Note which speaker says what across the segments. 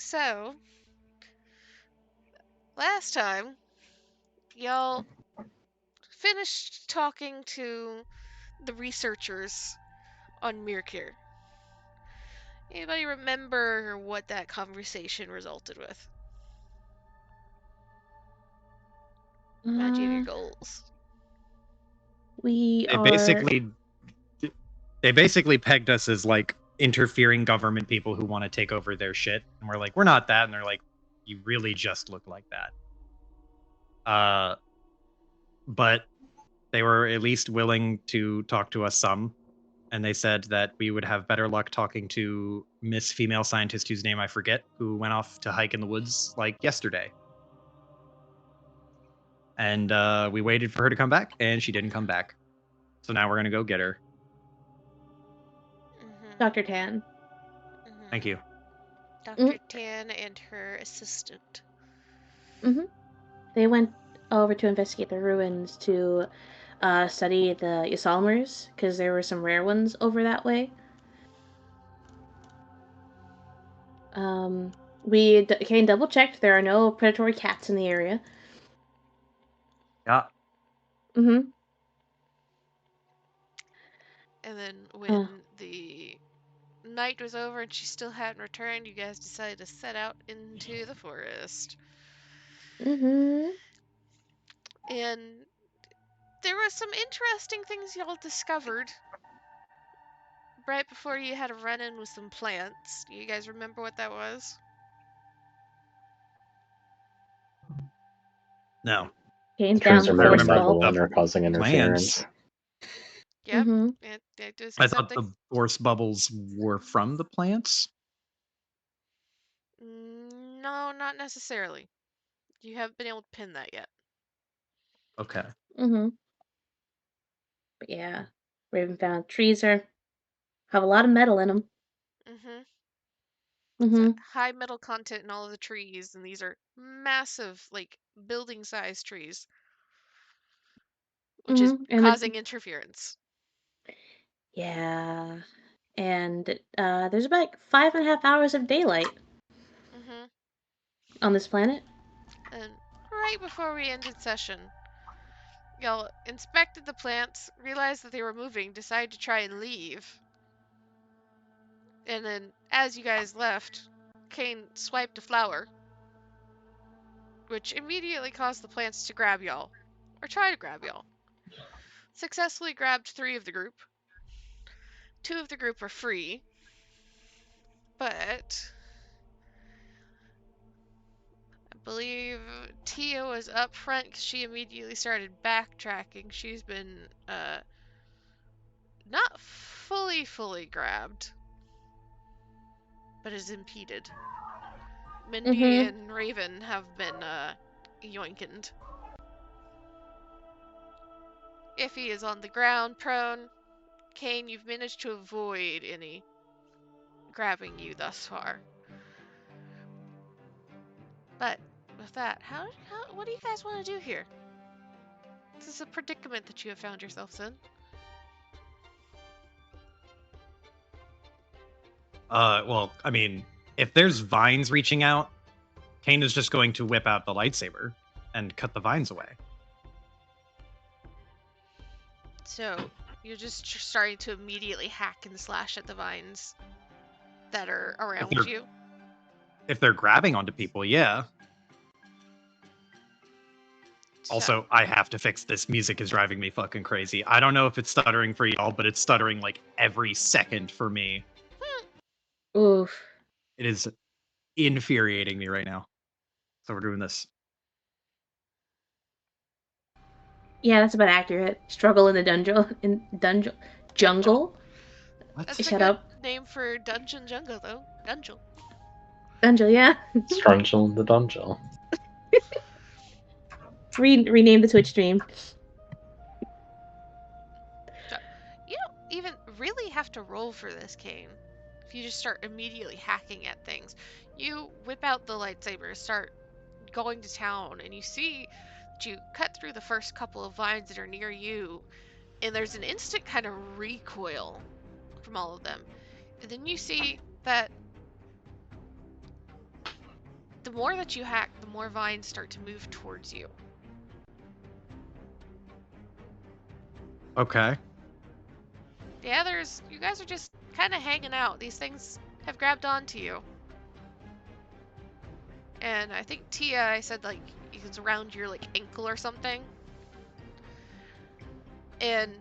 Speaker 1: So, last time, y'all finished talking to the researchers on Mirkir. Anybody remember what that conversation resulted with? Remind you of your goals.
Speaker 2: We
Speaker 3: They
Speaker 2: are.
Speaker 3: basically pegged us as like interfering government people who want to take over their shit, and we're like, we're not that, and they're like, you really just look like that. But they were at least willing to talk to us some, and they said that we would have better luck talking to Miss Female Scientist, whose name I forget, who went off to hike in the woods like yesterday. And we waited for her to come back, and she didn't come back. So now we're gonna go get her.
Speaker 2: Dr. Tan.
Speaker 3: Thank you.
Speaker 1: Dr. Tan and her assistant.
Speaker 2: They went over to investigate the ruins to study the Ysalmers, because there were some rare ones over that way. We Kane double-checked. There are no predatory cats in the area.
Speaker 3: Yeah.
Speaker 1: And then when the night was over and she still hadn't returned, you guys decided to set out into the forest. And there were some interesting things y'all discovered right before you had a run-in with some plants. Do you guys remember what that was?
Speaker 3: No.
Speaker 2: Kane's down the force bubble.
Speaker 4: And are causing interference.
Speaker 1: Yep.
Speaker 3: I thought the force bubbles were from the plants.
Speaker 1: No, not necessarily. You haven't been able to pin that yet.
Speaker 3: Okay.
Speaker 2: But yeah, Raven found trees have a lot of metal in them.
Speaker 1: So high metal content in all of the trees, and these are massive, like building-sized trees, which is causing interference.
Speaker 2: Yeah, and there's about 5.5 hours of daylight on this planet.
Speaker 1: And right before we ended session, y'all inspected the plants, realized that they were moving, decided to try and leave. And then, as you guys left, Kane swiped a flower, which immediately caused the plants to grab y'all, or try to grab y'all. Successfully grabbed 3 of the group. 2 of the group are free, but I believe Tia was up front because she immediately started backtracking. She's been not fully grabbed, but is impeded. Mindy and Raven have been yoinkened. Iffy is on the ground, prone. Kane, you've managed to avoid any grabbing you thus far. But with that, what do you guys want to do here? This is a predicament that you have found yourselves in.
Speaker 3: Well, I mean, if there's vines reaching out, Kane is just going to whip out the lightsaber and cut the vines away.
Speaker 1: So, you're just starting to immediately hack and slash at the vines that are around you?
Speaker 3: If they're grabbing onto people, yeah. Also, I have to fix this. Music is driving me fucking crazy. I don't know if it's stuttering for y'all, but it's stuttering like every second for me.
Speaker 2: Oof.
Speaker 3: It is infuriating me right now. So we're doing this.
Speaker 2: Yeah, that's about accurate. Struggle in the jungle.
Speaker 1: That's
Speaker 2: Shut
Speaker 1: a good
Speaker 2: up.
Speaker 1: name for dungeon jungle, though. Dungeon,
Speaker 2: yeah.
Speaker 4: Strungel in the dungeon.
Speaker 2: Rename the Twitch stream.
Speaker 1: You don't even really have to roll for this, Kane. If you just start immediately hacking at things. You whip out the lightsaber, start going to town, and you see that you cut through the first couple of vines that are near you, and there's an instant kind of recoil from all of them. And then you see that more that you hack, the more vines start to move towards you.
Speaker 3: Okay.
Speaker 1: The others, you guys are just kind of hanging out. These things have grabbed onto you. And I think Tia, I said like it's around your like ankle or something. And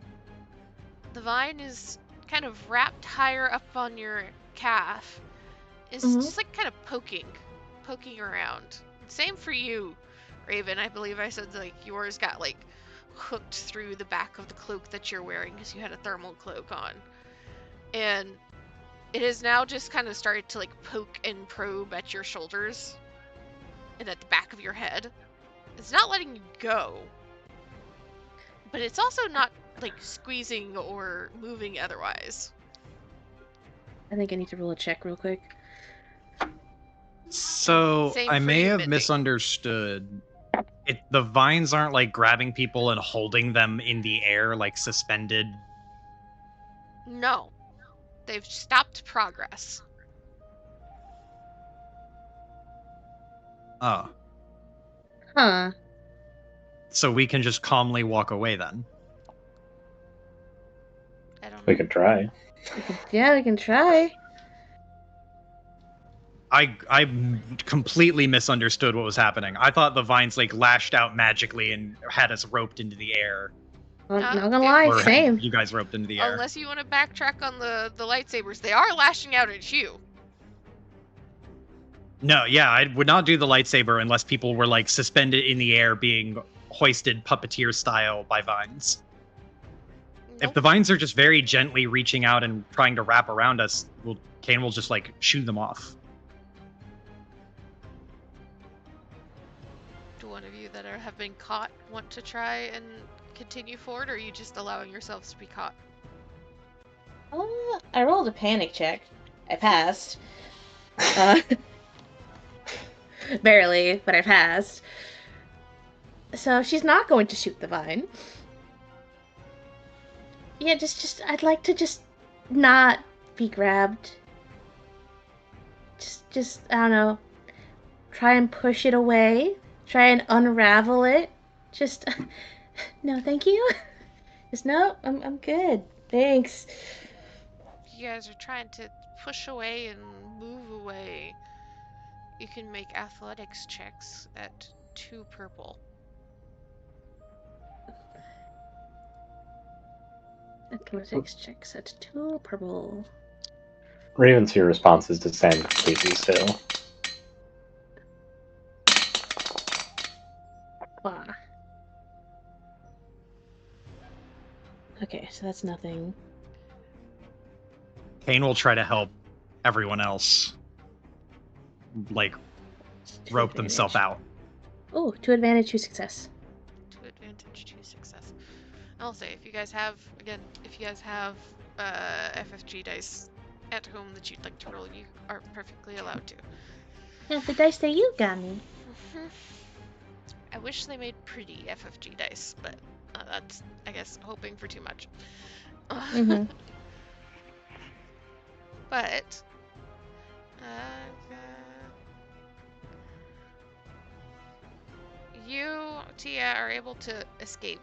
Speaker 1: the vine is kind of wrapped higher up on your calf. It's just like kind of poking around. Same for you, Raven. I believe I said like yours got like hooked through the back of the cloak that you're wearing because you had a thermal cloak on. And it has now just kind of started to like poke and probe at your shoulders and at the back of your head. It's not letting you go, but it's also not like squeezing or moving otherwise.
Speaker 2: I think I need to roll a check real quick.
Speaker 3: So
Speaker 1: Same
Speaker 3: I
Speaker 1: for
Speaker 3: may
Speaker 1: you,
Speaker 3: have
Speaker 1: Mindy.
Speaker 3: misunderstood. The vines aren't like grabbing people and holding them in the air, like suspended.
Speaker 1: No, they've stopped progress.
Speaker 3: Oh.
Speaker 2: Huh.
Speaker 3: So we can just calmly walk away then.
Speaker 1: I don't know.
Speaker 4: We could try.
Speaker 2: Yeah, we can try.
Speaker 3: I completely misunderstood what was happening. I thought the vines like lashed out magically and had us roped into the air.
Speaker 2: Well,
Speaker 1: Huh?
Speaker 2: not gonna lie,
Speaker 3: Or had
Speaker 2: same.
Speaker 3: you guys roped into the air.
Speaker 1: Unless you want to backtrack on the lightsabers, they are lashing out at you.
Speaker 3: No, yeah, I would not do the lightsaber unless people were like suspended in the air being hoisted puppeteer style by vines. If
Speaker 1: Nope.
Speaker 3: the vines are just very gently reaching out and trying to wrap around us, Kane will just like shoo them off.
Speaker 1: Do one of you that have been caught want to try and continue forward, or are you just allowing yourselves to be caught?
Speaker 2: I rolled a panic check. I passed. Barely, but I passed. So she's not going to shoot the vine. Yeah, just I'd like to just not be grabbed. Just I don't know. Try and push it away. Try and unravel it. Just no, thank you. Just no, I'm good. Thanks.
Speaker 1: You guys are trying to push away and move away. You can make athletics checks at 2 purple.
Speaker 2: Athletics checks at 2 purple.
Speaker 4: Raven's your response is to stand completely still.
Speaker 2: Wow. Okay, so that's nothing.
Speaker 3: Kane will try to help everyone else like rope themselves out.
Speaker 2: Oh, 2 advantage, 2 success.
Speaker 1: 2 advantage, 2 success. I'll say, if you guys have FFG dice at home that you'd like to roll, you are perfectly allowed to.
Speaker 2: Yeah, the dice that you got me.
Speaker 1: I wish they made pretty FFG dice, but that's, I guess, hoping for too much. But you, Tia, are able to escape.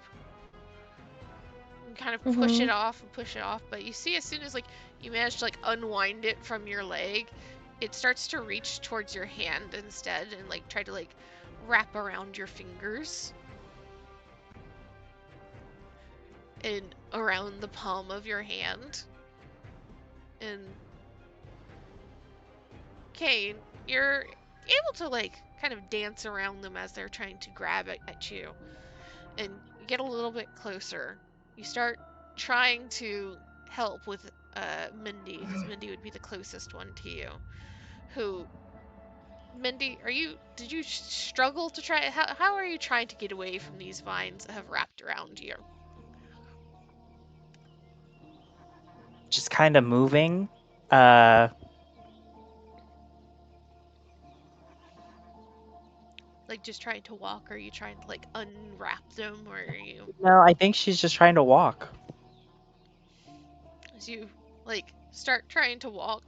Speaker 1: You kind of push it off and push it off, but you see as soon as like you manage to like unwind it from your leg, it starts to reach towards your hand instead and like try to like wrap around your fingers and around the palm of your hand. And Kane, you're able to like kind of dance around them as they're trying to grab it at you, and you get a little bit closer. You start trying to help with Mindy, because Mindy would be the closest one to you. Mindy, did you struggle to try? How are you trying to get away from these vines that have wrapped around you?
Speaker 5: Just kind of moving.
Speaker 1: Like just trying to walk, or are you trying to like unwrap them, or are you?
Speaker 5: No, I think she's just trying to walk.
Speaker 1: As you like start trying to walk,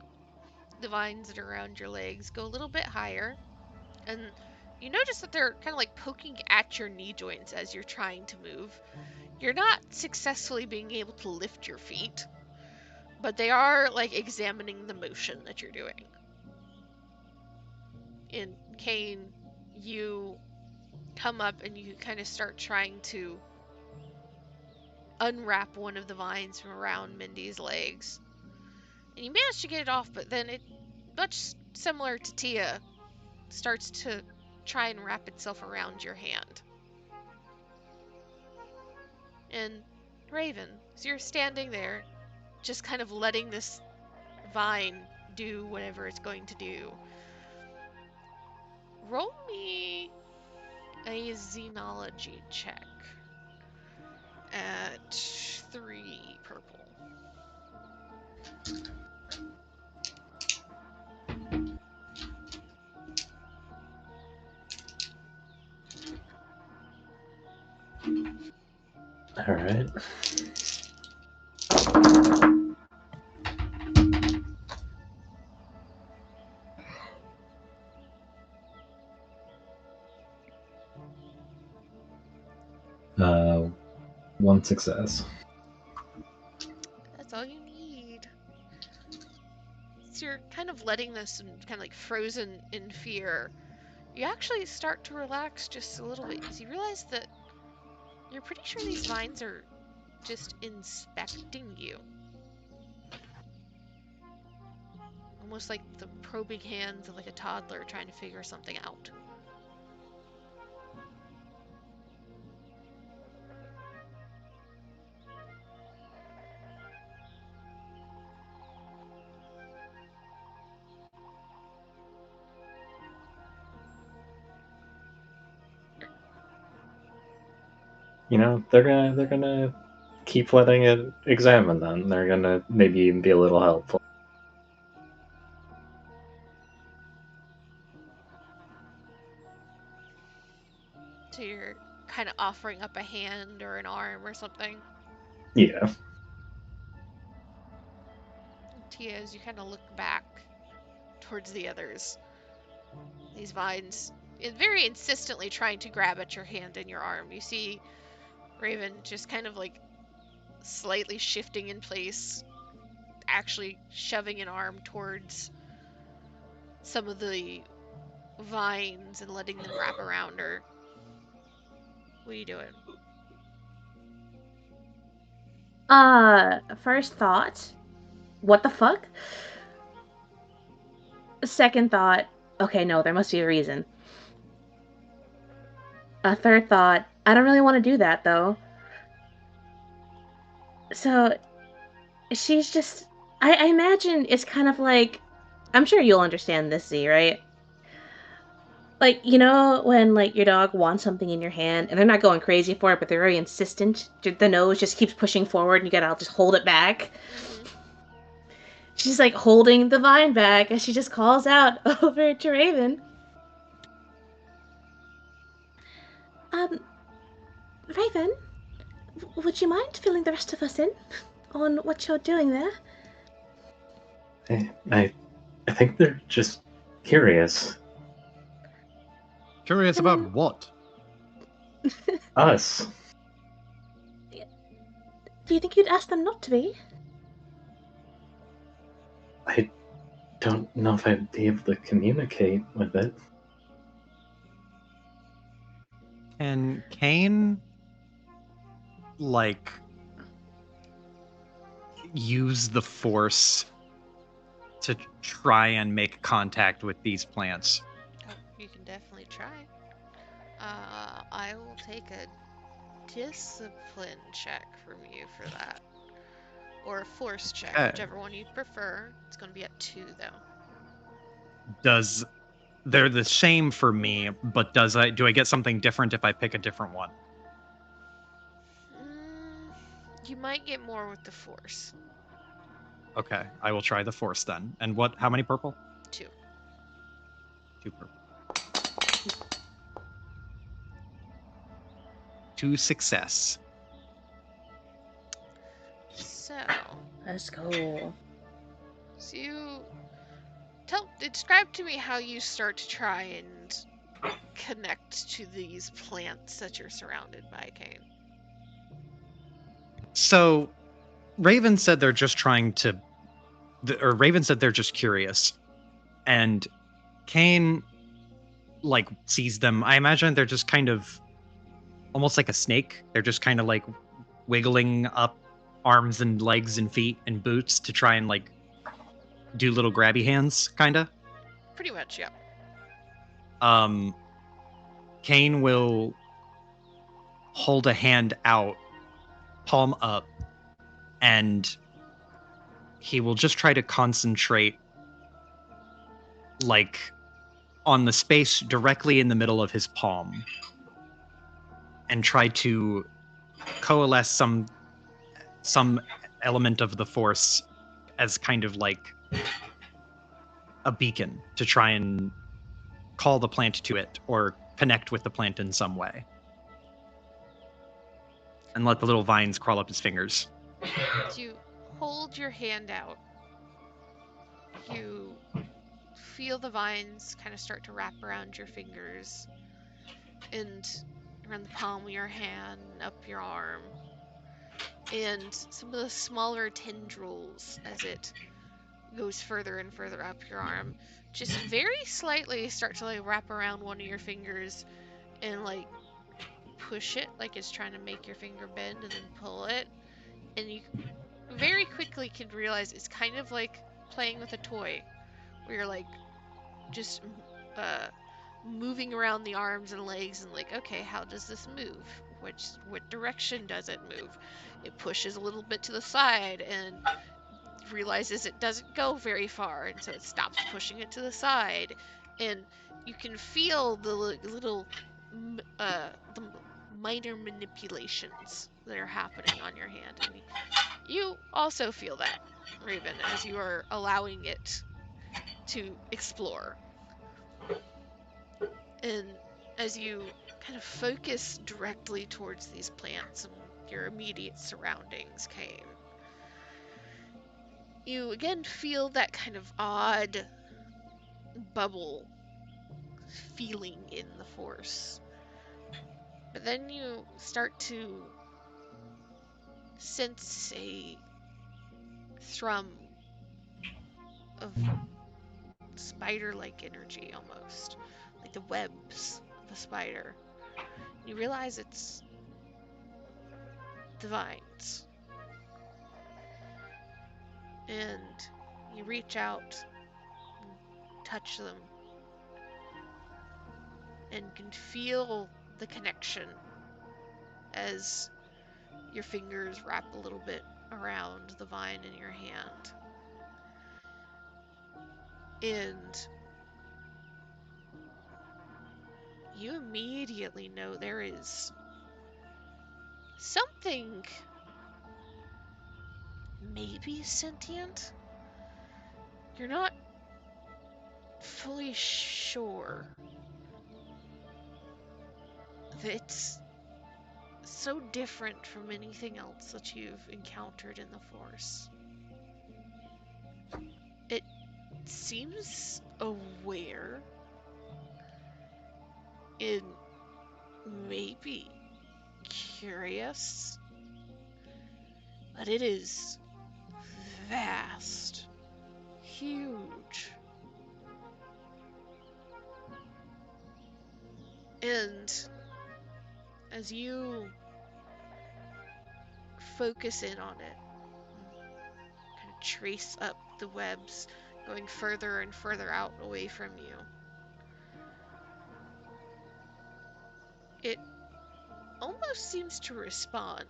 Speaker 1: the vines that are around your legs go a little bit higher, and you notice that they're kind of like poking at your knee joints as you're trying to move. You're not successfully being able to lift your feet, but they are like examining the motion that you're doing. And Kane, you come up and you kind of start trying to unwrap one of the vines from around Mindy's legs. And you manage to get it off, but then it, much similar to Tia, starts to try and wrap itself around your hand. And Raven, so you're standing there, just kind of letting this vine do whatever it's going to do. Roll me a xenology check at 3 purple.
Speaker 4: All right. One success.
Speaker 1: That's all you need. So you're kind of letting this and kind of like frozen in fear. You actually start to relax just a little bit because you realize that you're pretty sure these vines are just inspecting you. Almost like the probing hands of like a toddler trying to figure something out.
Speaker 4: You know, they're gonna keep letting it examine them. They're gonna maybe even be a little helpful.
Speaker 1: So you're kind of offering up a hand or an arm or something.
Speaker 4: Yeah.
Speaker 1: Tia, as you kind of look back towards the others, these vines very insistently trying to grab at your hand and your arm. You see Raven just kind of like slightly shifting in place, actually shoving an arm towards some of the vines and letting them wrap around her. What are you doing?
Speaker 2: First thought, what the fuck? Second thought, okay, no, there must be a reason. A third thought, I don't really want to do that though. So she's just, I imagine it's kind of like, I'm sure you'll understand this, Z, right? Like, you know, when like your dog wants something in your hand and they're not going crazy for it, but they're very insistent. The nose just keeps pushing forward and you gotta just hold it back.
Speaker 1: Mm-hmm.
Speaker 2: She's like holding the vine back as she just calls out over to Raven. Raven, would you mind filling the rest of us in on what you're doing there?
Speaker 4: I think they're just curious.
Speaker 3: Curious about what?
Speaker 4: Us.
Speaker 2: Do you think you'd ask them not to be?
Speaker 4: I don't know if I'd be able to communicate with it.
Speaker 3: Can Kane, like, use the force to try and make contact with these plants?
Speaker 1: Oh, you can definitely try. I will take a discipline check from you for that. Or a force check,
Speaker 3: Okay.
Speaker 1: whichever one you'd prefer. It's going to be at 2, though.
Speaker 3: They're the same for me, but do I get something different if I pick a different one?
Speaker 1: You might get more with the force.
Speaker 3: Okay, I will try the force then. And how many purple?
Speaker 1: 2.
Speaker 3: 2 purple. 2 success.
Speaker 1: So,
Speaker 2: Let's go.
Speaker 1: you describe to me how you start to try and connect to these plants that you're surrounded by, Kane?
Speaker 3: So, Raven said they're just trying to, or Raven said they're just curious, and Kane like sees them. I imagine they're just kind of almost like a snake. They're just kind of like wiggling up arms and legs and feet and boots to try and like do little grabby hands, kind of.
Speaker 1: Pretty much, yeah.
Speaker 3: Kane will hold a hand out, palm up, and he will just try to concentrate like on the space directly in the middle of his palm and try to coalesce some element of the force as kind of like a beacon to try and call the plant to it or connect with the plant in some way. And let the little vines crawl up his fingers.
Speaker 1: You hold your hand out. You feel the vines kind of start to wrap around your fingers and around the palm of your hand, up your arm. And some of the smaller tendrils as it goes further and further up your arm just very slightly start to like wrap around one of your fingers and like push it like it's trying to make your finger bend and then pull it. And you very quickly can realize it's kind of like playing with a toy where you're like just moving around the arms and legs and like, okay, how does this move? What direction does it move? It pushes a little bit to the side and realizes it doesn't go very far, and so it stops pushing it to the side. And you can feel the little the minor manipulations that are happening on your hand, and you also feel that, Raven, as you are allowing it to explore. And as you kind of focus directly towards these plants and your immediate surroundings, Kane, you again feel that kind of odd bubble feeling in the force. But then you start to sense a thrum of spider-like energy almost, like the webs of a spider. You realize it's the vines. And you reach out and touch them and can feel the connection as your fingers wrap a little bit around the vine in your hand. And you immediately know there is something maybe sentient. You're not fully sure. It's so different from anything else that you've encountered in the Force. It seems aware and maybe curious, but it is vast, huge, and as you focus in on it, kind of trace up the webs going further and further out away from you, it almost seems to respond,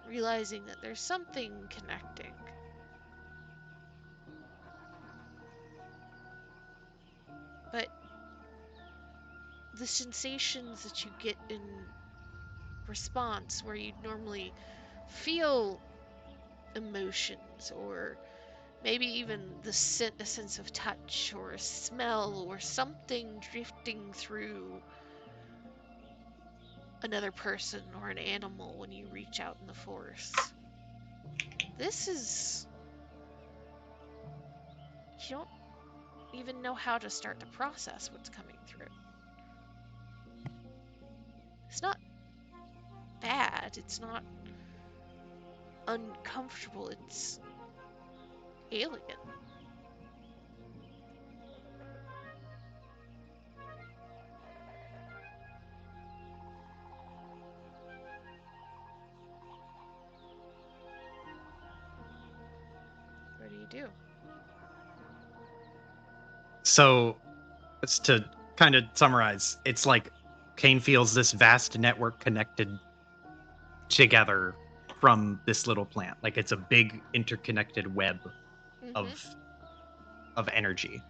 Speaker 1: realizing that there's something connecting. But the sensations that you get in response, where you'd normally feel emotions or maybe even a sense of touch or a smell or something drifting through another person or an animal when you reach out in the forest. This is, you don't even know how to start to process what's coming through. It's not bad, it's not uncomfortable, it's alien. What do you do?
Speaker 3: So, just to kind of summarize, it's like Kane feels this vast network connected together from this little plant. Like it's a big interconnected web of energy.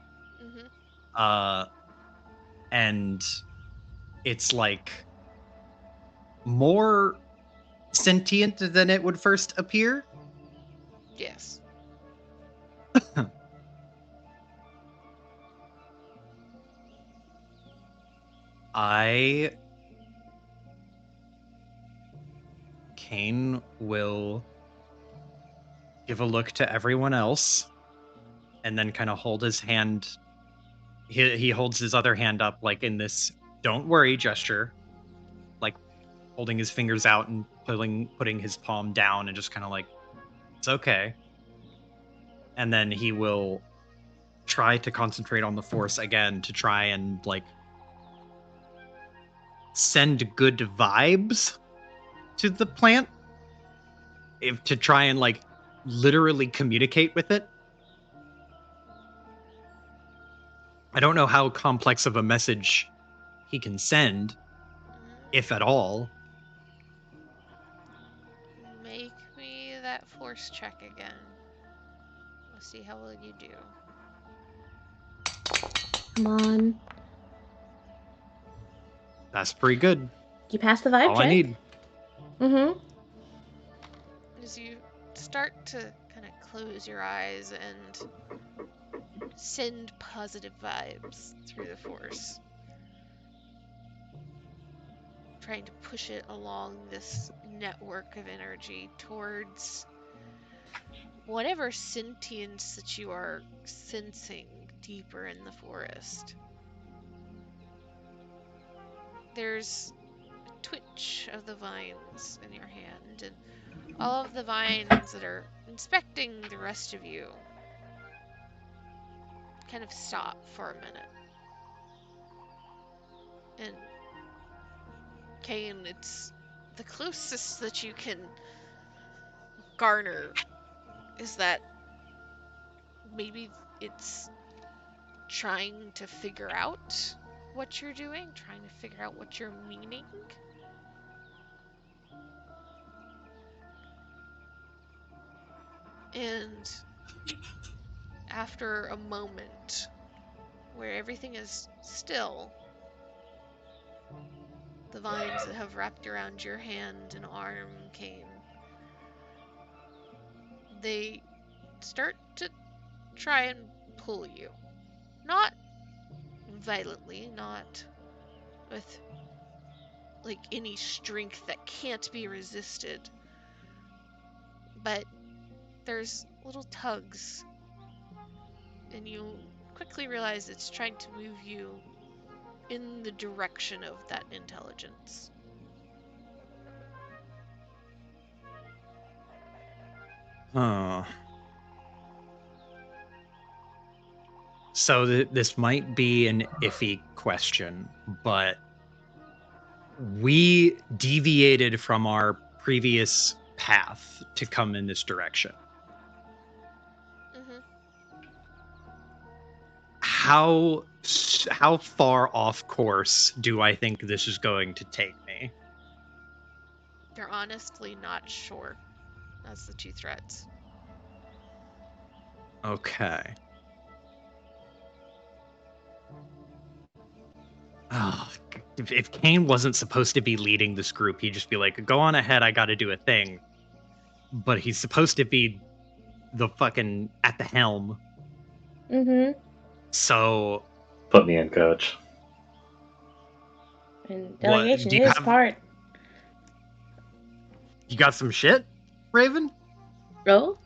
Speaker 3: And it's like more sentient than it would first appear.
Speaker 1: Yes.
Speaker 3: Kane will give a look to everyone else and then kind of hold his hand. He holds his other hand up like in this don't worry gesture, like holding his fingers out and putting his palm down and just kind of like, it's okay. And then he will try to concentrate on the force again to try and like send good vibes to the plant, to try and like literally communicate with it. I don't know how complex of a message he can send, if at all.
Speaker 1: Make me that force check again. Let's see how well you do.
Speaker 2: Come on.
Speaker 3: That's pretty good.
Speaker 2: You passed the vibe
Speaker 3: All
Speaker 2: check.
Speaker 3: I need.
Speaker 2: Mm-hmm.
Speaker 1: As you start to kind of close your eyes and send positive vibes through the force, trying to push it along this network of energy towards whatever sentience that you are sensing deeper in the forest. There's a twitch of the vines in your hand, and all of the vines that are inspecting the rest of you kind of stop for a minute. And Kane, it's the closest that you can garner is that maybe it's trying to figure out what you're doing, trying to figure out what you're meaning. And after a moment where everything is still, the vines that have wrapped around your hand and arm, Kane, they start to try and pull you. Not violently, not with like any strength that can't be resisted, but there's little tugs, and you quickly realize it's trying to move you in the direction of that intelligence.
Speaker 3: Huh. So this might be an iffy question, but we deviated from our previous path to come in this direction. How far off course do I think this is going to take me?
Speaker 1: You're honestly not sure. That's the two threats.
Speaker 3: Okay. Oh, if Kane wasn't supposed to be leading this group, he'd just be like, go on ahead, I gotta do a thing. But he's supposed to be the fucking at the helm.
Speaker 2: Mm-hmm.
Speaker 3: So
Speaker 4: put me in, coach.
Speaker 2: And delegation is part.
Speaker 3: You got some shit, Raven?
Speaker 2: Oh?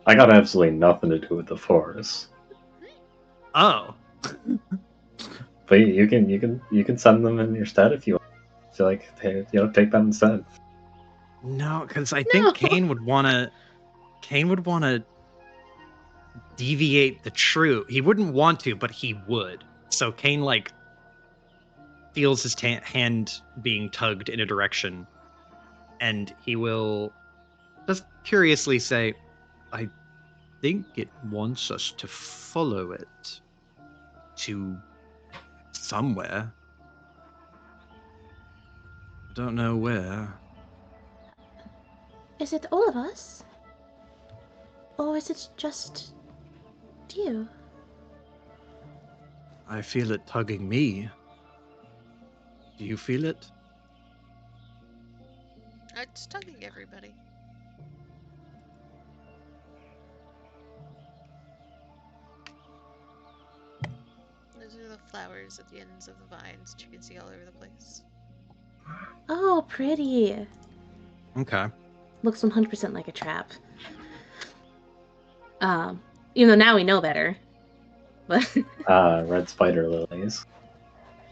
Speaker 4: I got absolutely nothing to do with the forest.
Speaker 3: Oh.
Speaker 4: But you can send them in your stead if you want. I feel like take that instead.
Speaker 3: No, because I
Speaker 2: No.
Speaker 3: think Kane would wanna deviate the truth. He wouldn't want to, but he would. So Kane like feels his hand being tugged in a direction, and he will just curiously say, "I think it wants us to follow it to somewhere. I don't know where."
Speaker 2: Is it all of us? Or is it just you?
Speaker 3: I feel it tugging me. Do you feel it?
Speaker 1: It's tugging everybody. Those are the flowers at the ends of the vines that you can see all over the place.
Speaker 2: Oh, pretty.
Speaker 3: Okay.
Speaker 2: Looks 100% like a trap. Even though now we know better. But
Speaker 4: Red spider lilies,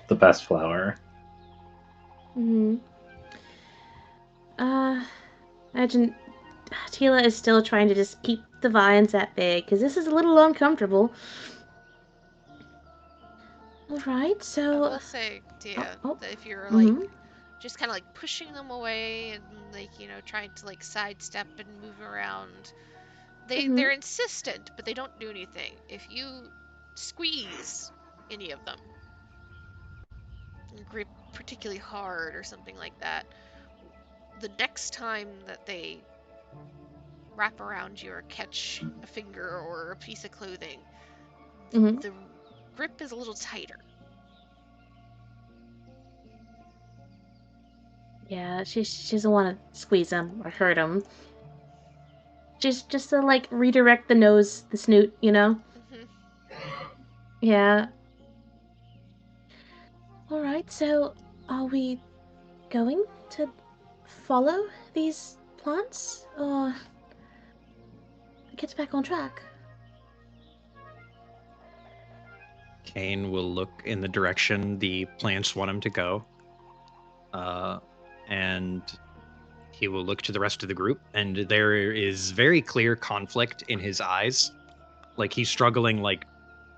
Speaker 4: the best flower.
Speaker 2: Imagine Tila is still trying to just keep the vines that big, because this is a little uncomfortable. Alright,
Speaker 1: I
Speaker 2: so...
Speaker 1: will say, Tia, that if you're like
Speaker 2: Mm-hmm.
Speaker 1: just kind of like pushing them away and like trying to like sidestep and move around, they're insistent, but they don't do anything. If you squeeze any of them and grip particularly hard or something like that, the next time that they wrap around you or catch a finger or a piece of clothing,
Speaker 2: Mm-hmm.
Speaker 1: the grip is a little tighter.
Speaker 2: Yeah, she doesn't want to squeeze him or hurt him. Just to like redirect the nose, the snoot, Yeah. Alright, so are we going to follow these plants? Or get back on track?
Speaker 3: Kane will look in the direction the plants want him to go. And he will look to the rest of the group, and there is very clear conflict in his eyes. Like he's struggling, like,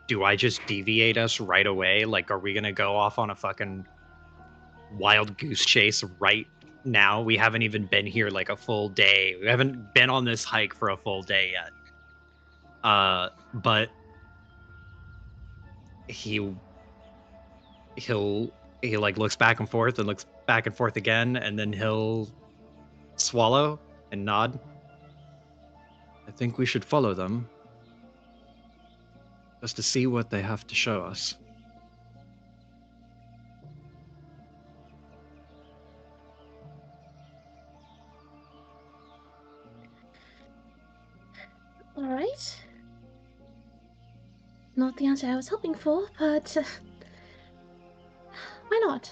Speaker 3: do I just deviate us right away? Like, are we gonna go off on a fucking wild goose chase right now? We haven't even been here like a full day. We haven't been on this hike for a full day yet. But he he like looks back and forth and looks back and forth again, and then he'll swallow and nod. I think we should follow them just to see what they have to show us.
Speaker 2: Alright. Not the answer I was hoping for, but why not?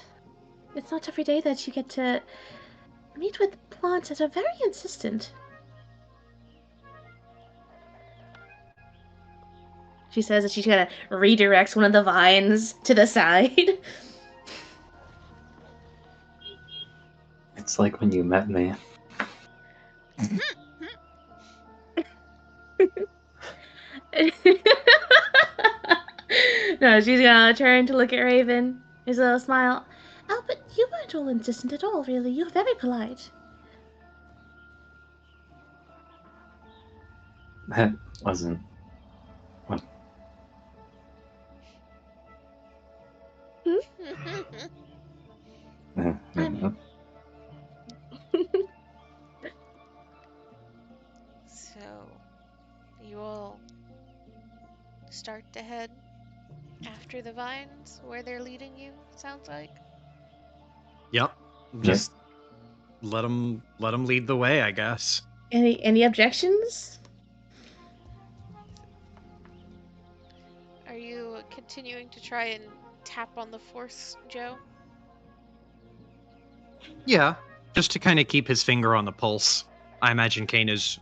Speaker 2: It's not every day that you get to meet with plants that are very insistent. She says that she's gonna redirects one of the vines to the side.
Speaker 4: It's like when you met me.
Speaker 2: No, she's gonna turn to look at Raven. There's a little smile. Oh, but you weren't all insistent at all, really. You're very polite.
Speaker 4: That wasn't what.
Speaker 1: So, you will start to head after the vines where they're leading you, sounds like.
Speaker 3: Yep. Just let them lead the way, I guess.
Speaker 2: Any objections?
Speaker 1: Are you continuing to try and tap on the force, Joe?
Speaker 3: Yeah, just to kind of keep his finger on the pulse. I imagine Kane is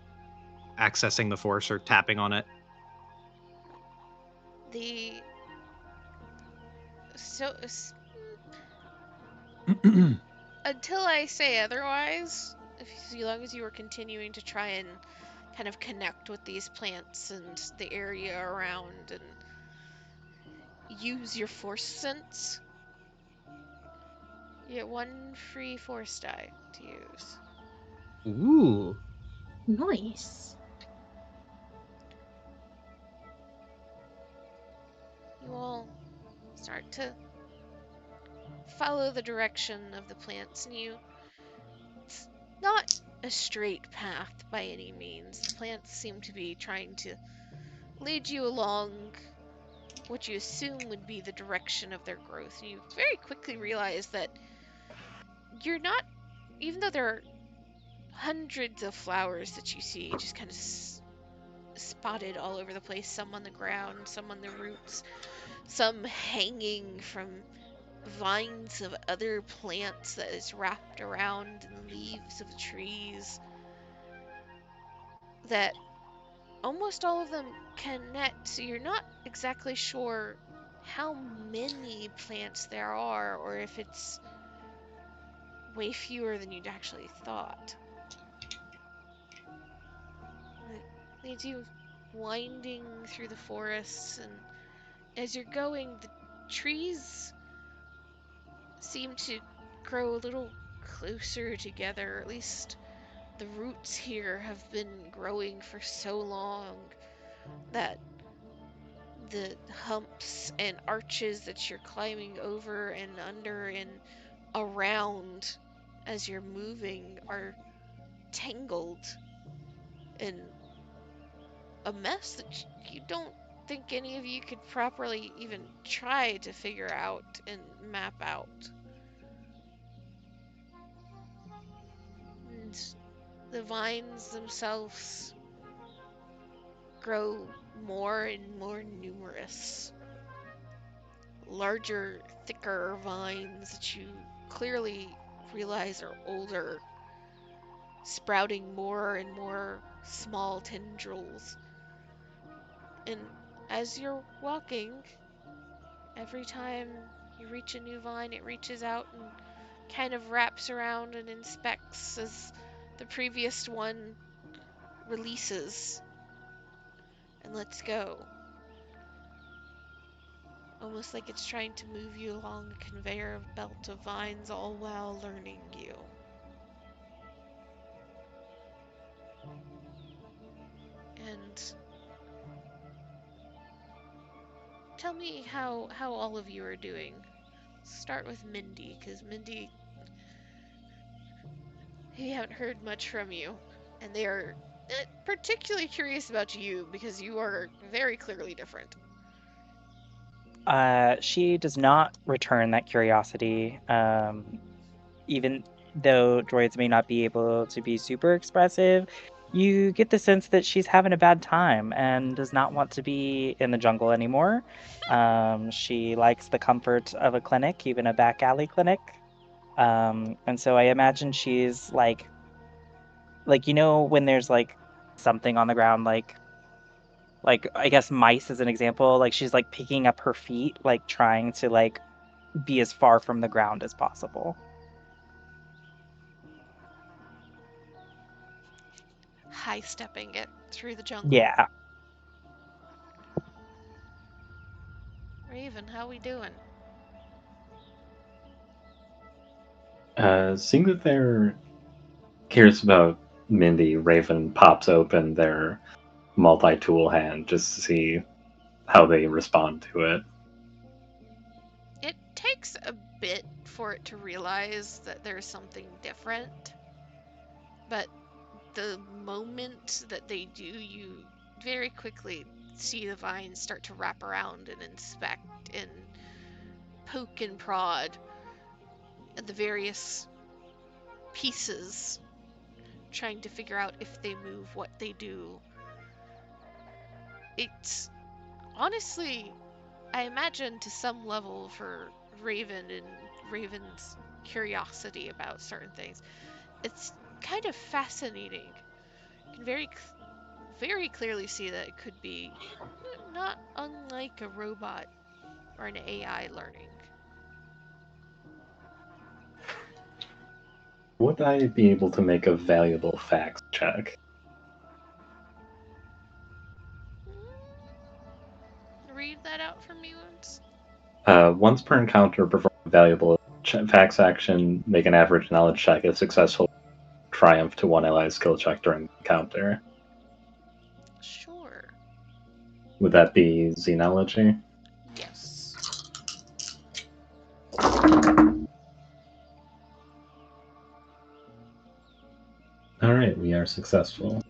Speaker 3: accessing the force or tapping on it.
Speaker 1: The so until I say otherwise, as long as you are continuing to try and kind of connect with these plants and the area around and use your force sense, you get one free force die to use.
Speaker 3: Ooh.
Speaker 2: Nice.
Speaker 1: You all start to follow the direction of the plants, and it's not a straight path by any means. The plants seem to be trying to lead you along what you assume would be the direction of their growth. And you very quickly realize that you're not, even though there are hundreds of flowers that you see just kind of spotted all over the place, some on the ground, some on the roots, some hanging from vines of other plants that is wrapped around in leaves of trees, that almost all of them connect, so you're not exactly sure how many plants there are or if it's way fewer than you'd actually thought. It leads you winding through the forests, and as you're going, the trees seem to grow a little closer together. At least the roots here have been growing for so long that the humps and arches that you're climbing over and under and around as you're moving are tangled in a mess that you don't think any of you could properly even try to figure out and map out. And the vines themselves grow more and more numerous. Larger, thicker vines that you clearly realize are older, sprouting more and more small tendrils. And as you're walking, every time you reach a new vine, it reaches out and kind of wraps around and inspects as the previous one releases and lets go. Almost like it's trying to move you along a conveyor belt of vines, all while learning you. And tell me how all of you are doing. Start with Mindy, because Mindy, we haven't heard much from you, and they are particularly curious about you because you are very clearly different.
Speaker 5: She does not return that curiosity, even though droids may not be able to be super expressive. You get the sense that she's having a bad time and does not want to be in the jungle anymore. She likes the comfort of a clinic, even a back alley clinic. And so I imagine she's like when there's like something on the ground, like I guess mice as an example, like she's like picking up her feet, like trying to like be as far from the ground as possible.
Speaker 1: High stepping it through the jungle.
Speaker 5: Yeah.
Speaker 1: Raven, how we doing?
Speaker 4: Seeing that they're curious about Mindy, Raven pops open their multi-tool hand just to see how they respond to it.
Speaker 1: It takes a bit for it to realize that there's something different, but the moment that they do, you very quickly see the vines start to wrap around and inspect and poke and prod at the various pieces, trying to figure out if they move, what they do. It's honestly, I imagine to some level for Raven and Raven's curiosity about certain things, it's kind of fascinating. You can very clearly see that it could be not unlike a robot or an AI learning.
Speaker 4: Would I be able to make a valuable facts check?
Speaker 1: Read that out for me once.
Speaker 4: Once per encounter, perform a valuable facts action, make an average knowledge check. If successful, triumph to one allied skill check during the encounter.
Speaker 1: Sure.
Speaker 4: Would that be Xenology?
Speaker 1: Yes.
Speaker 4: Alright, we are successful.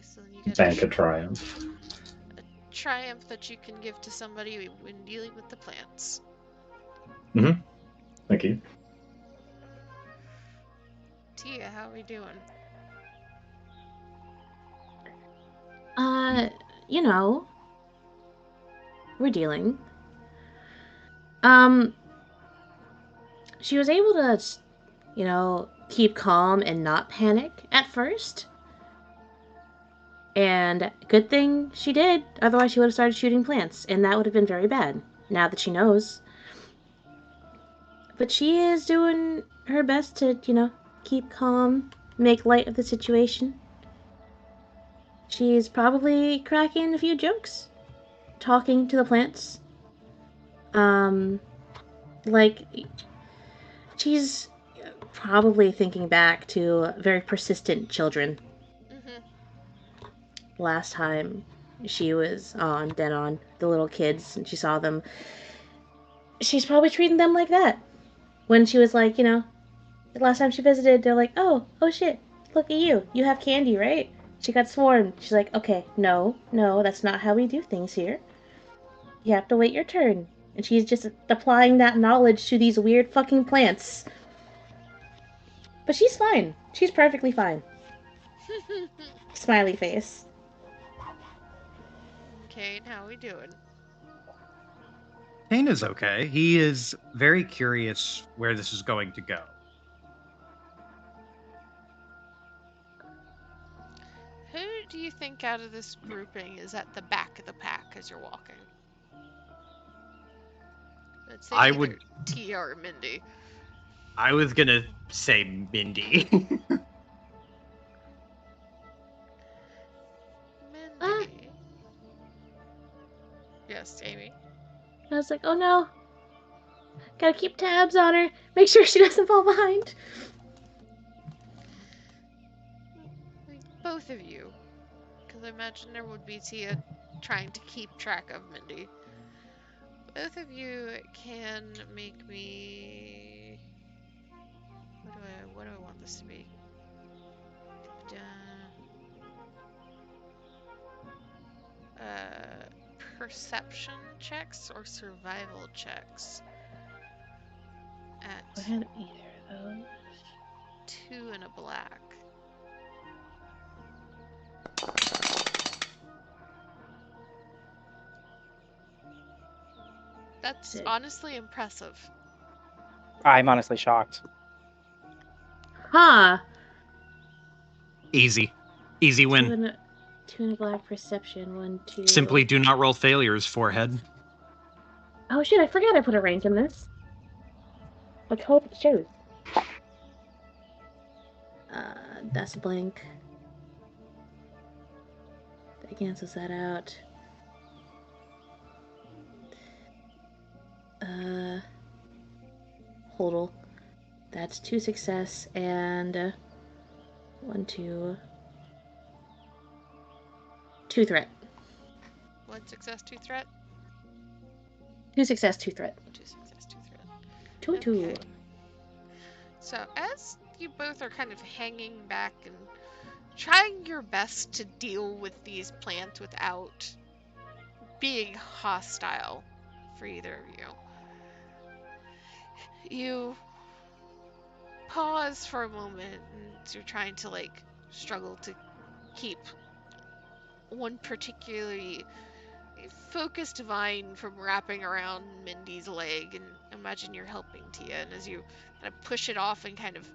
Speaker 1: So then you get
Speaker 4: Bank a triumph.
Speaker 1: a triumph that you can give to somebody when dealing with the plants.
Speaker 4: Thank you.
Speaker 1: Tia, how are we doing?
Speaker 2: You know, we're dealing. She was able to, keep calm and not panic at first. And good thing she did, otherwise she would have started shooting plants, and that would have been very bad, now that she knows. But she is doing her best to, keep calm, make light of the situation. She's probably cracking a few jokes, talking to the plants. Like, she's probably thinking back to very persistent children.
Speaker 1: Mm-hmm.
Speaker 2: Last time she was on Dead On, the little kids, and she saw them. She's probably treating them like that. When she was like, the last time she visited, they're like, oh shit, look at you. You have candy, right? She got swarmed. She's like, okay, no, that's not how we do things here. You have to wait your turn. And she's just applying that knowledge to these weird fucking plants. But she's fine. She's perfectly fine. Smiley face.
Speaker 1: Kane, how we doing?
Speaker 3: Kane is okay. He is very curious where this is going to go.
Speaker 1: Who do you think out of this grouping is at the back of the pack as you're walking? Let's say
Speaker 3: I
Speaker 1: either
Speaker 3: would.
Speaker 1: Tia or Mindy.
Speaker 3: I was gonna say Mindy.
Speaker 1: Mindy. Yes, Amy.
Speaker 2: I was like, oh no. Gotta keep tabs on her. Make sure she doesn't fall behind.
Speaker 1: Both of you. Because I imagine there would be Tia trying to keep track of Mindy. Both of you can make me... What do I want this to be? Perception checks or survival checks at
Speaker 2: I had either of those.
Speaker 1: 2 and a black. That's honestly impressive.
Speaker 5: I'm honestly shocked.
Speaker 2: Huh.
Speaker 3: Easy win.
Speaker 2: Two and a black perception. 1, 2.
Speaker 3: Simply do not roll failures, forehead.
Speaker 2: Oh shit, I forgot I put a rank in this. Let's hope it shows. That's a blank. That cancels that out. Hodl. That's 2 success and 1, 2. 2 threat.
Speaker 1: 1 success, 2 threat.
Speaker 2: 2 success, 2 threat.
Speaker 1: 2 success, 2 threat.
Speaker 2: 2,
Speaker 1: Okay.
Speaker 2: 2.
Speaker 1: So as you both are kind of hanging back and trying your best to deal with these plants without being hostile for either of you pause for a moment and you're trying to struggle to keep one particularly focused vine from wrapping around Mindy's leg, and imagine you're helping Tia, and as you kind of push it off and kind of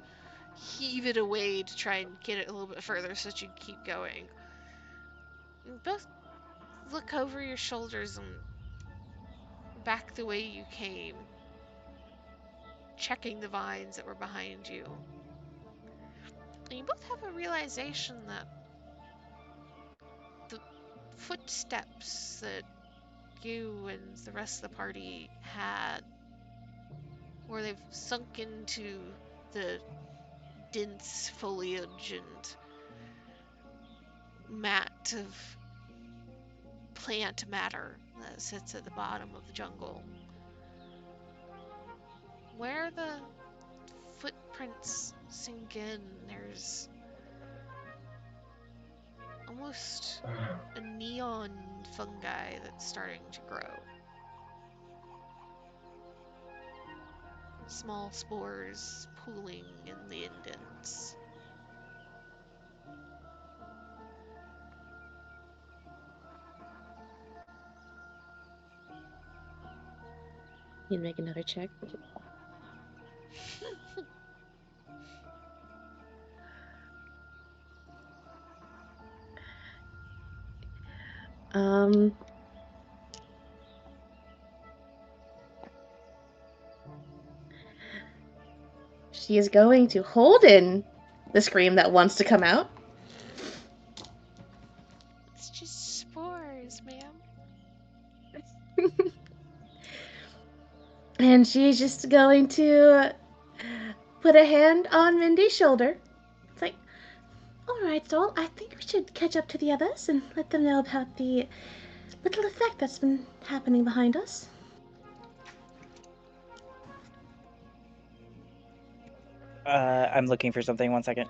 Speaker 1: heave it away to try and get it a little bit further so that you keep going, both look over your shoulders and back the way you came, checking the vines that were behind you. And you both have a realization that the footsteps that you and the rest of the party had, where they've sunk into the dense foliage and mat of plant matter that sits at the bottom of the jungle. Where the footprints sink in, there's almost a neon fungi that's starting to grow. Small spores pooling in the indents.
Speaker 2: You make another check. She is going to hold in the scream that wants to come out.
Speaker 1: It's just spores, ma'am.
Speaker 2: And she's just going to put a hand on Mindy's shoulder. It's like, all right, doll, I think we should catch up to the others and let them know about the little effect that's been happening behind us.
Speaker 5: I'm looking for something. 1 second.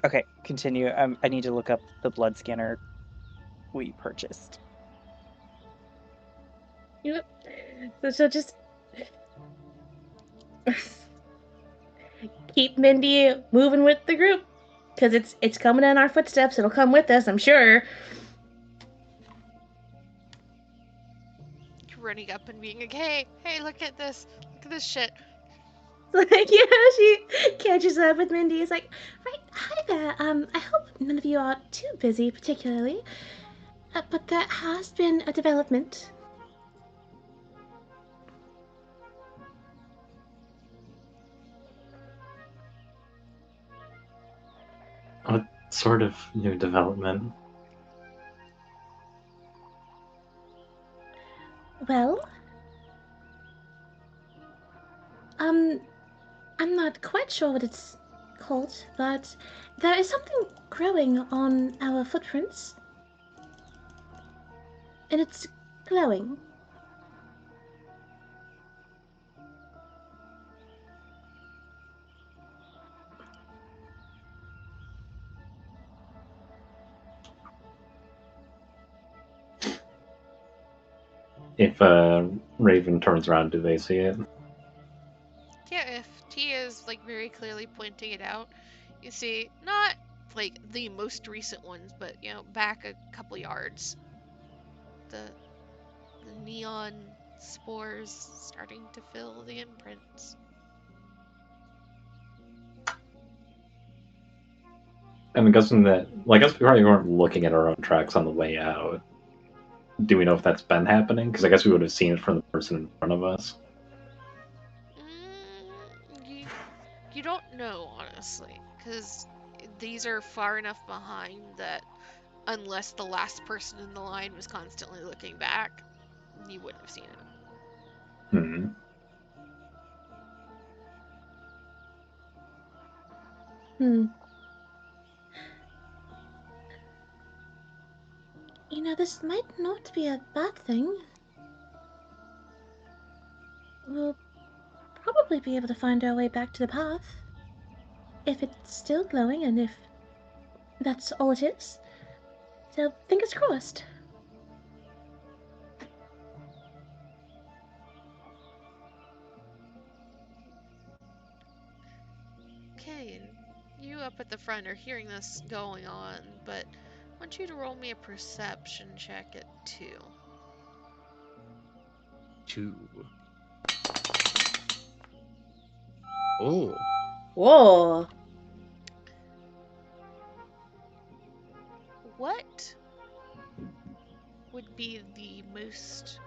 Speaker 5: Okay, continue. I need to look up the blood scanner we purchased.
Speaker 2: Yep. So just keep Mindy moving with the group, because it's coming in our footsteps. It'll come with us, I'm sure.
Speaker 1: Running up and being like, hey, look at this shit.
Speaker 2: Like, yeah, she catches up with Mindy. It's like, right, hi there. I hope none of you are too busy, particularly. But there has been a development.
Speaker 4: What sort of new development?
Speaker 2: Well, I'm not quite sure what it's called, but there is something growing on our footprints, and it's glowing.
Speaker 4: If Raven turns around, do they see it?
Speaker 1: Yeah, if Tia is like very clearly pointing it out, you see not like the most recent ones, but back a couple yards, the neon spores starting to fill the imprints.
Speaker 4: I'm guessing that, well, I guess we probably weren't looking at our own tracks on the way out. Do we know if that's been happening? Because I guess we would have seen it from the person in front of us.
Speaker 1: You don't know, honestly, because these are far enough behind that unless the last person in the line was constantly looking back, you wouldn't have seen it.
Speaker 4: Hmm.
Speaker 2: This might not be a bad thing. We'll probably be able to find our way back to the path. If it's still glowing and if that's all it is. So, fingers crossed.
Speaker 1: up at the front are hearing this going on, but I want you to roll me a perception check at 2.
Speaker 3: 2. Oh.
Speaker 2: Whoa.
Speaker 1: What would be the most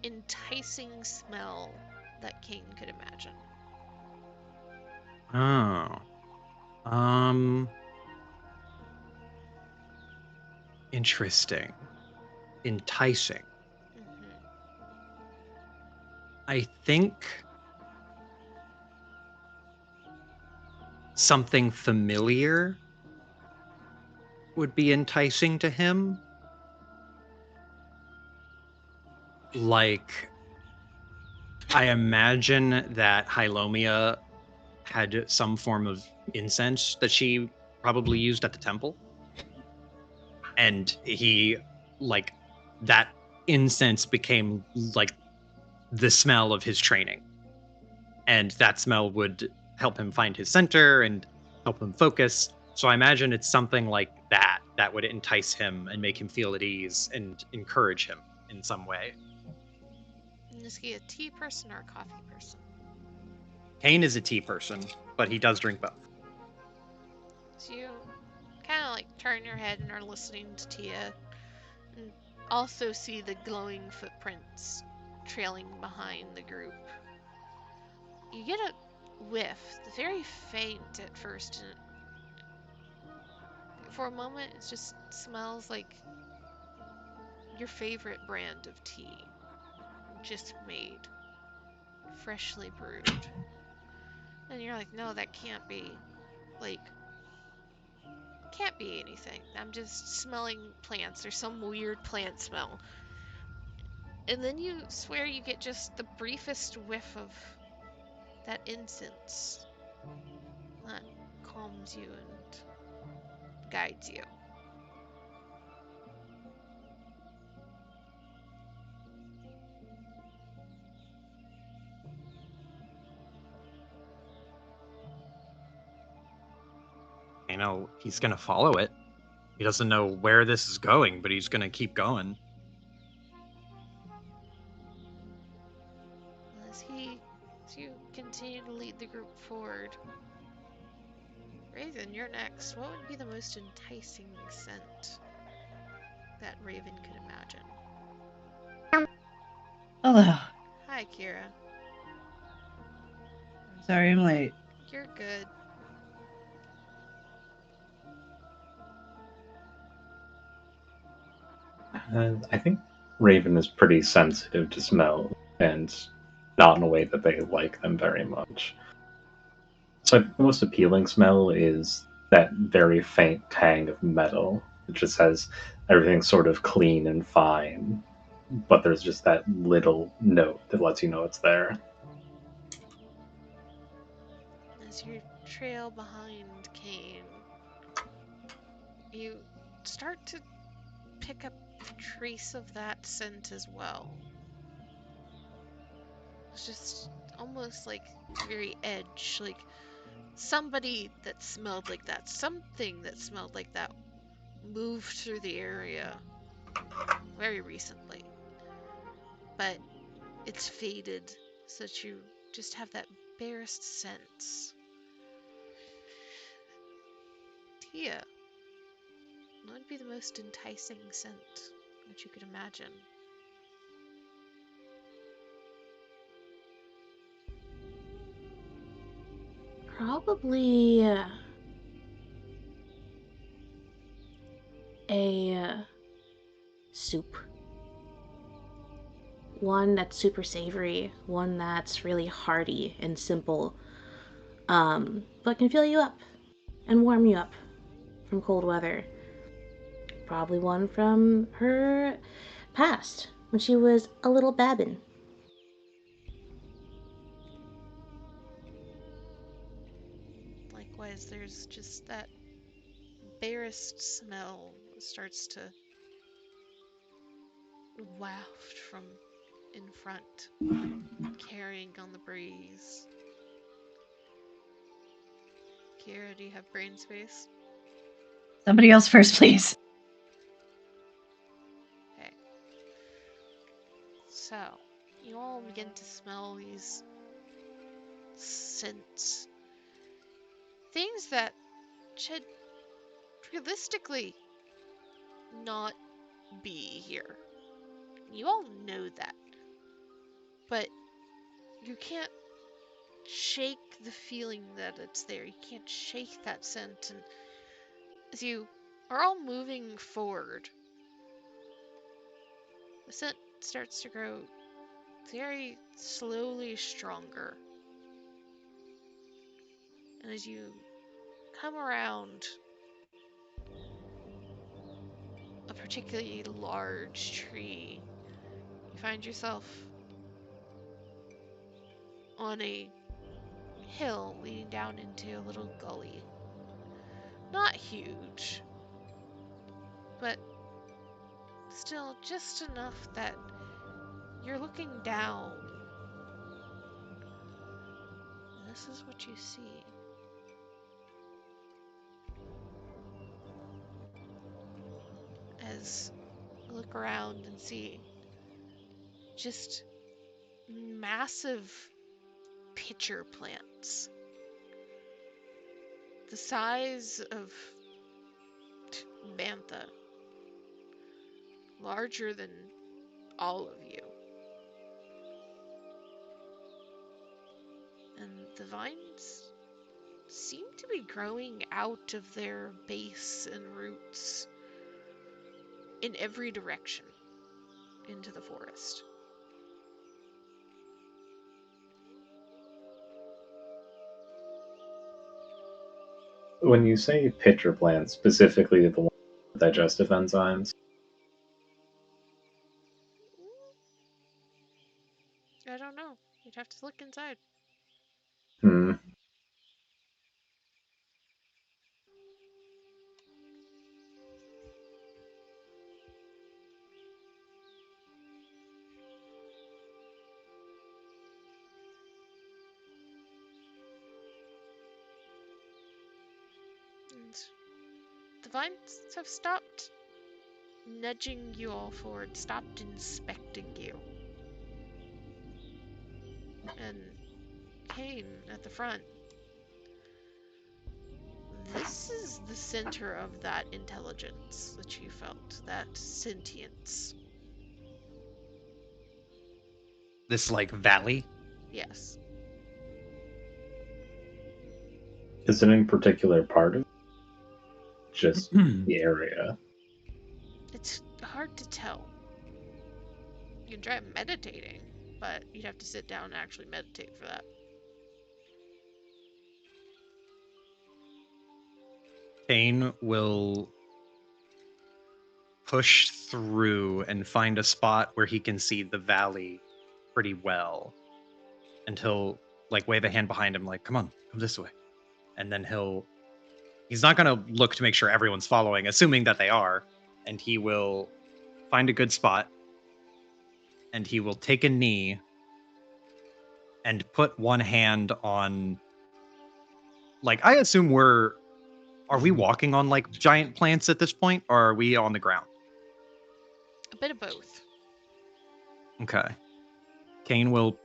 Speaker 1: enticing smell that Kane could imagine?
Speaker 3: Oh. Interesting. Enticing.
Speaker 1: Mm-hmm.
Speaker 3: I think something familiar would be enticing to him. Like, I imagine that Hylomia had some form of incense that she probably used at the temple. And he, like, that incense became like the smell of his training. And that smell would help him find his center and help him focus. So I imagine it's something like that that would entice him and make him feel at ease and encourage him in some way.
Speaker 1: Is he a tea person or a coffee person?
Speaker 3: Kane is a tea person, but he does drink both.
Speaker 1: So you kind of like turn your head and are listening to Tia, and also see the glowing footprints trailing behind the group. You get a whiff, very faint at first, and for a moment it just smells like your favorite brand of tea, just made, freshly brewed. And you're like, no, that can't be. Like, can't be anything. I'm just smelling plants. There's some weird plant smell. And then you swear you get just the briefest whiff of that incense that calms you and guides you.
Speaker 3: You know, he's going to follow it. He doesn't know where this is going, but he's going to keep going.
Speaker 1: As you continue to lead the group forward. Raven, you're next. What would be the most enticing scent that Raven could imagine?
Speaker 6: Hello.
Speaker 1: Hi, Kira.
Speaker 6: I'm sorry I'm late.
Speaker 1: You're good.
Speaker 4: I think Raven is pretty sensitive to smell, and not in a way that they like them very much. So the most appealing smell is that very faint tang of metal. It just says everything's sort of clean and fine, but there's just that little note that lets you know it's there.
Speaker 1: As you trail behind Kane, you start to pick up a trace of that scent as well. It's just almost like very edge, like somebody that smelled like that, something that smelled like that moved through the area very recently. But it's faded so that you just have that barest sense. Tia, what would be the most enticing scent that you could imagine?
Speaker 2: Probably a soup. One that's super savory, one that's really hearty and simple, but can fill you up and warm you up from cold weather. Probably one from her past when she was a little babbin.
Speaker 1: Likewise, there's just that barest smell that starts to waft from in front, carrying on the breeze. Kiera, do you have brain space?
Speaker 6: Somebody else first, please.
Speaker 1: Okay. So, you all begin to smell these scents. Things that should realistically not be here. You all know that. But you can't shake the feeling that it's there. You can't shake that scent. And as you are all moving forward, the scent starts to grow very slowly stronger. And as you come around a particularly large tree, you find yourself on a hill leading down into a little gully. Not huge, but still just enough that you're looking down. And this is what you see. As you look around and see just massive pitcher plants. The size of Bantha. Larger than all of you. And the vines seem to be growing out of their base and roots in every direction into the forest.
Speaker 4: When you say pitcher plants, specifically the ones with digestive enzymes,
Speaker 1: I don't know. You'd have to look inside.
Speaker 4: hmm,
Speaker 1: And the vines have stopped nudging you all forward, stopped inspecting you. And Kane at the front. This is the center of that intelligence that you felt, that sentience.
Speaker 3: This like valley.
Speaker 1: Yes.
Speaker 4: is it in particular part of just the area?
Speaker 1: It's hard to tell. You can try meditating, but you'd have to sit down and actually meditate for that.
Speaker 3: Kane will push through and find a spot where he can see the valley pretty well. And he'll like wave a hand behind him, like, come this way. And then he's not gonna look to make sure everyone's following, assuming that they are, and he will find a good spot and he will take a knee and put one hand on, like, I assume are we walking on like giant plants at this point, or are we on the ground?
Speaker 1: A bit of both.
Speaker 3: Okay. Kane will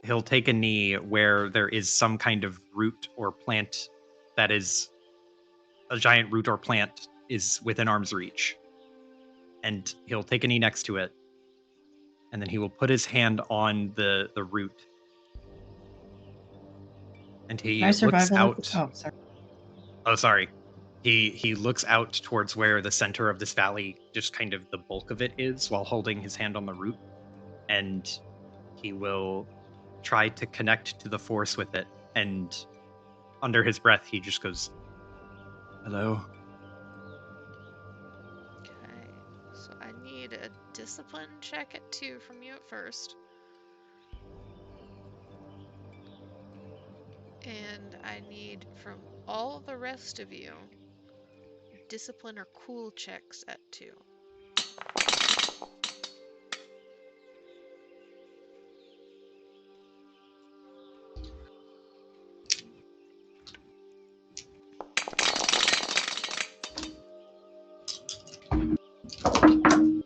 Speaker 3: he'll take a knee where there is some kind of root or plant that is a giant root or plant is within arm's reach. And he'll take a knee next to it. And then he will put his hand on the root. And he
Speaker 6: Try
Speaker 3: looks
Speaker 6: survival.
Speaker 3: out.
Speaker 6: Oh, sorry.
Speaker 3: Oh, sorry. He looks out towards where the center of this valley, just kind of the bulk of it is, while holding his hand on the root. And he will try to connect to the force with it. And under his breath, he just goes, "Hello."
Speaker 1: Okay. So I need a discipline check at 2 from you at first. And I need from all the rest of you discipline or cool checks at 2.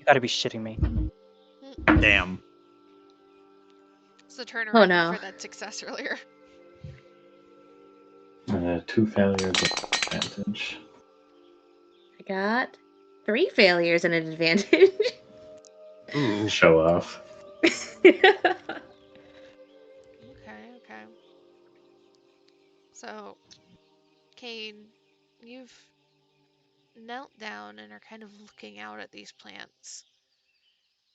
Speaker 5: Gotta be shitting me.
Speaker 3: Damn.
Speaker 1: It's the turnaround
Speaker 2: Oh, no.
Speaker 1: for that success earlier.
Speaker 4: 2 failures with advantage.
Speaker 2: I got 3 failures and an advantage.
Speaker 3: Ooh.
Speaker 4: Show off.
Speaker 1: Okay. So, Kane, you've knelt down and are kind of looking out at these plants.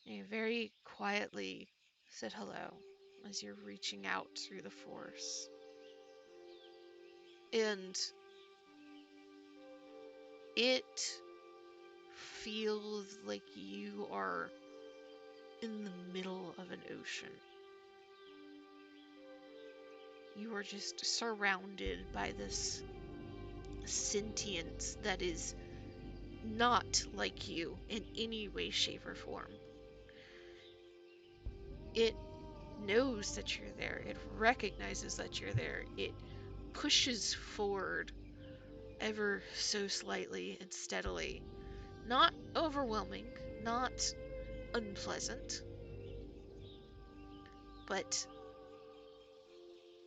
Speaker 1: And you very quietly said hello as you're reaching out through the force. And it feels like you are in the middle of an ocean. You are just surrounded by this sentience that is not like you in any way, shape, or form. It knows that you're there. It recognizes that you're there. It pushes forward ever so slightly and steadily. Not overwhelming, not unpleasant, but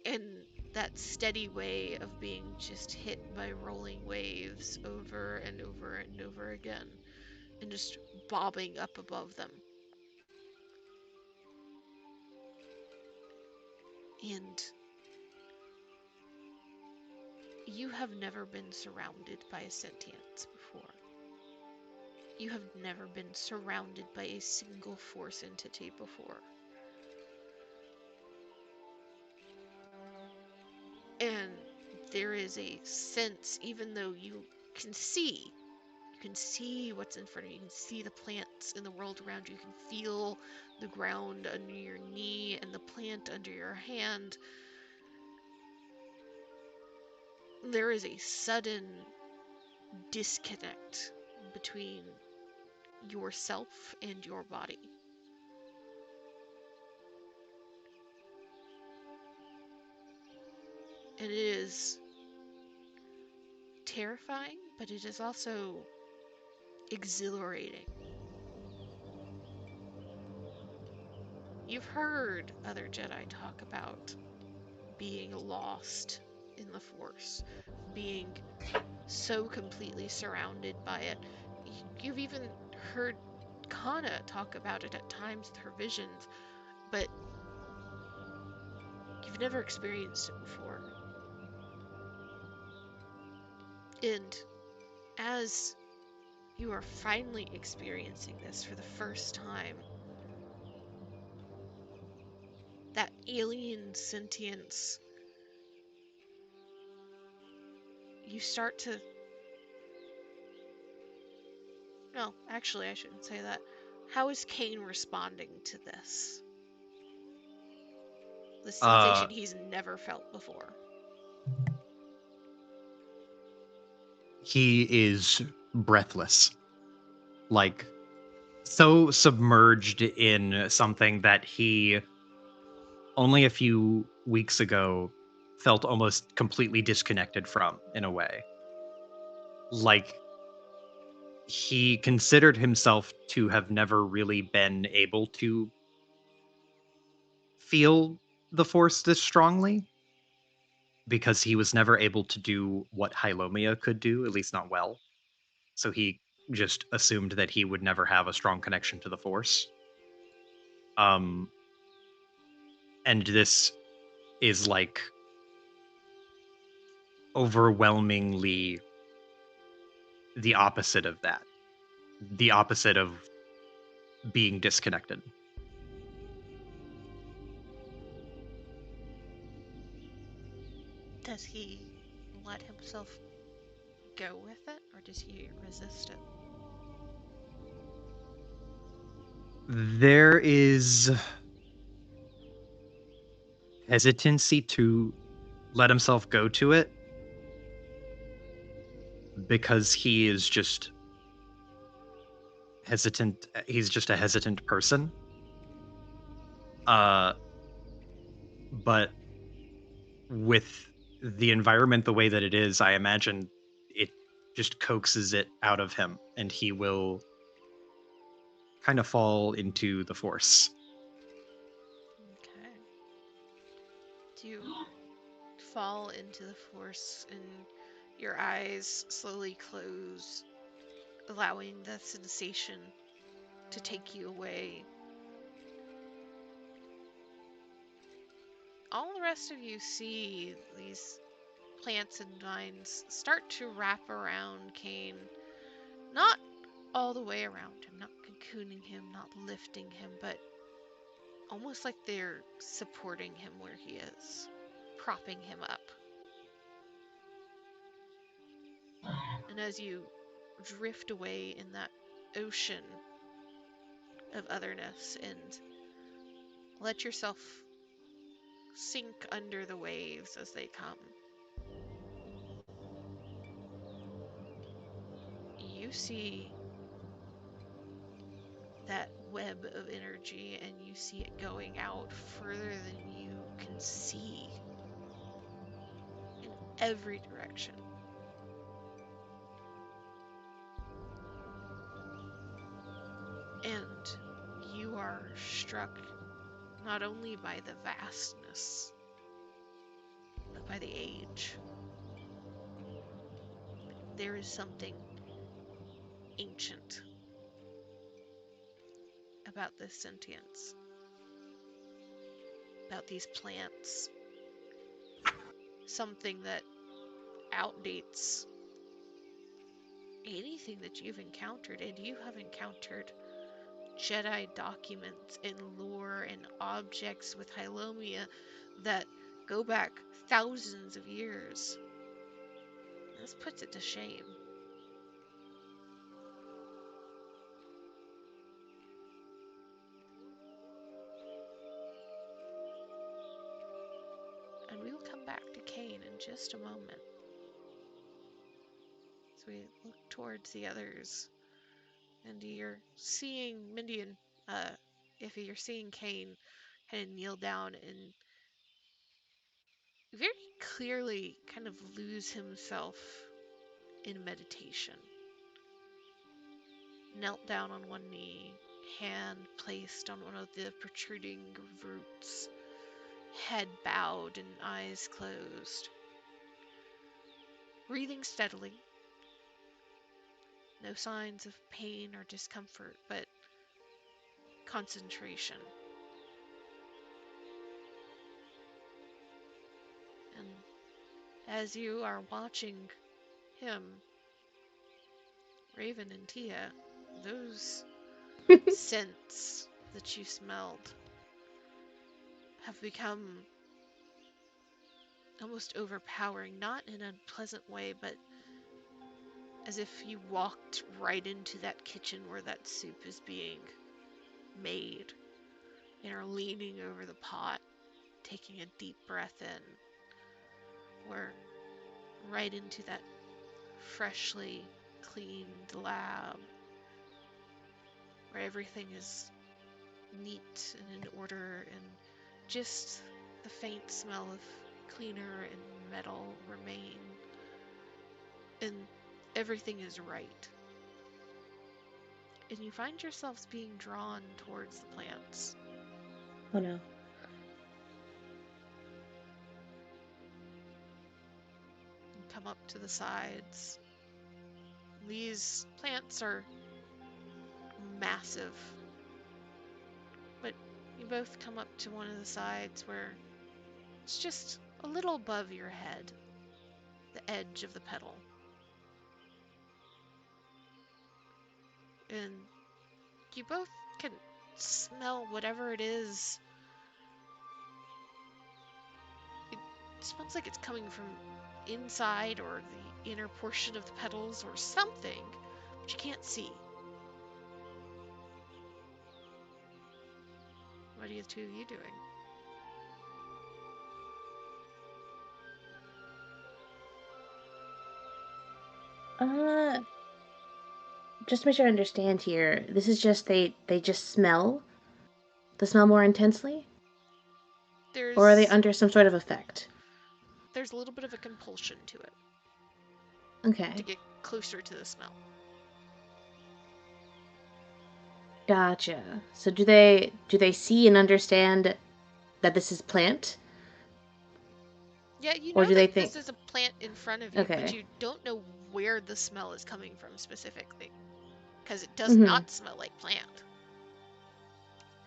Speaker 1: in that steady way of being just hit by rolling waves over and over and over again, and just bobbing up above them. And you have never been surrounded by a sentience before. You have never been surrounded by a single force entity before. And there is a sense, even though you can see what's in front of you, you can see the plants in the world around you, you can feel the ground under your knee and the plant under your hand. There is a sudden disconnect between yourself and your body. And it is terrifying, but it is also exhilarating. You've heard other Jedi talk about being lost in the Force, being so completely surrounded by it. You've even heard Kana talk about it at times with her visions, but you've never experienced it before. And as you are finally experiencing this for the first time, that alien sentience, you start to... No, actually, I shouldn't say that. How is Kane responding to this? The sensation he's never felt before.
Speaker 3: He is breathless. Like, so submerged in something that he only a few weeks ago felt almost completely disconnected from, in a way. Like, he considered himself to have never really been able to feel the Force this strongly, because he was never able to do what Hylomia could do, at least not well. So he just assumed that he would never have a strong connection to the Force. And this is like overwhelmingly the opposite of that. The opposite of being disconnected.
Speaker 1: Does he let himself go with it, or does he resist it?
Speaker 3: There is hesitancy to let himself go to it, because he is just hesitant. He's just a hesitant person. But with the environment the way that it is, I imagine it just coaxes it out of him, and he will kind of fall into the force.
Speaker 1: Okay. Do you fall into the force and your eyes slowly close, allowing the sensation to take you away? All the rest of you see these plants and vines start to wrap around Cain, not all the way around him, not cocooning him, not lifting him, but almost like they're supporting him where he is, propping him up. And as you drift away in that ocean of otherness and let yourself sink under the waves as they come, you see that web of energy and you see it going out further than you can see in every direction. And you are struck not only by the vastness, but by the age. There is something ancient about this sentience, about these plants, something that outdates anything that you've encountered, and you have encountered Jedi documents and lore and objects with Hylomia that go back thousands of years. This puts it to shame. And we will come back to Cain in just a moment. As we look towards the others, and you're seeing Mindy and if you're seeing Cain kind of kneel down and very clearly kind of lose himself in meditation. Knelt down on one knee, hand placed on one of the protruding roots, head bowed and eyes closed. Breathing steadily. No signs of pain or discomfort, but concentration. And as you are watching him, Raven and Tia, those scents that you smelled have become almost overpowering, not in a pleasant way, but as if you walked right into that kitchen where that soup is being made and are leaning over the pot, taking a deep breath in. We're right into that freshly cleaned lab where everything is neat and in order, and just the faint smell of cleaner and metal remain, and everything is right. And you find yourselves being drawn towards the plants.
Speaker 2: Oh no.
Speaker 1: You come up to the sides. These plants are massive, but you both come up to one of the sides where it's just a little above your head, the edge of the petal. And you both can smell whatever it is. It smells like it's coming from inside or the inner portion of the petals or something, but you can't see. What are the two of you doing?
Speaker 2: Uh, just to make sure I understand here, this is just they just smell the smell more intensely? Or are they
Speaker 1: There's
Speaker 2: under some sort of effect?
Speaker 1: there's a little bit of a compulsion to it, to
Speaker 2: Okay.
Speaker 1: get closer to the smell.
Speaker 2: Gotcha. So do they see and understand that this is plant?
Speaker 1: Yeah, you
Speaker 2: Or
Speaker 1: know
Speaker 2: do they
Speaker 1: that
Speaker 2: think...
Speaker 1: this is a plant in front of you, but
Speaker 2: Okay.
Speaker 1: you don't know where the smell is coming from specifically, because it does
Speaker 2: Mm-hmm.
Speaker 1: not smell like plant.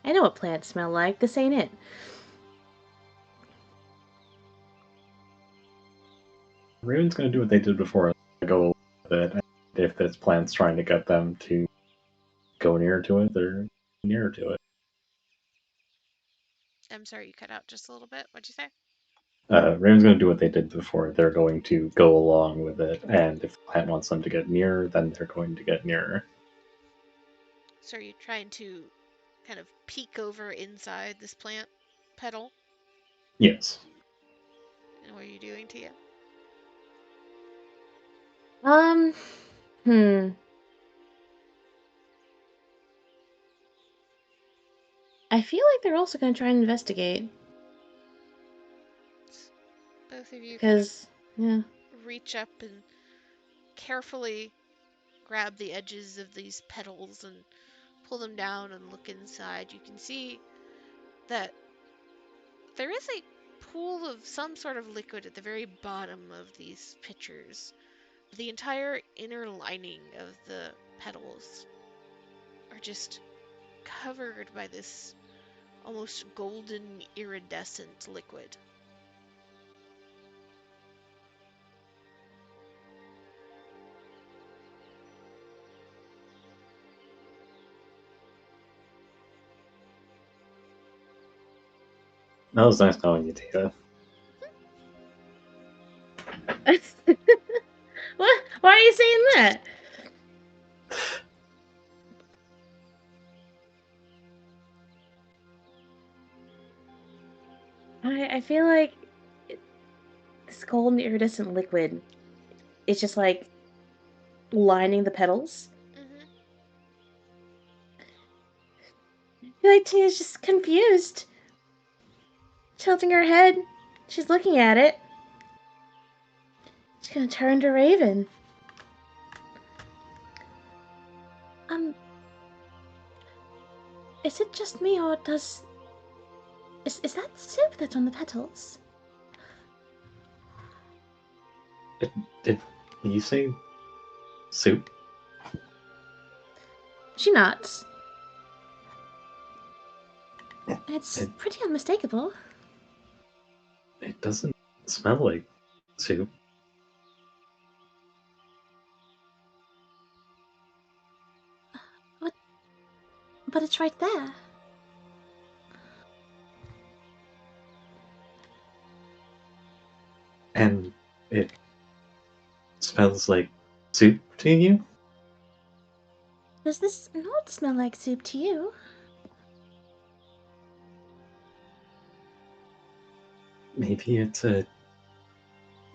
Speaker 2: I know what plants smell like. This ain't it.
Speaker 4: Raven's gonna do what they did before. Go with it. And if this plant's trying to get them to go near to it, they're near to it.
Speaker 1: I'm sorry, you cut out just a little bit. What'd you say?
Speaker 4: Raven's gonna do what they did before. They're going to go along with it, and if the plant wants them to get near, then they're going to get nearer.
Speaker 1: So are you trying to kind of peek over inside this plant petal?
Speaker 4: Yes.
Speaker 1: And what are you doing, Tia?
Speaker 2: Hmm. I feel like they're also going to try and investigate.
Speaker 1: Both of you kind of
Speaker 2: Because, yeah.
Speaker 1: reach up and carefully grab the edges of these petals and pull them down and look inside. You can see that there is a pool of some sort of liquid at the very bottom of these pitchers. The entire inner lining of the petals are just covered by this almost golden iridescent liquid.
Speaker 4: That was nice knowing you, Tia.
Speaker 2: What? Why are you saying that? I feel like this golden iridescent liquid is just like lining the petals.
Speaker 1: Mm-hmm.
Speaker 2: I feel like Tia's just confused. Tilting her head. She's looking at it. She's gonna turn to Raven. Is it just me, or does... Is that soup that's on the petals?
Speaker 4: Did you say soup?
Speaker 2: She nods. It's
Speaker 4: It,
Speaker 2: pretty unmistakable.
Speaker 4: it doesn't smell like soup.
Speaker 2: But it's right there.
Speaker 4: And it smells like soup to you?
Speaker 2: Does this not smell like soup to you?
Speaker 4: Maybe it's a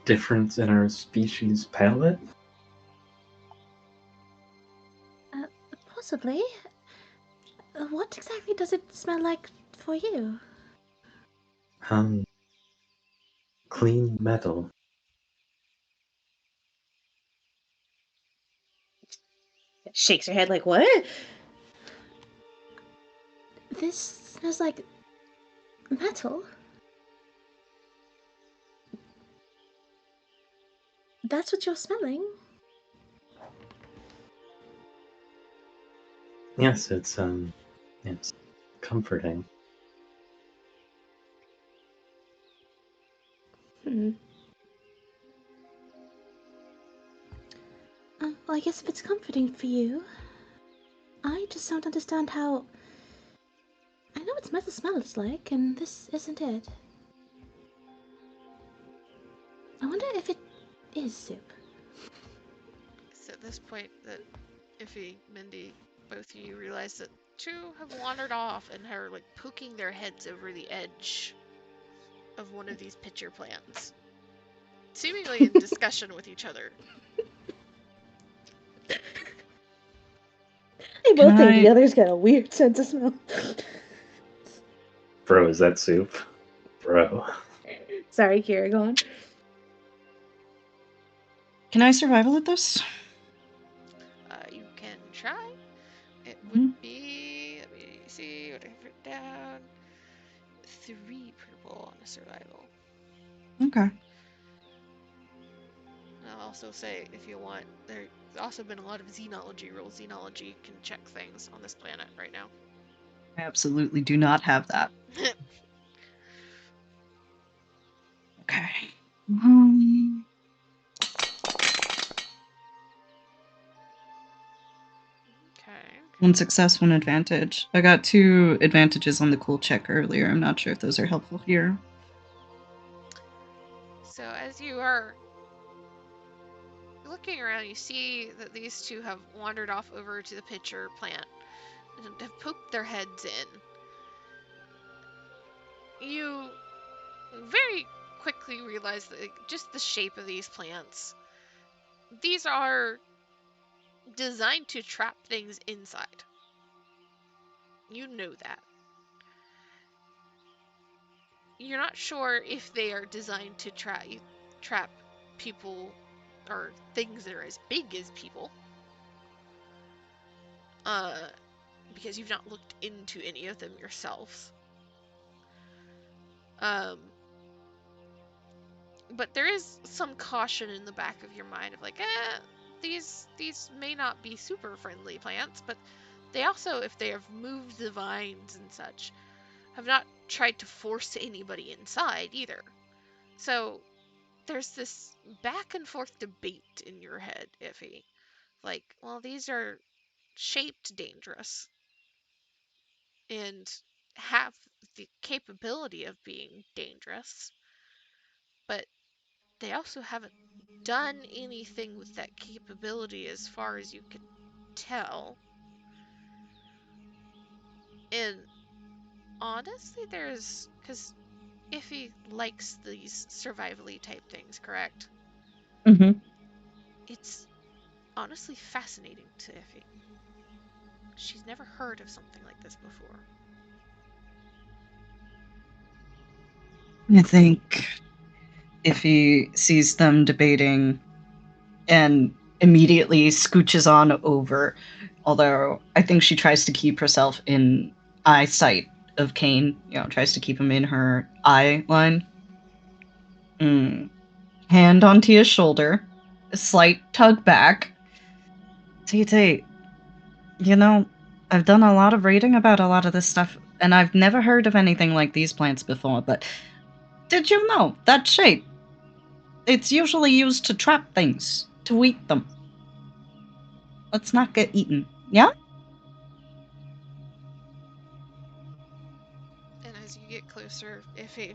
Speaker 4: difference in our species' palate?
Speaker 2: Possibly. What exactly does it smell like for you?
Speaker 4: Um, clean metal.
Speaker 2: Shakes her head like, what? This smells like metal. That's what you're smelling.
Speaker 4: Yes, it's comforting.
Speaker 2: Hmm. Well, I guess if it's comforting for you, I just don't understand how... I know what metal smells like, and this isn't it. I wonder if it is soup.
Speaker 1: It's at this point that Iffy, Mindy, both of you realize that two have wandered off and are like poking their heads over the edge of one of these pitcher plants, seemingly in discussion with each other.
Speaker 2: They both
Speaker 6: Can
Speaker 2: think the
Speaker 6: I-
Speaker 2: other's got a weird sense of smell.
Speaker 4: Bro, is that soup? Bro.
Speaker 2: Sorry, Kira, go on.
Speaker 6: Can I survival at this?
Speaker 1: You can try. It would be see what I've written down. 3 purple on a survival.
Speaker 6: Okay.
Speaker 1: I'll also say, if you want, there's also been a lot of xenology rules. Xenology can check things on this planet right now.
Speaker 6: I absolutely do not have that. Okay.
Speaker 1: Okay.
Speaker 6: One success, one advantage. I got 2 advantages on the cool check earlier. I'm not sure if those are helpful here.
Speaker 1: So as you are looking around, you see that these 2 have wandered off over to the pitcher plant and have poked their heads in. You very quickly realize that just the shape of these plants, these are designed to trap things inside. You know that. You're not sure if they are designed to trap people or things that are as big as people. Because you've not looked into any of them yourselves. But there is some caution in the back of your mind of like, these may not be super friendly plants, but they also, if they have moved the vines and such, have not tried to force anybody inside either. So there's this back and forth debate in your head, Iffy. Like, well, these are shaped dangerous and have the capability of being dangerous, but they also haven't done anything with that capability as far as you can tell. And honestly, because Iffy likes these survivally type things, correct?
Speaker 6: Mm-hmm.
Speaker 1: It's honestly fascinating to Iffy. She's never heard of something like this before.
Speaker 6: I think if he sees them debating and immediately scooches on over, although I think she tries to keep herself in eyesight of Kane, tries to keep him in her eye line. Hand onto his shoulder, a slight tug back. TT, I've done a lot of reading about a lot of this stuff, and I've never heard of anything like these plants before, but did you know that shape? It's usually used to trap things, to eat them. Let's not get eaten, yeah?
Speaker 1: And as you get closer, Iffy,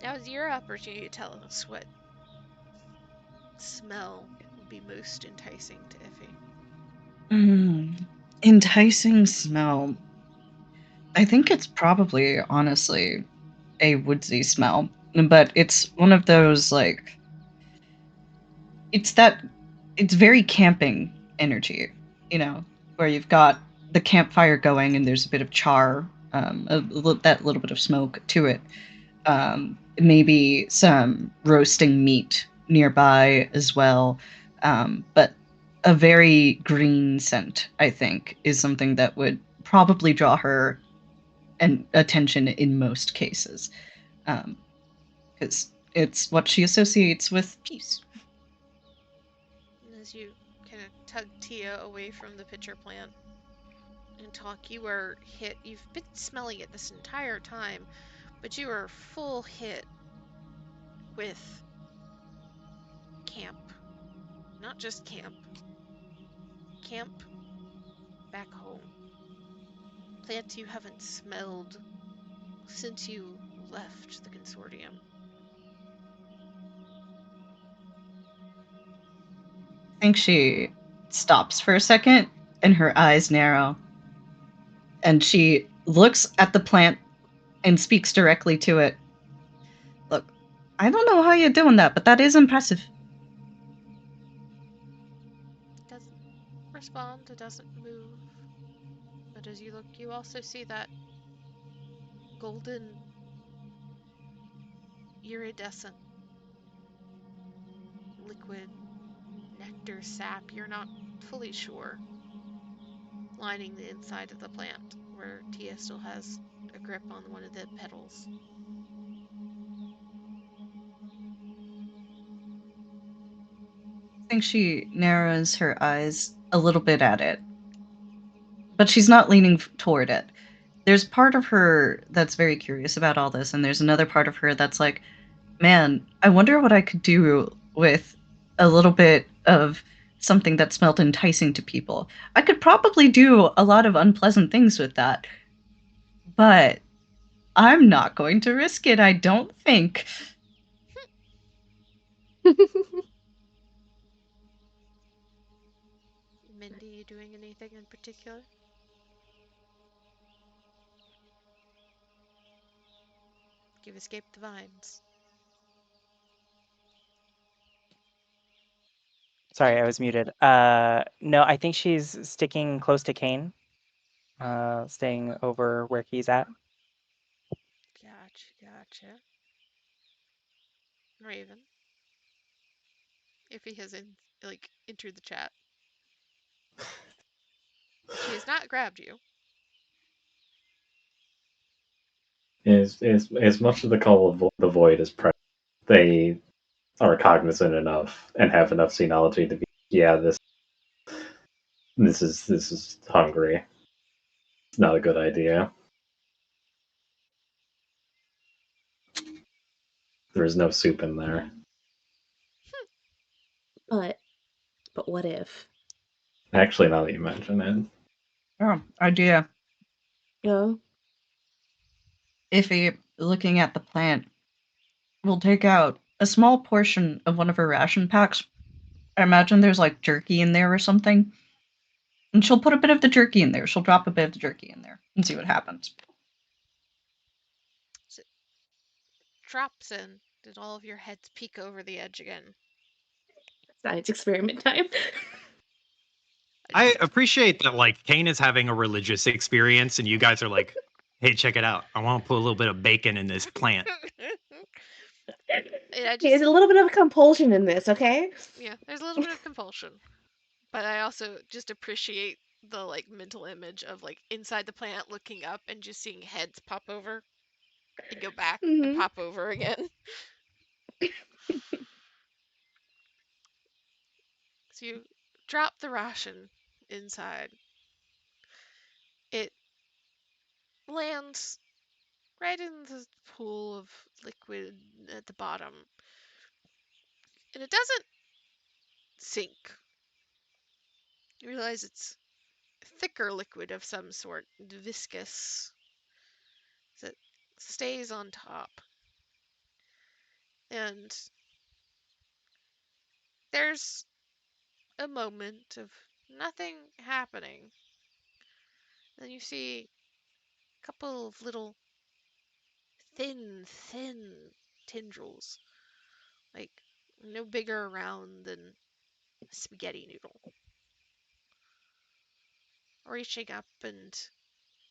Speaker 1: now is your opportunity to tell us what smell would be most enticing to Iffy.
Speaker 6: Enticing smell. I think it's probably, honestly, a woodsy smell, but it's one of those, it's very camping energy, where you've got the campfire going and there's a bit of char, that little bit of smoke to it. Maybe some roasting meat nearby as well. But a very green scent, I think, is something that would probably draw her attention in most cases. Because it's what she associates with peace.
Speaker 1: And as you kind of tug Tia away from the pitcher plant and talk, you are hit. You've been smelling it this entire time, but you are full hit with camp. Not just camp. Camp back home. Plants you haven't smelled since you left the consortium.
Speaker 6: I think she stops for a second and her eyes narrow. And she looks at the plant and speaks directly to it. Look, I don't know how you're doing that, but that is impressive.
Speaker 1: It doesn't respond, it doesn't move. But as you look, you also see that golden iridescent liquid nectar sap, you're not fully sure, lining the inside of the plant, where Tia still has a grip on one of the pedals.
Speaker 6: I think she narrows her eyes a little bit at it, but she's not leaning toward it. There's part of her that's very curious about all this, and there's another part of her that's like, man, I wonder what I could do with a little bit of something that smelled enticing to people. I could probably do a lot of unpleasant things with that, but I'm not going to risk it, I don't think.
Speaker 1: Mindy, you doing anything in particular? You've escaped the vines.
Speaker 5: Sorry, I
Speaker 1: Okay.
Speaker 5: was muted. No, I think she's sticking close to Kane, staying over where he's at.
Speaker 1: Gotcha. Raven, if he has entered the chat. She has not grabbed you.
Speaker 4: As much of the call of the void is present, they are cognizant enough and have enough xenology to be, yeah, this is hungry. It's not a good idea. There is no soup in there.
Speaker 2: But what if?
Speaker 4: Actually, now that you mention it,
Speaker 6: Oh, idea.
Speaker 2: Oh,
Speaker 6: Iffy, looking at the plant, will take out a small portion of one of her ration packs. I imagine there's like jerky in there or something. And she'll put a bit of the jerky in there. She'll drop a bit of the jerky in there and see what happens.
Speaker 1: So it drops in. Did all of your heads peek over the edge again?
Speaker 2: science experiment time.
Speaker 3: I appreciate that, like, Kane is having a religious experience, and you guys are like, hey, check it out. I want to put a little bit of bacon in this plant.
Speaker 1: And I
Speaker 2: There's
Speaker 1: just,
Speaker 2: a little bit of compulsion in this, okay?
Speaker 1: yeah, there's a little bit of compulsion. But I also just appreciate the mental image of inside the plant looking up and just seeing heads pop over and go back and
Speaker 2: Mm-hmm.
Speaker 1: pop over again. So you drop the ration inside. It lands right in the pool of liquid at the bottom. And it doesn't sink. You realize it's thicker liquid of some sort, viscous, that stays on top. And there's a moment of nothing happening. Then you see a couple of little thin tendrils, like no bigger around than a spaghetti noodle, reaching up and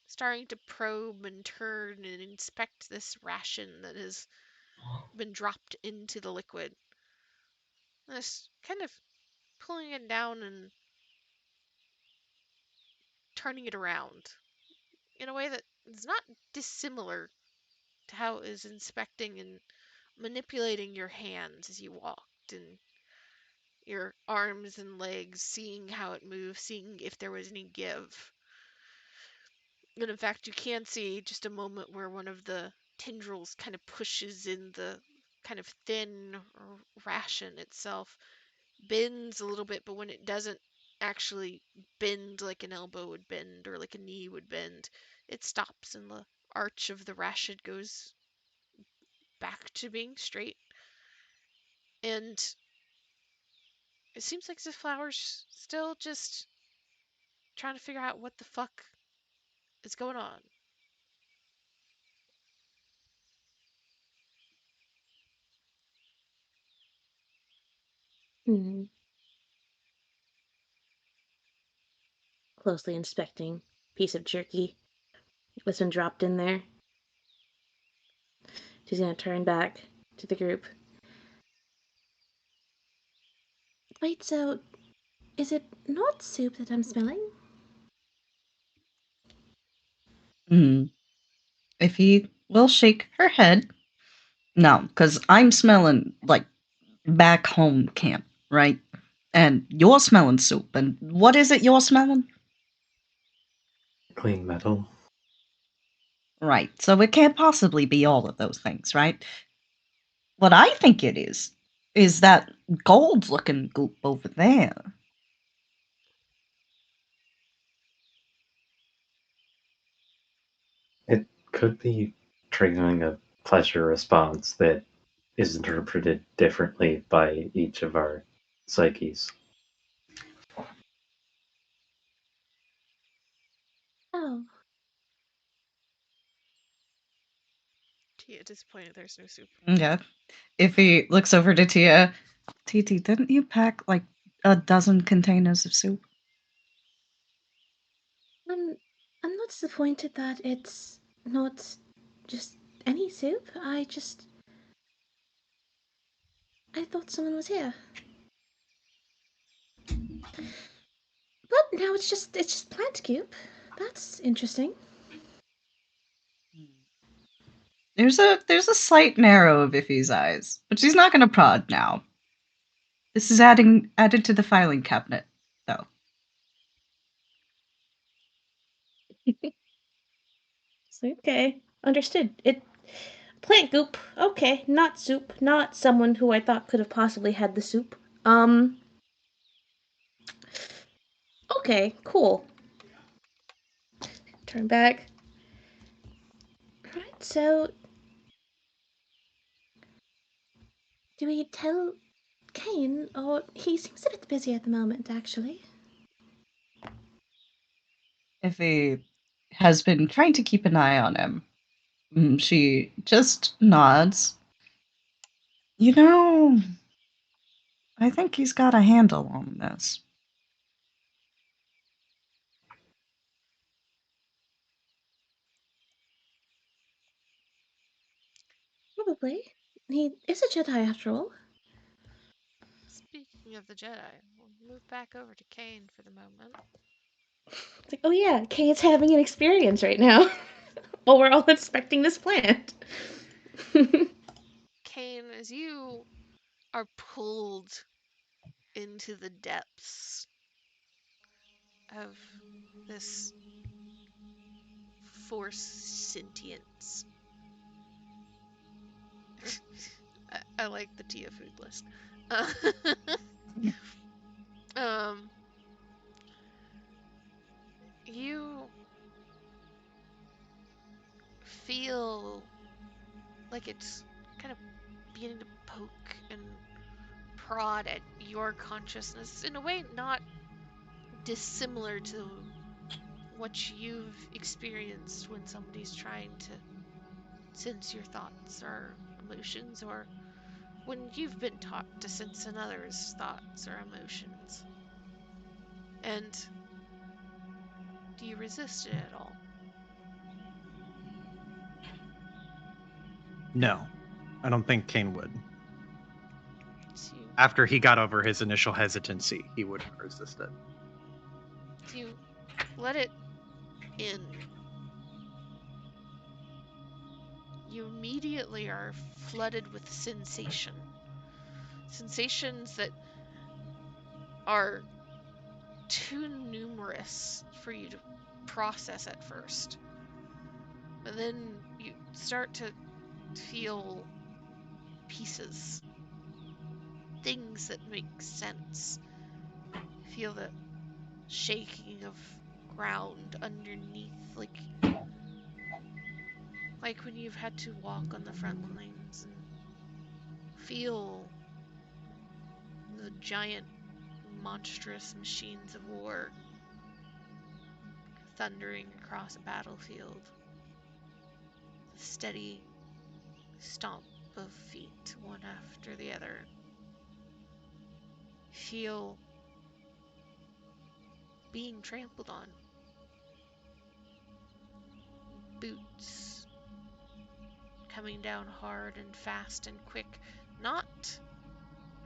Speaker 1: starting to probe and turn and inspect this ration that has been dropped into the liquid. This kind of pulling it down and turning it around in a way that is not dissimilar to how it is inspecting and manipulating your hands as you walked and your arms and legs, seeing how it moves, seeing if there was any give. And in fact, you can see just a moment where one of the tendrils kind of pushes in the kind of thin ration itself, bends a little bit, but when it doesn't actually bend like an elbow would bend or like a knee would bend, it stops and the arch of the ration goes back to being straight. And it seems like the flower's still just trying to figure out what the fuck is going on.
Speaker 2: Hmm. Closely inspecting piece of jerky what's been dropped in there. She's gonna turn back to the group. Wait, so is it not soup that I'm smelling?
Speaker 6: Iffy will shake her head. No, because I'm smelling like back home camp, right? And you're smelling soup. And what is it you're smelling?
Speaker 4: Clean metal.
Speaker 6: Right. So it can't possibly be all of those things, right? What I think it is that gold looking goop over there.
Speaker 4: It could be triggering a pleasure response that is interpreted differently by each of our psyches.
Speaker 2: Oh.
Speaker 1: Tia, disappointed there's no soup.
Speaker 6: Yeah. If he looks over to Tia, TT, didn't you pack like a dozen containers of soup?
Speaker 2: I'm not disappointed that it's not just any soup. I thought someone was here. But now it's just plant goop. That's interesting.
Speaker 6: There's a slight narrow of Iffy's eyes, but she's not gonna prod now. This is added to the filing cabinet, though.
Speaker 2: Okay, understood. It plant goop. Okay, not soup. Not someone who I thought could have possibly had the soup. Okay, cool. Turn back. Right, so do we tell Kane, or he seems a bit busy at the moment, actually?
Speaker 6: Iffy has been trying to keep an eye on him. She just nods. You know, I think he's got a handle on this.
Speaker 2: Probably. He is a Jedi after all.
Speaker 1: Speaking of the Jedi, we'll move back over to Kane for the moment.
Speaker 2: It's like, oh yeah, Kane's having an experience right now. Well, we're all inspecting this plant.
Speaker 1: Kane, as you are pulled into the depths of this force sentience. I like the Tia food list. um, you feel like it's kind of beginning to poke and prod at your consciousness in a way not dissimilar to what you've experienced when somebody's trying to sense your thoughts or emotions, or when you've been taught to sense another's thoughts or emotions. And do you resist it at all?
Speaker 3: No, I don't think Kane would.
Speaker 1: Do you,
Speaker 3: After he got over his initial hesitancy, he wouldn't resist it.
Speaker 1: do you let it in? You immediately are flooded with sensation. Sensations that are too numerous for you to process at first. And then you start to feel pieces, things that make sense. Feel the shaking of ground underneath, like when you've had to walk on the front lines and feel the giant monstrous machines of war thundering across a battlefield. The steady stomp of feet, one after the other. Feel being trampled on. Boots coming down hard and fast and quick, not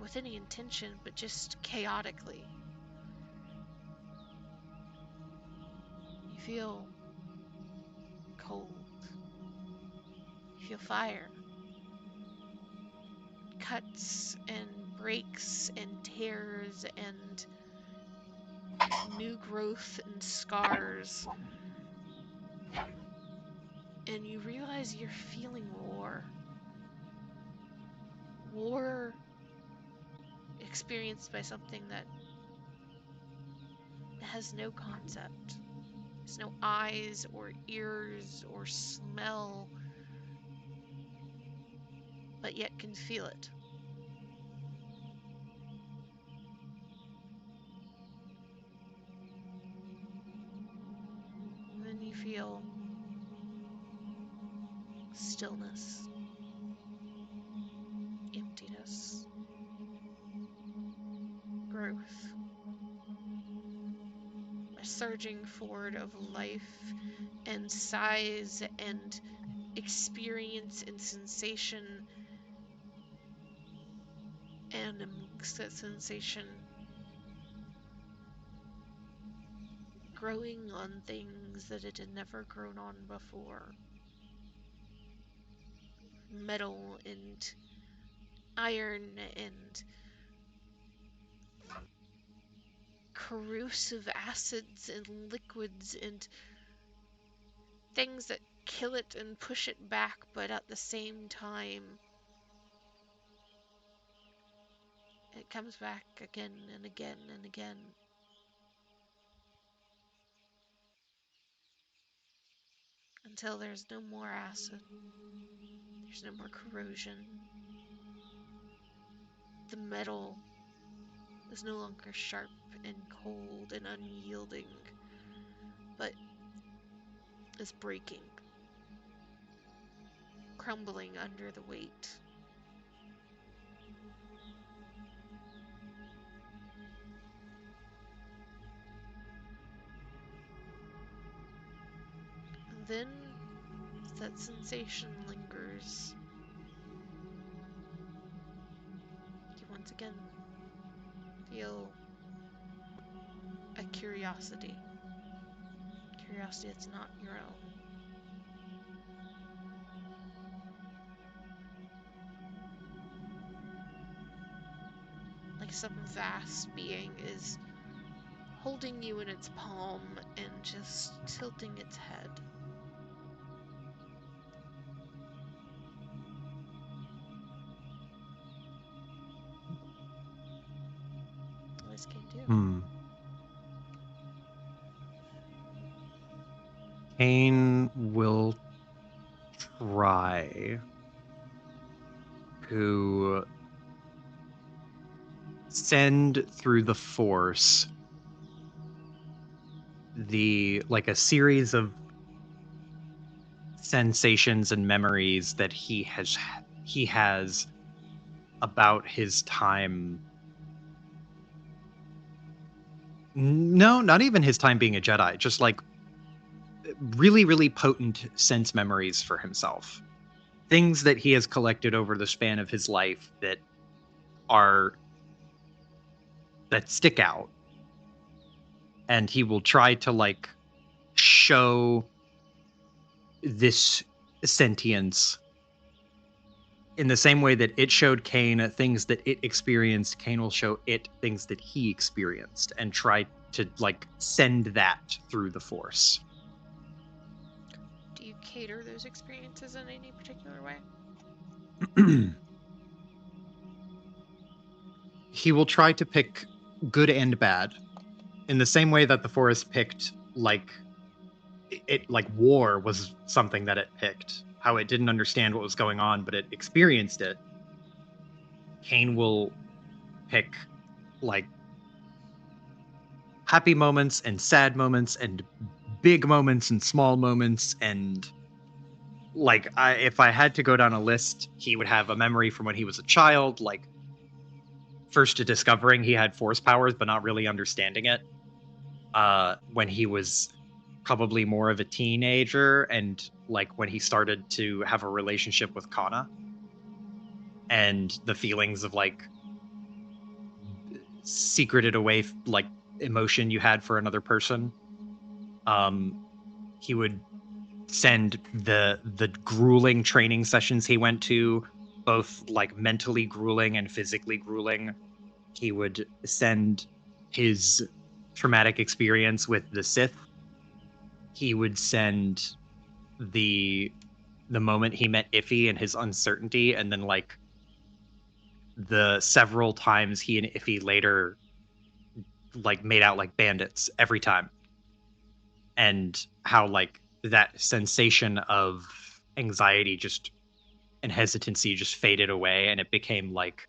Speaker 1: with any intention, but just chaotically. You feel cold. You feel fire. Cuts and breaks and tears and new growth and scars. And you realize you're feeling war. War experienced by something that has no concept. There's no eyes or ears or smell, but yet can feel it. And then you feel stillness, emptiness, growth, a surging forward of life and size and experience and sensation, and amongst that sensation, growing on things that it had never grown on before. Metal and iron and corrosive acids and liquids and things that kill it and push it back, but at the same time, it comes back again and again and again. Until there's no more acid, there's no more corrosion. The metal is no longer sharp and cold and unyielding, but is breaking, crumbling under the weight. And then that sensation lingers. You once again feel a curiosity. Curiosity that's not your own. Like some vast being is holding you in its palm and just tilting its head. What this can do.
Speaker 3: Cain will try to send through the Force a series of sensations and memories that he has about his time. No, not even his time being a Jedi, just like really, really potent sense memories for himself. Things that he has collected over the span of his life that stick out. And he will try to show this sentience in the same way that it showed Cain things that it experienced. Cain will show it things that he experienced and try to send that through the Force.
Speaker 1: Do you cater those experiences in any particular way?
Speaker 3: He will try to pick good and bad in the same way that the Force picked war was something that it picked, how it didn't understand what was going on, but it experienced it. Cain will pick happy moments and sad moments and big moments and small moments. And if I had to go down a list, he would have a memory from when he was a child, first to discovering he had Force powers, but not really understanding it. When he was probably more of a teenager and when he started to have a relationship with Kana and the feelings of secreted away emotion you had for another person. He would send the grueling training sessions he went to, both like mentally grueling and physically grueling. He would send his traumatic experience with the Sith. He would send the moment he met Iffy and his uncertainty, and then like the several times he and Iffy later like made out like bandits every time, and how like that sensation of anxiety just and hesitancy just faded away, and it became like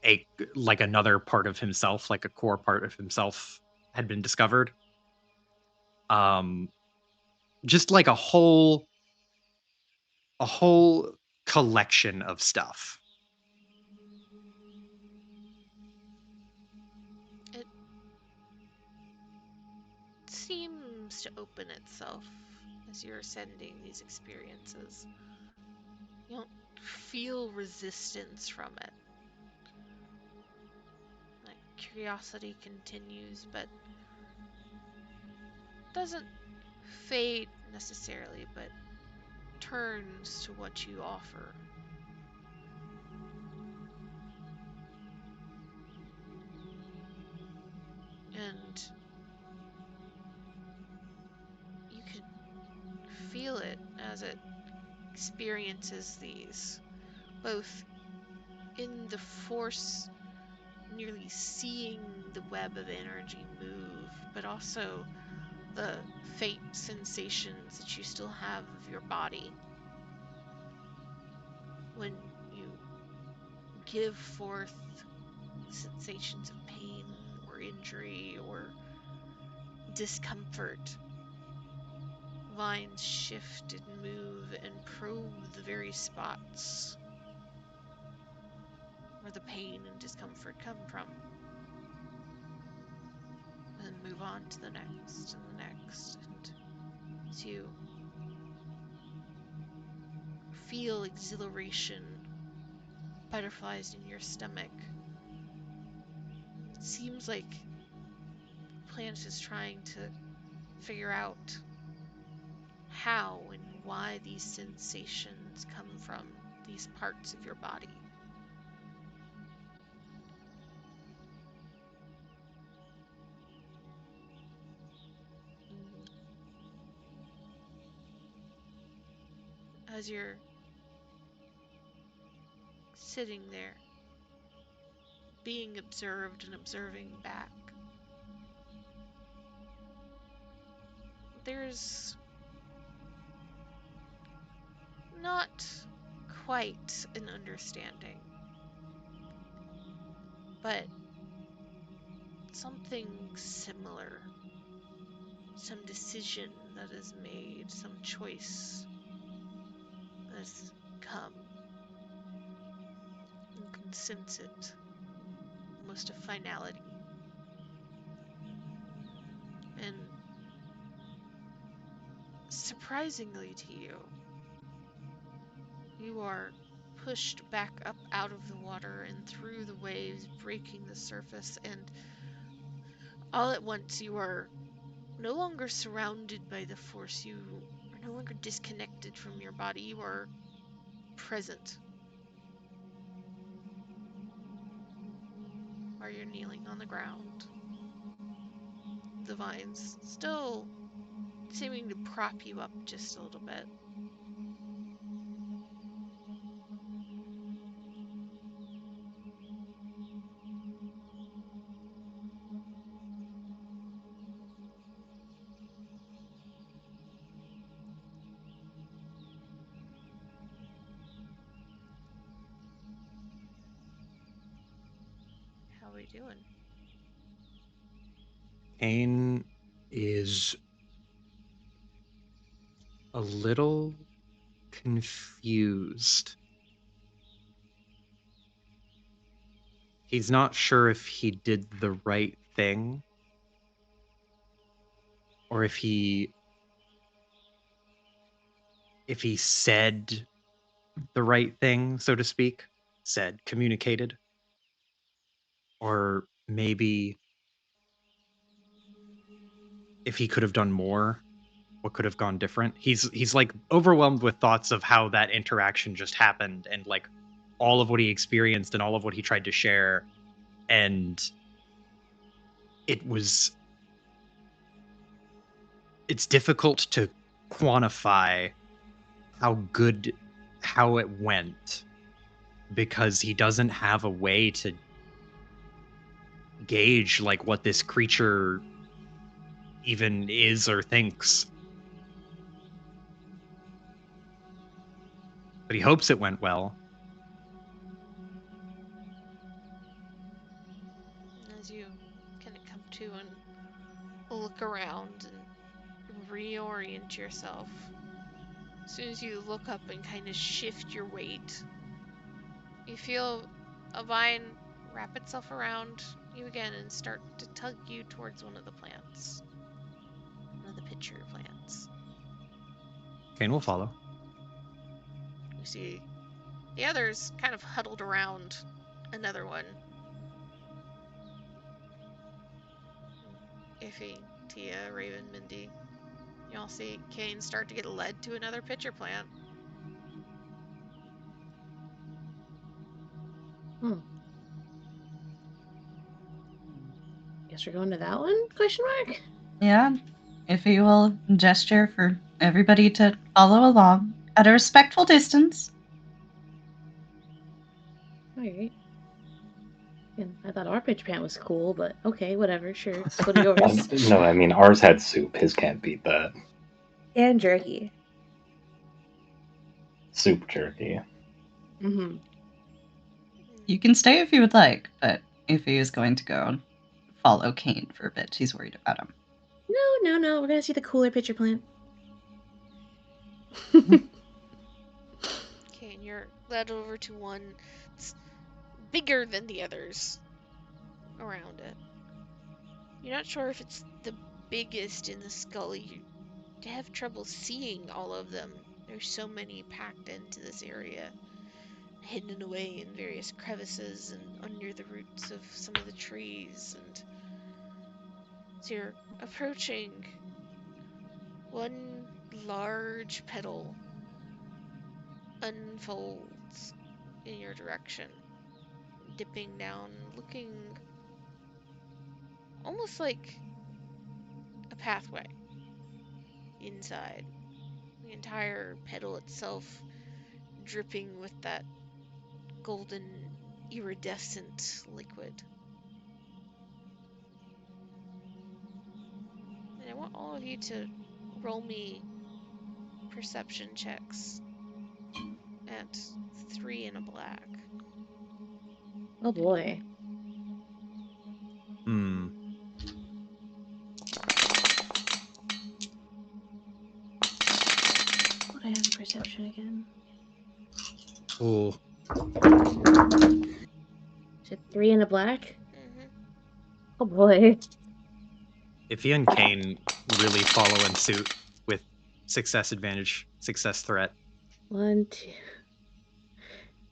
Speaker 3: a like another part of himself, like a core part of himself had been discovered. um just like a whole collection of stuff.
Speaker 1: It seems to open itself as you're sending these experiences. You don't feel resistance from it. Like curiosity continues, but doesn't fade necessarily, but turns to what you offer. And you can feel it as it experiences these, both in the force, nearly seeing the web of energy move, but also the faint sensations that you still have of your body when you give forth sensations of pain or injury or discomfort. Vines shift and move and probe the very spots where the pain and discomfort come from. And then move on to the next and the next. And as you feel exhilaration, butterflies in your stomach, it seems like the planet is trying to figure out how and why these sensations come from these parts of your body. As you're sitting there, being observed and observing back, there's not quite an understanding, but something similar. Some decision that is made, some choice that has come. You can sense it, almost a finality. And surprisingly to you, you are pushed back up out of the water and through the waves, breaking the surface, and all at once you are no longer surrounded by the force. You are no longer disconnected from your body. You are present while you're kneeling on the ground. The vines still seeming to prop you up just a little bit. How are we doing?
Speaker 3: Kane is a little confused. He's not sure if he did the right thing or if he said the right thing, so to speak, communicated, or maybe if he could have done more. what could have gone different. He's like overwhelmed with thoughts of how that interaction just happened and like all of what he experienced and all of what he tried to share, and it's difficult to quantify how it went because he doesn't have a way to gauge like what this creature even is or thinks. But he hopes it went well.
Speaker 1: As you kind of come to and look around and reorient yourself, as soon as you look up and kind of shift your weight, you feel a vine wrap itself around you again and start to tug you towards one of the plants. One of the pitcher plants.
Speaker 3: Kane will follow.
Speaker 1: You see the others kind of huddled around another one. Iffy, Tia, Raven, Mindy. You all see Kane start to get led to another pitcher plant.
Speaker 2: Guess we're going to that one? Question mark?
Speaker 6: Yeah, if you will gesture for everybody to follow along at a respectful distance.
Speaker 2: Alright. And I thought our pitch pant was cool, but okay, whatever, sure. Let's go to yours.
Speaker 4: No, I mean, ours had soup. His can't beat that.
Speaker 2: And jerky.
Speaker 4: Soup jerky.
Speaker 2: Mm-hmm.
Speaker 6: You can stay if you would like, but if he is going to go and follow Kane for a bit, he's worried about him.
Speaker 2: No. We're gonna see the cooler pitcher plant.
Speaker 1: Kane, you're led over to one that's bigger than the others around it. You're not sure if it's the biggest in the Scully. You have trouble seeing all of them. There's so many packed into this area, hidden away in various crevices and under the roots of some of the trees. And as you're approaching, one large petal unfolds in your direction, dipping down, looking almost like a pathway inside. The entire petal itself dripping with that golden iridescent liquid. And I want all of you to roll me perception checks at 3 and a black.
Speaker 2: Oh boy. What I have perception again?
Speaker 3: Ooh.
Speaker 2: Is it 3 and a black?
Speaker 1: Mm-hmm.
Speaker 2: Oh boy.
Speaker 3: Iffy and Kane really follow in suit with success advantage, success threat.
Speaker 2: 1, 2,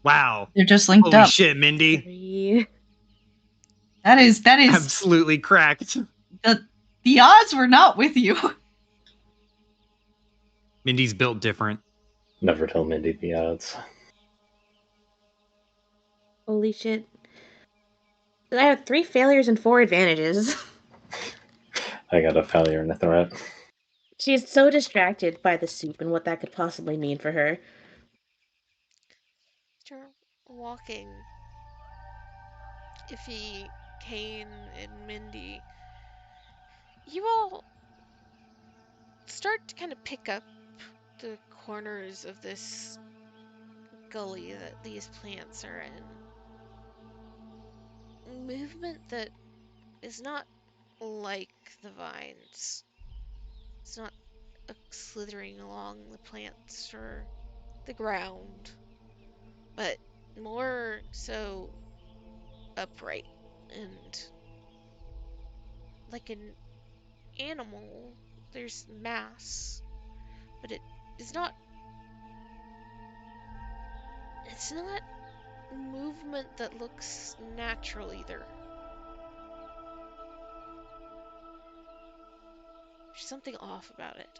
Speaker 3: Wow.
Speaker 6: They're just linked
Speaker 3: Holy
Speaker 6: up.
Speaker 3: shit, Mindy.
Speaker 2: 3.
Speaker 6: That is
Speaker 3: Absolutely cracked.
Speaker 6: the odds were not with you.
Speaker 3: Mindy's built different.
Speaker 4: Never tell Mindy the odds.
Speaker 2: Holy shit. I have 3 failures and 4 advantages.
Speaker 4: I got a failure and a threat.
Speaker 2: She's so distracted by the soup and what that could possibly mean for her.
Speaker 1: You're walking. Iffy, Kane, and Mindy. You all start to kind of pick up the corners of this gully that these plants are in. Movement that is not like the vines. It's not slithering along the plants or the ground, but more so upright and like an animal. There's mass, but it's not movement that looks natural either. There's something off about it.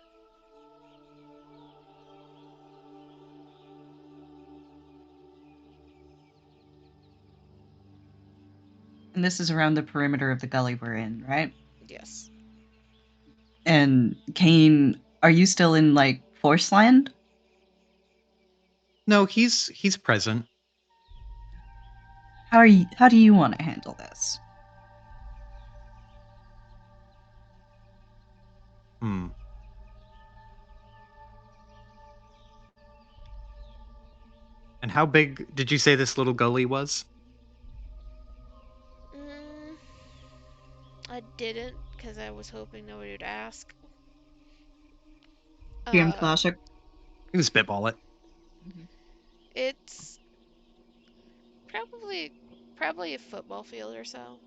Speaker 6: And this is around the perimeter of the gully we're in, right?
Speaker 1: Yes.
Speaker 6: And Kane, are you still in like Force Land?
Speaker 3: No, he's present.
Speaker 6: How do you want to handle this?
Speaker 3: Hmm. And how big did you say this little gully was?
Speaker 1: Mm, I didn't, because I was hoping nobody would ask.
Speaker 6: GM
Speaker 1: Uh,
Speaker 6: Classic.
Speaker 3: You can spitball it.
Speaker 1: it's probably a football field or so.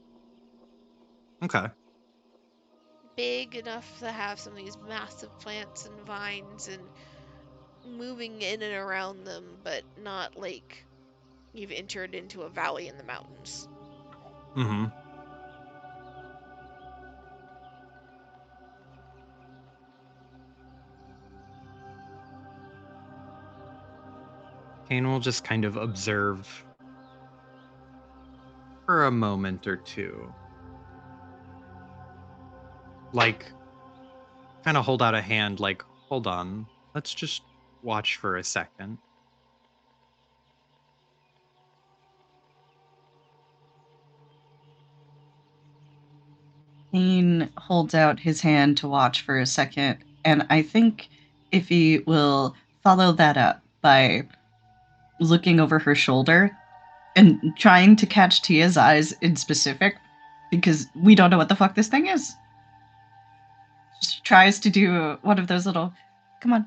Speaker 3: Okay.
Speaker 1: Big enough to have some of these massive plants and vines and moving in and around them, but not like you've entered into a valley in the mountains.
Speaker 3: Mm-hmm. Kane will just kind of observe for a moment or two. Like, kind of hold out a hand, like, hold on, let's just watch for a second.
Speaker 6: Kane holds out his hand to watch for a second, and I think if he will follow that up by looking over her shoulder and trying to catch Tia's eyes in specific, because we don't know what the fuck this thing is. Just tries to do one of those little, come on,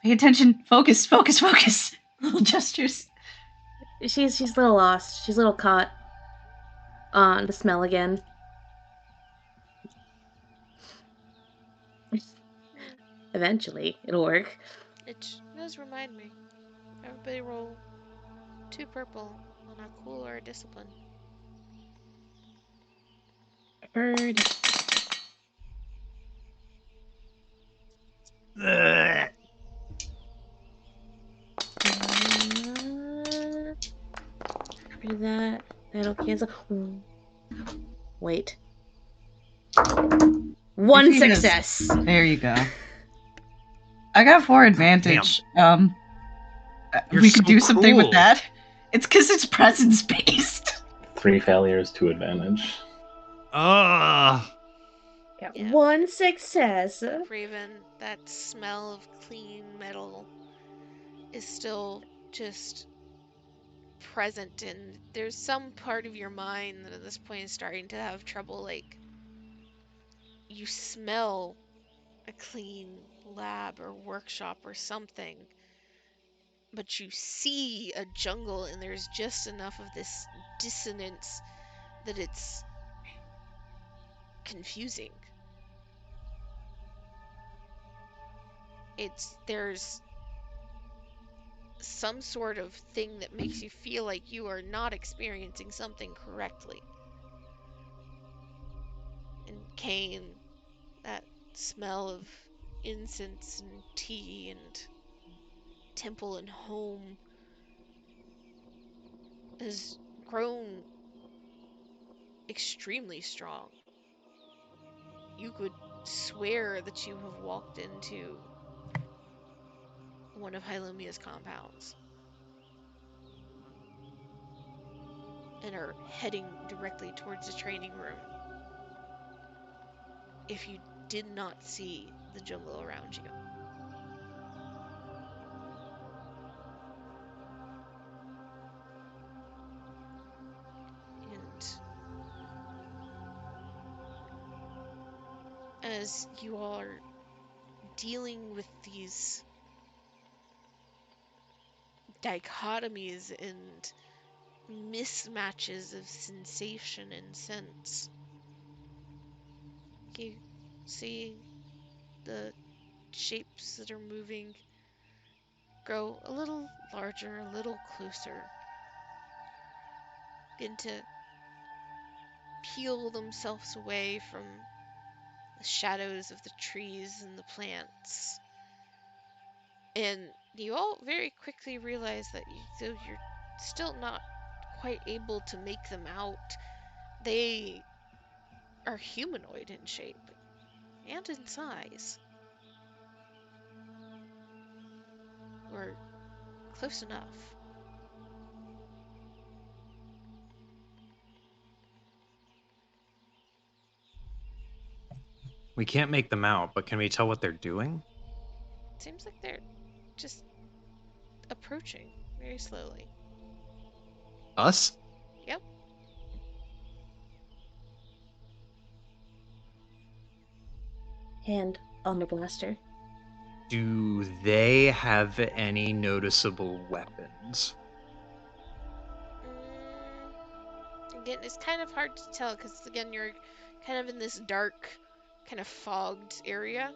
Speaker 6: pay attention, focus, focus, focus, little gestures.
Speaker 2: She's a little lost. She's a little caught on the smell again. Eventually, it'll work.
Speaker 1: It does remind me. Everybody roll 2 purple on a cool or a discipline.
Speaker 2: Bird.
Speaker 3: Ugh.
Speaker 2: Rid of that. That'll cancel. Wait. One
Speaker 6: If you just-
Speaker 2: success.
Speaker 6: There you go. I got 4 advantage.
Speaker 3: You're
Speaker 6: We could
Speaker 3: so
Speaker 6: do something with
Speaker 3: cool.
Speaker 6: that. It's because it's presence based.
Speaker 4: 3 failures, 2 advantage.
Speaker 3: Ugh.
Speaker 2: Got
Speaker 1: Yeah.
Speaker 2: one success.
Speaker 1: Raven, that smell of clean metal is still just present, and there's some part of your mind that at this point is starting to have trouble. Like, you smell a clean lab or workshop or something, but you see a jungle, and there's just enough of this dissonance that it's confusing. There's some sort of thing that makes you feel like you are not experiencing something correctly. And Kane, that smell of incense and tea and temple and home has grown extremely strong. You could swear that you have walked into one of Hylomia's compounds and are heading directly towards the training room if you did not see the jungle around you. And as you all are dealing with these dichotomies and mismatches of sensation and sense, you see the shapes that are moving grow a little larger, a little closer, begin to peel themselves away from the shadows of the trees and the plants. And you all very quickly realize that though you're still not quite able to make them out, They are humanoid in shape and in size. Or close enough.
Speaker 3: We can't make them out, but can we tell what they're doing?
Speaker 1: Seems like they're just approaching very slowly.
Speaker 3: Us?
Speaker 1: Yep.
Speaker 2: Hand on the blaster.
Speaker 3: Do they have any noticeable weapons?
Speaker 1: Again, it's kind of hard to tell because, again, you're kind of in this dark, kind of fogged area.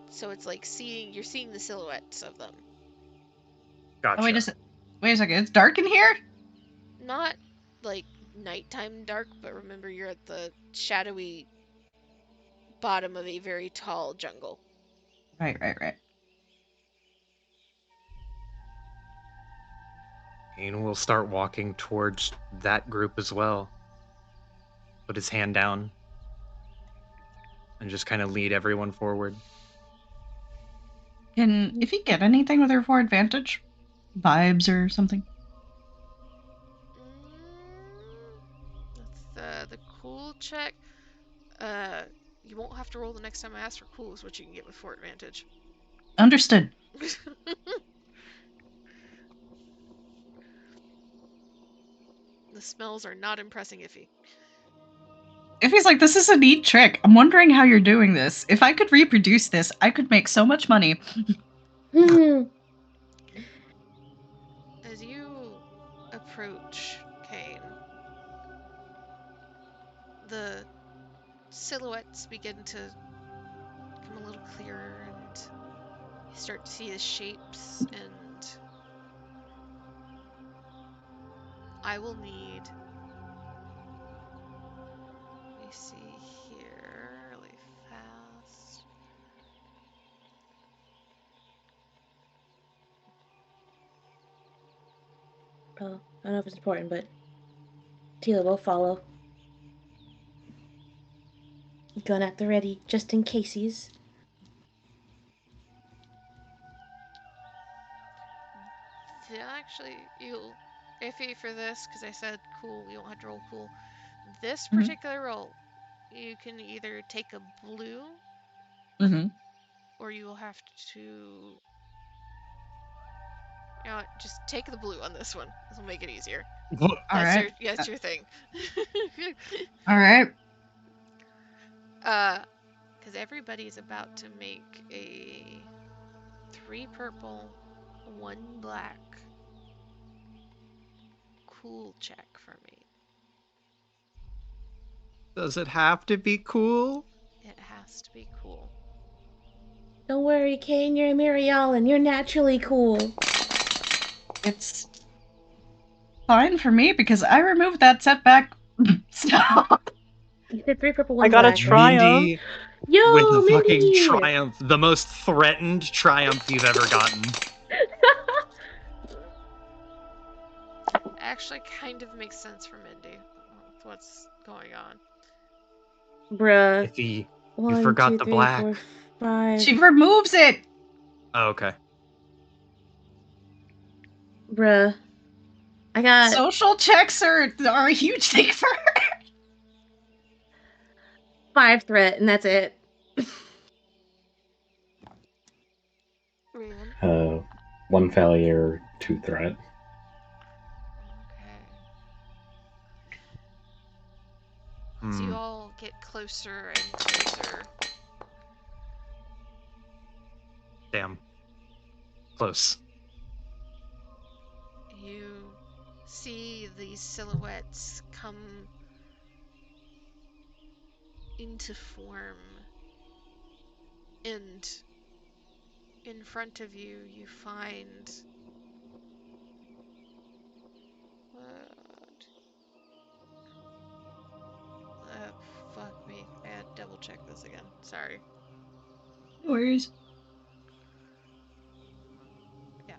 Speaker 1: So it's like you're seeing the silhouettes of them.
Speaker 3: Gotcha.
Speaker 6: Oh, wait a second. It's dark in here?
Speaker 1: Not like nighttime dark, but remember you're at the shadowy bottom of a very tall jungle.
Speaker 6: Right.
Speaker 3: Kane will start walking towards that group as well. Put his hand down and just kind of lead everyone forward.
Speaker 6: Can if you get anything with her for advantage? Vibes or something?
Speaker 1: That's the cool check. You won't have to roll the next time I ask for cool, is what you can get with fort advantage.
Speaker 6: Understood.
Speaker 1: The smells are not impressing Iffy.
Speaker 6: If he's like, this is a neat trick. I'm wondering how you're doing this. If I could reproduce this, I could make so much money.
Speaker 1: As you approach Kane, the silhouettes begin to become a little clearer, and you start to see the shapes, and I will need, let me see here really fast.
Speaker 2: Well, I don't know if it's important, but Tila will follow. Gun at the ready, just in casesies.
Speaker 1: Actually, you'll iffy for this because I said cool. You don't have to roll cool. This
Speaker 6: Mhm.
Speaker 1: particular roll, you can either take a blue,
Speaker 6: Mm-hmm.
Speaker 1: or you will have to. You know what, just take the blue on this one. This will make it easier.
Speaker 6: All
Speaker 1: That's
Speaker 6: right.
Speaker 1: that's your thing.
Speaker 6: All right.
Speaker 1: Because everybody's about to make a 3 purple, 1 black cool check for me.
Speaker 3: Does it have to be cool?
Speaker 1: It has to be cool.
Speaker 2: Don't worry, Kane, you're a Marialan. You're naturally cool.
Speaker 6: It's fine for me because I removed that setback. Stop.
Speaker 2: You said 3 purple, 1
Speaker 5: I got a
Speaker 2: black.
Speaker 5: triumph.
Speaker 3: Mindy
Speaker 2: Yo,
Speaker 3: with the fucking
Speaker 2: Mindy!
Speaker 3: triumph, the most threatened triumph you've ever gotten.
Speaker 1: Actually kind of makes sense for Mindy with what's going on.
Speaker 2: Bruh.
Speaker 3: If you
Speaker 2: 1,
Speaker 3: forgot
Speaker 2: 2,
Speaker 3: the
Speaker 2: 3,
Speaker 3: black.
Speaker 2: 4, 5.
Speaker 6: She removes it.
Speaker 3: Oh, okay.
Speaker 2: Bruh. I got
Speaker 6: Social checks are a huge thing for her.
Speaker 2: 5 threat, and that's it.
Speaker 1: Raven.
Speaker 4: 1 failure, 2 threat.
Speaker 1: Okay. As you all get closer and closer.
Speaker 3: Damn. Close.
Speaker 1: You see these silhouettes come into form, and in front of you, you find what? Fuck me. I had to double check this again. Sorry.
Speaker 6: No worries.
Speaker 1: Yeah.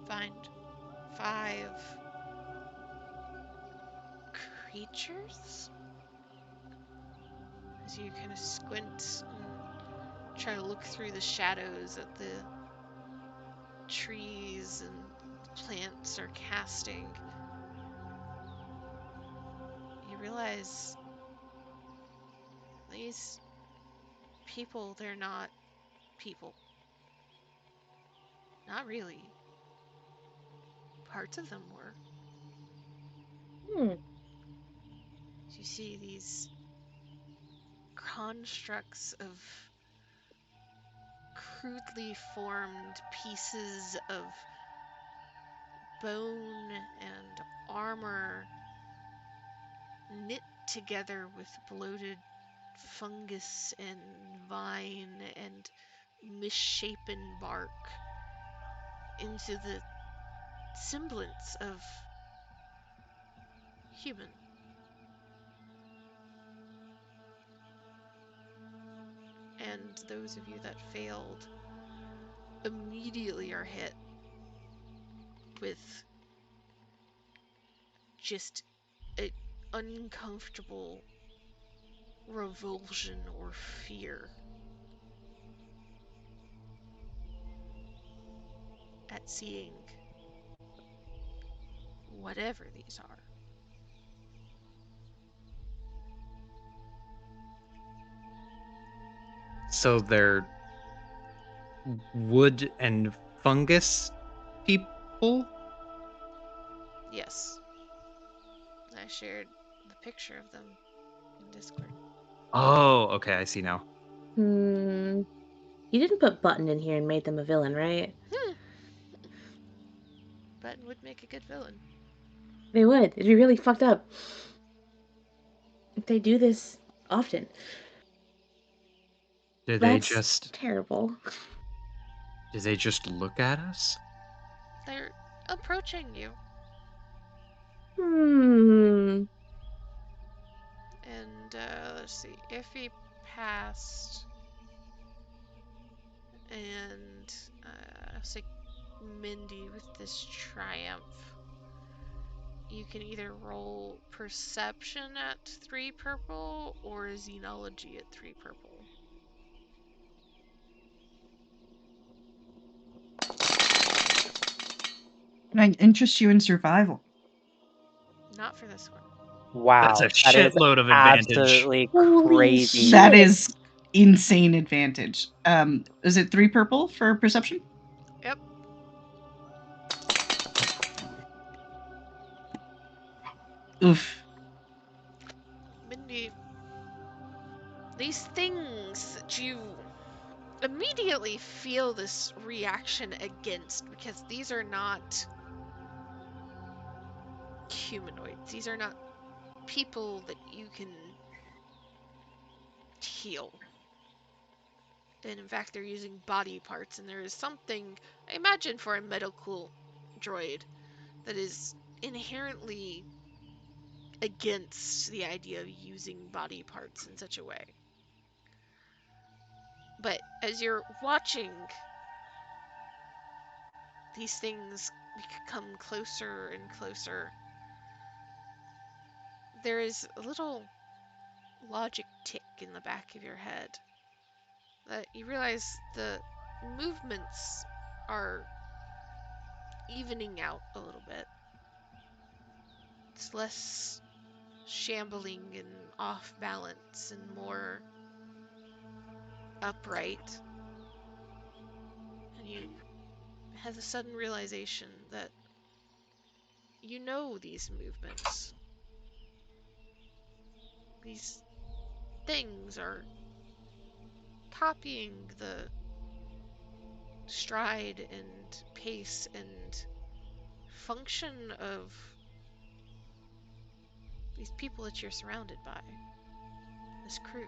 Speaker 1: Find 5 creatures? As you kind of squint and try to look through the shadows that the trees and plants are casting, you realize these people, they're not people. Not really. Parts of them were.
Speaker 2: Hmm.
Speaker 1: You see these constructs of crudely formed pieces of bone and armor knit together with bloated fungus and vine and misshapen bark into the semblance of human. And those of you that failed immediately are hit with just an uncomfortable revulsion or fear at seeing whatever these are.
Speaker 3: So they're wood and fungus people?
Speaker 1: Yes, I shared the picture of them in Discord.
Speaker 3: Oh, okay, I see now.
Speaker 2: You didn't put Button in here and made them a villain, right?
Speaker 1: Button would make a good villain.
Speaker 2: They would. It'd be really fucked up. They do this often.
Speaker 3: Did they
Speaker 2: That's
Speaker 3: just
Speaker 2: terrible.
Speaker 3: look at us?
Speaker 1: They're approaching you,
Speaker 2: Hmm.
Speaker 1: and let's see. If he passed, and I'll say Mindy with this triumph, you can either roll perception at 3 purple or xenology at 3 purple.
Speaker 6: Can I interest you in survival?
Speaker 1: Not for this one.
Speaker 5: Wow,
Speaker 3: That's a
Speaker 5: that is
Speaker 3: shitload of advantage.
Speaker 5: absolutely
Speaker 2: Holy
Speaker 5: crazy.
Speaker 2: shit.
Speaker 6: That is insane advantage. Is it 3 purple for perception?
Speaker 1: Yep.
Speaker 6: Oof.
Speaker 1: Mindy, these things that you immediately feel this reaction against, because these are not humanoids. These are not people that you can heal. And in fact, they're using body parts, and there is something, I imagine, for a medical droid that is inherently against the idea of using body parts in such a way. But as you're watching these things come closer and closer, there is a little logic tick in the back of your head that you realize the movements are evening out a little bit. It's less shambling and off balance and more upright. And you have the sudden realization that you know these movements. These things are copying the stride and pace and function of these people that you're surrounded by, this crew.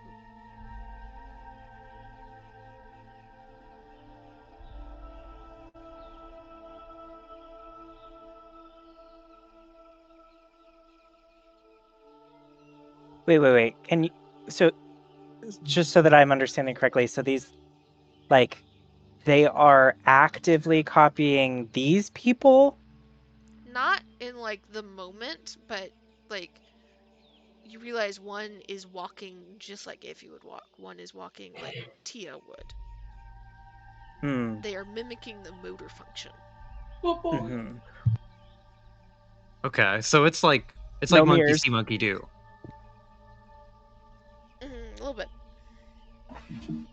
Speaker 5: Wait. Can you, so just so that I'm understanding correctly, so these, like, they are actively copying these people?
Speaker 1: Not in like the moment, but like you realize one is walking just like if you would walk. One is walking like Tia would.
Speaker 5: Hmm.
Speaker 1: They are mimicking the motor function.
Speaker 5: Mm-hmm.
Speaker 3: Okay, so it's like
Speaker 5: No
Speaker 3: monkey
Speaker 5: mirrors.
Speaker 3: see, monkey do.
Speaker 1: A little bit. And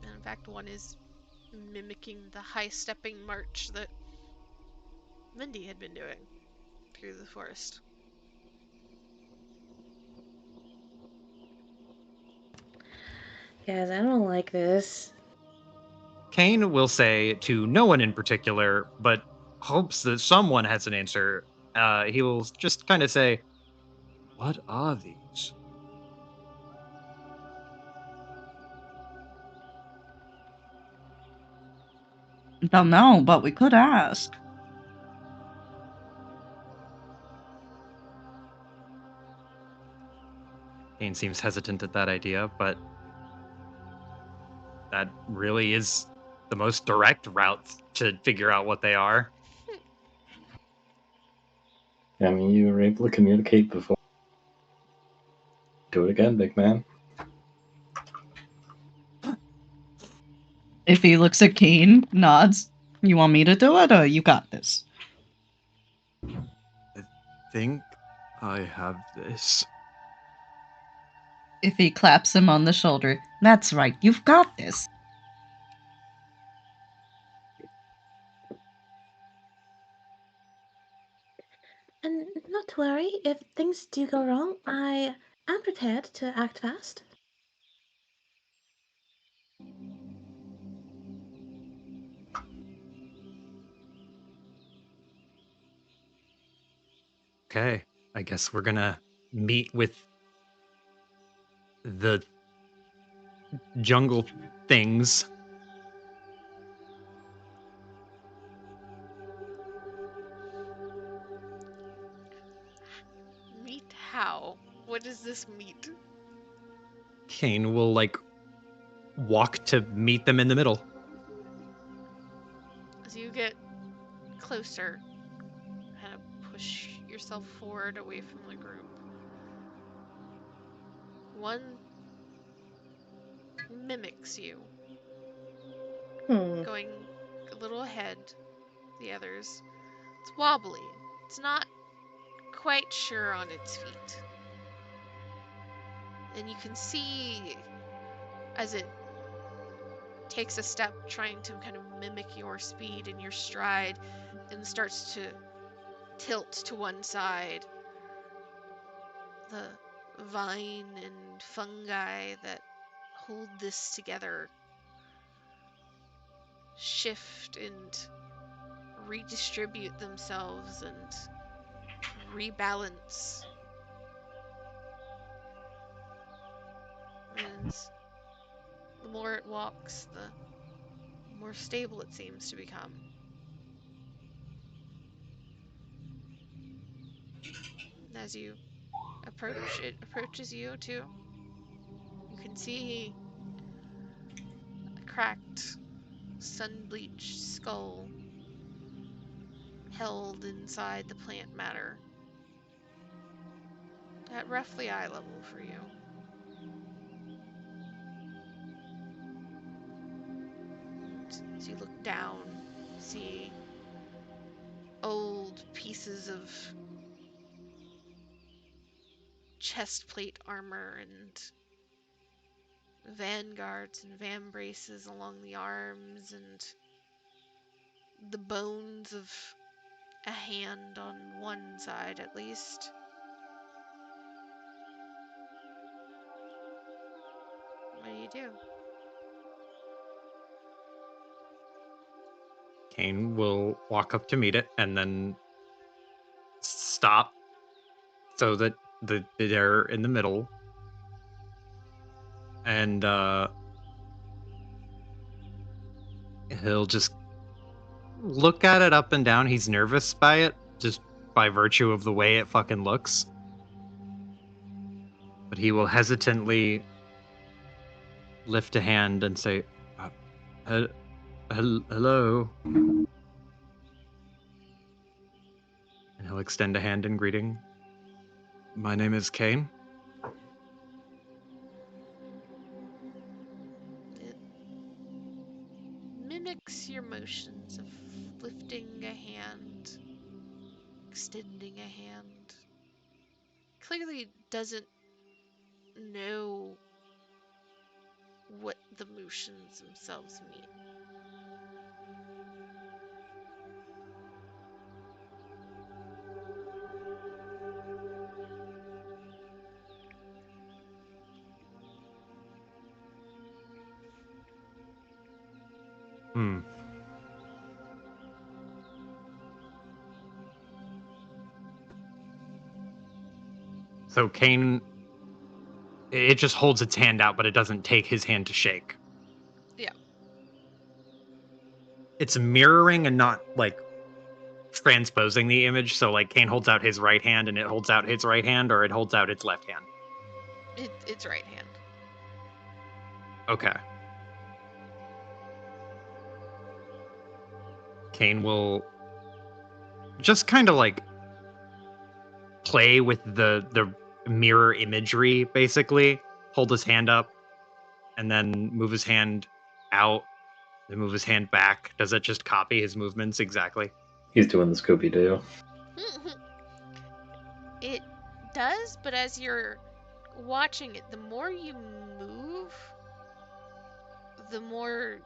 Speaker 1: in fact, one is mimicking the high-stepping march that Mindy had been doing through the forest.
Speaker 2: Guys, I don't like this.
Speaker 3: Kane will say to no one in particular, but hopes that someone has an answer. He will just kind of say, "What are these?"
Speaker 6: Don't know, but we could ask.
Speaker 3: Kane seems hesitant at that idea, but that really is the most direct route to figure out what they are.
Speaker 4: I mean, you were able to communicate before. Do it again, big man.
Speaker 6: If he looks at Keen, nods. You want me to do it, or you got this?
Speaker 3: I think I have this.
Speaker 6: If he claps him on the shoulder, that's right, you've got this.
Speaker 2: And not to worry, if things do go wrong, I am prepared to act fast.
Speaker 3: Okay, I guess we're gonna meet with the jungle things.
Speaker 1: Meet how? What does this meet?
Speaker 3: Kane will like walk to meet them in the middle.
Speaker 1: As you get closer, kind of push yourself forward away from the group. One mimics you,
Speaker 2: Hmm.
Speaker 1: going a little ahead the others. It's wobbly. It's not quite sure on its feet. And you can see as it takes a step trying to kind of mimic your speed and your stride and starts to tilt to one side. The vine and fungi that hold this together shift and redistribute themselves and rebalance. And the more it walks, the more stable it seems to become. As you approach, it approaches you too. You can see a cracked, sun-bleached skull held inside the plant matter at roughly eye level for you. And as you look down, you see old pieces of chest plate armor and vanguards and vambraces along the arms and the bones of a hand on one side at least. What do you do?
Speaker 3: Kane will walk up to meet it and then stop so that they're in the middle. And he'll just look at it up and down. He's nervous by it, just by virtue of the way it fucking looks. But he will hesitantly lift a hand and say, hello. And he'll extend a hand in greeting. My name is Kane.
Speaker 1: It mimics your motions of lifting a hand, extending a hand. Clearly doesn't know what the motions themselves mean.
Speaker 3: Hmm. So Kane, it just holds its hand out, but it doesn't take his hand to shake.
Speaker 1: Yeah.
Speaker 3: It's mirroring and not like transposing the image. So like Kane holds out his right hand and it holds out its right hand, or it holds out its left hand.
Speaker 1: It's right hand.
Speaker 3: Okay. Kane will just kind of like play with the mirror imagery, basically. Hold his hand up and then move his hand out, then move his hand back. Does it just copy his movements exactly?
Speaker 4: He's doing the Scooby Doo.
Speaker 1: It does, but as you're watching it, the more you move, the more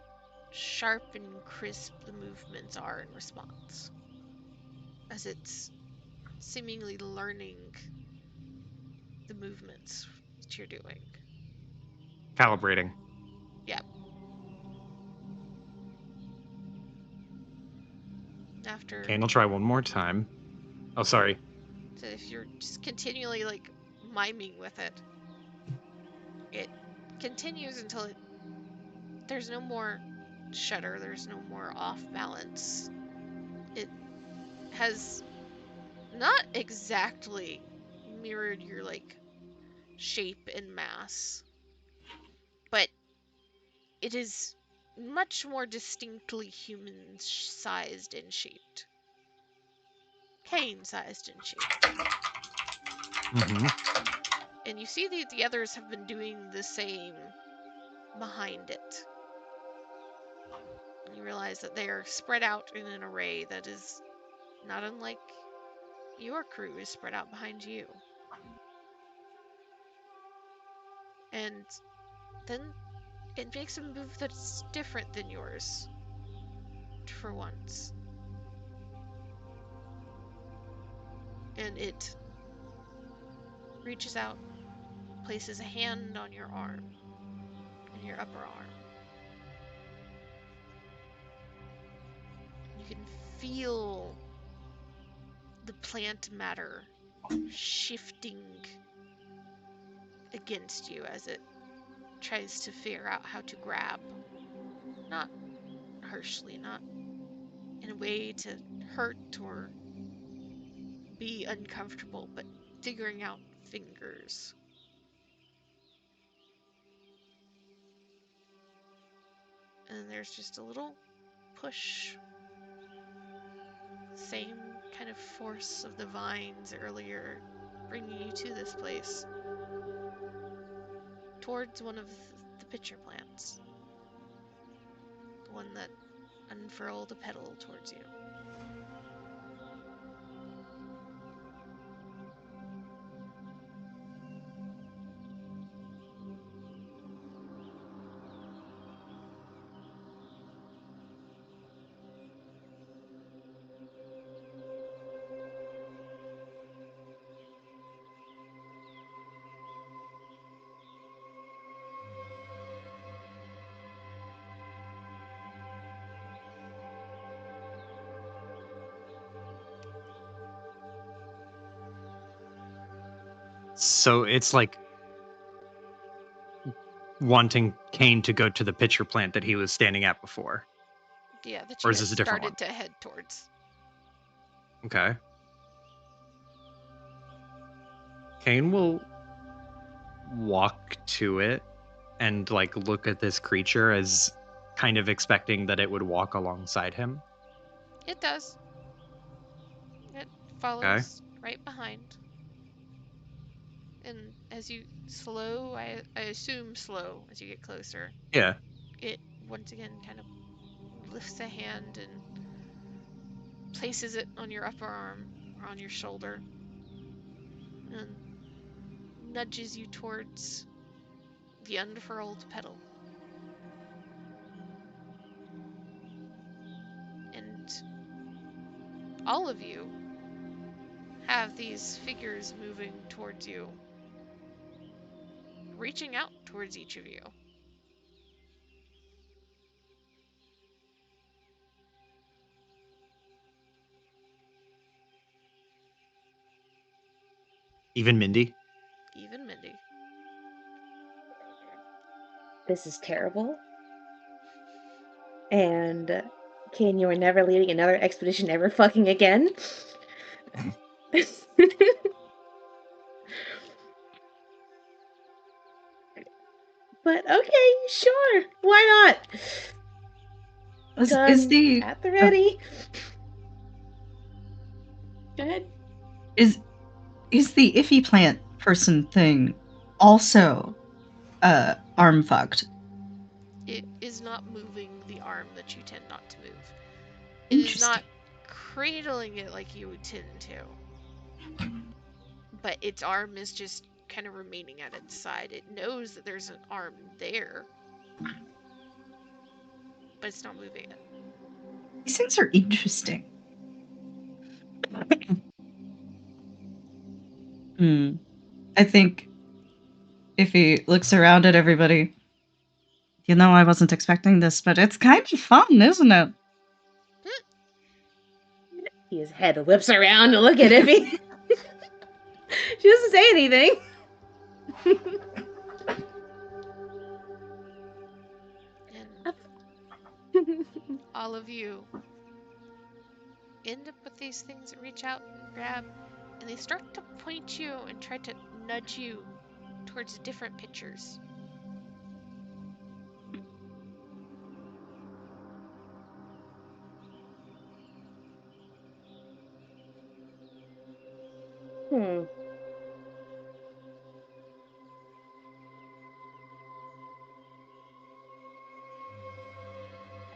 Speaker 1: sharp and crisp the movements are in response. As it's seemingly learning the movements that you're doing.
Speaker 3: Calibrating.
Speaker 1: Yeah. After,
Speaker 3: Kane will try one more time. Oh, sorry.
Speaker 1: so if you're just continually like miming with it, it continues until there's no more shudder, there's no more off balance. It has not exactly mirrored your like shape and mass, but it is much more distinctly human sized and shaped. Cane sized and shaped.
Speaker 3: Mm-hmm.
Speaker 1: And you see that the others have been doing the same behind it. You realize that they are spread out in an array that is not unlike your crew is spread out behind you. And then it makes a move that's different than yours. For once. And it reaches out, places a hand on your arm, on your upper arm. You can feel the plant matter shifting against you as it tries to figure out how to grab. Not harshly, not in a way to hurt or be uncomfortable, but figuring out fingers. And there's just a little push. Same kind of force of the vines earlier bringing you to this place. Towards one of the pitcher plants. The one that unfurled a petal towards you.
Speaker 3: So it's like wanting Kane to go to the pitcher plant that he was standing at before.
Speaker 1: Yeah, that
Speaker 3: Or
Speaker 1: you
Speaker 3: is
Speaker 1: had
Speaker 3: this a different
Speaker 1: started to head towards.
Speaker 3: Okay. Kane will walk to it and like look at this creature as kind of expecting that it would walk alongside him.
Speaker 1: It does. It follows right behind. And as you I assume slow as you get closer,
Speaker 3: Yeah.
Speaker 1: it once again kind of lifts a hand and places it on your upper arm or on your shoulder and nudges you towards the unfurled petal. And all of you have these figures moving towards you, reaching out towards each of you.
Speaker 3: Even Mindy.
Speaker 1: Even Mindy.
Speaker 2: This is terrible. And Kane, you are never leading another expedition ever fucking again. But okay, sure. Why not?
Speaker 6: Is
Speaker 2: Gun
Speaker 6: the
Speaker 2: at the ready. Go ahead.
Speaker 6: is the iffy plant person thing also arm fucked?
Speaker 1: It is not moving the arm that you tend not to move. It is not cradling it like you would tend to. But its arm is just kind of remaining at its side. It knows that there's an arm there, but it's not moving it.
Speaker 6: These things are interesting. I think if he looks around at everybody, I wasn't expecting this, but it's kind of fun, isn't it?
Speaker 2: His head whips around to look at Iffy. She doesn't say anything.
Speaker 1: And all of you end up with these things that reach out and grab, and they start to point you and try to nudge you towards different pictures.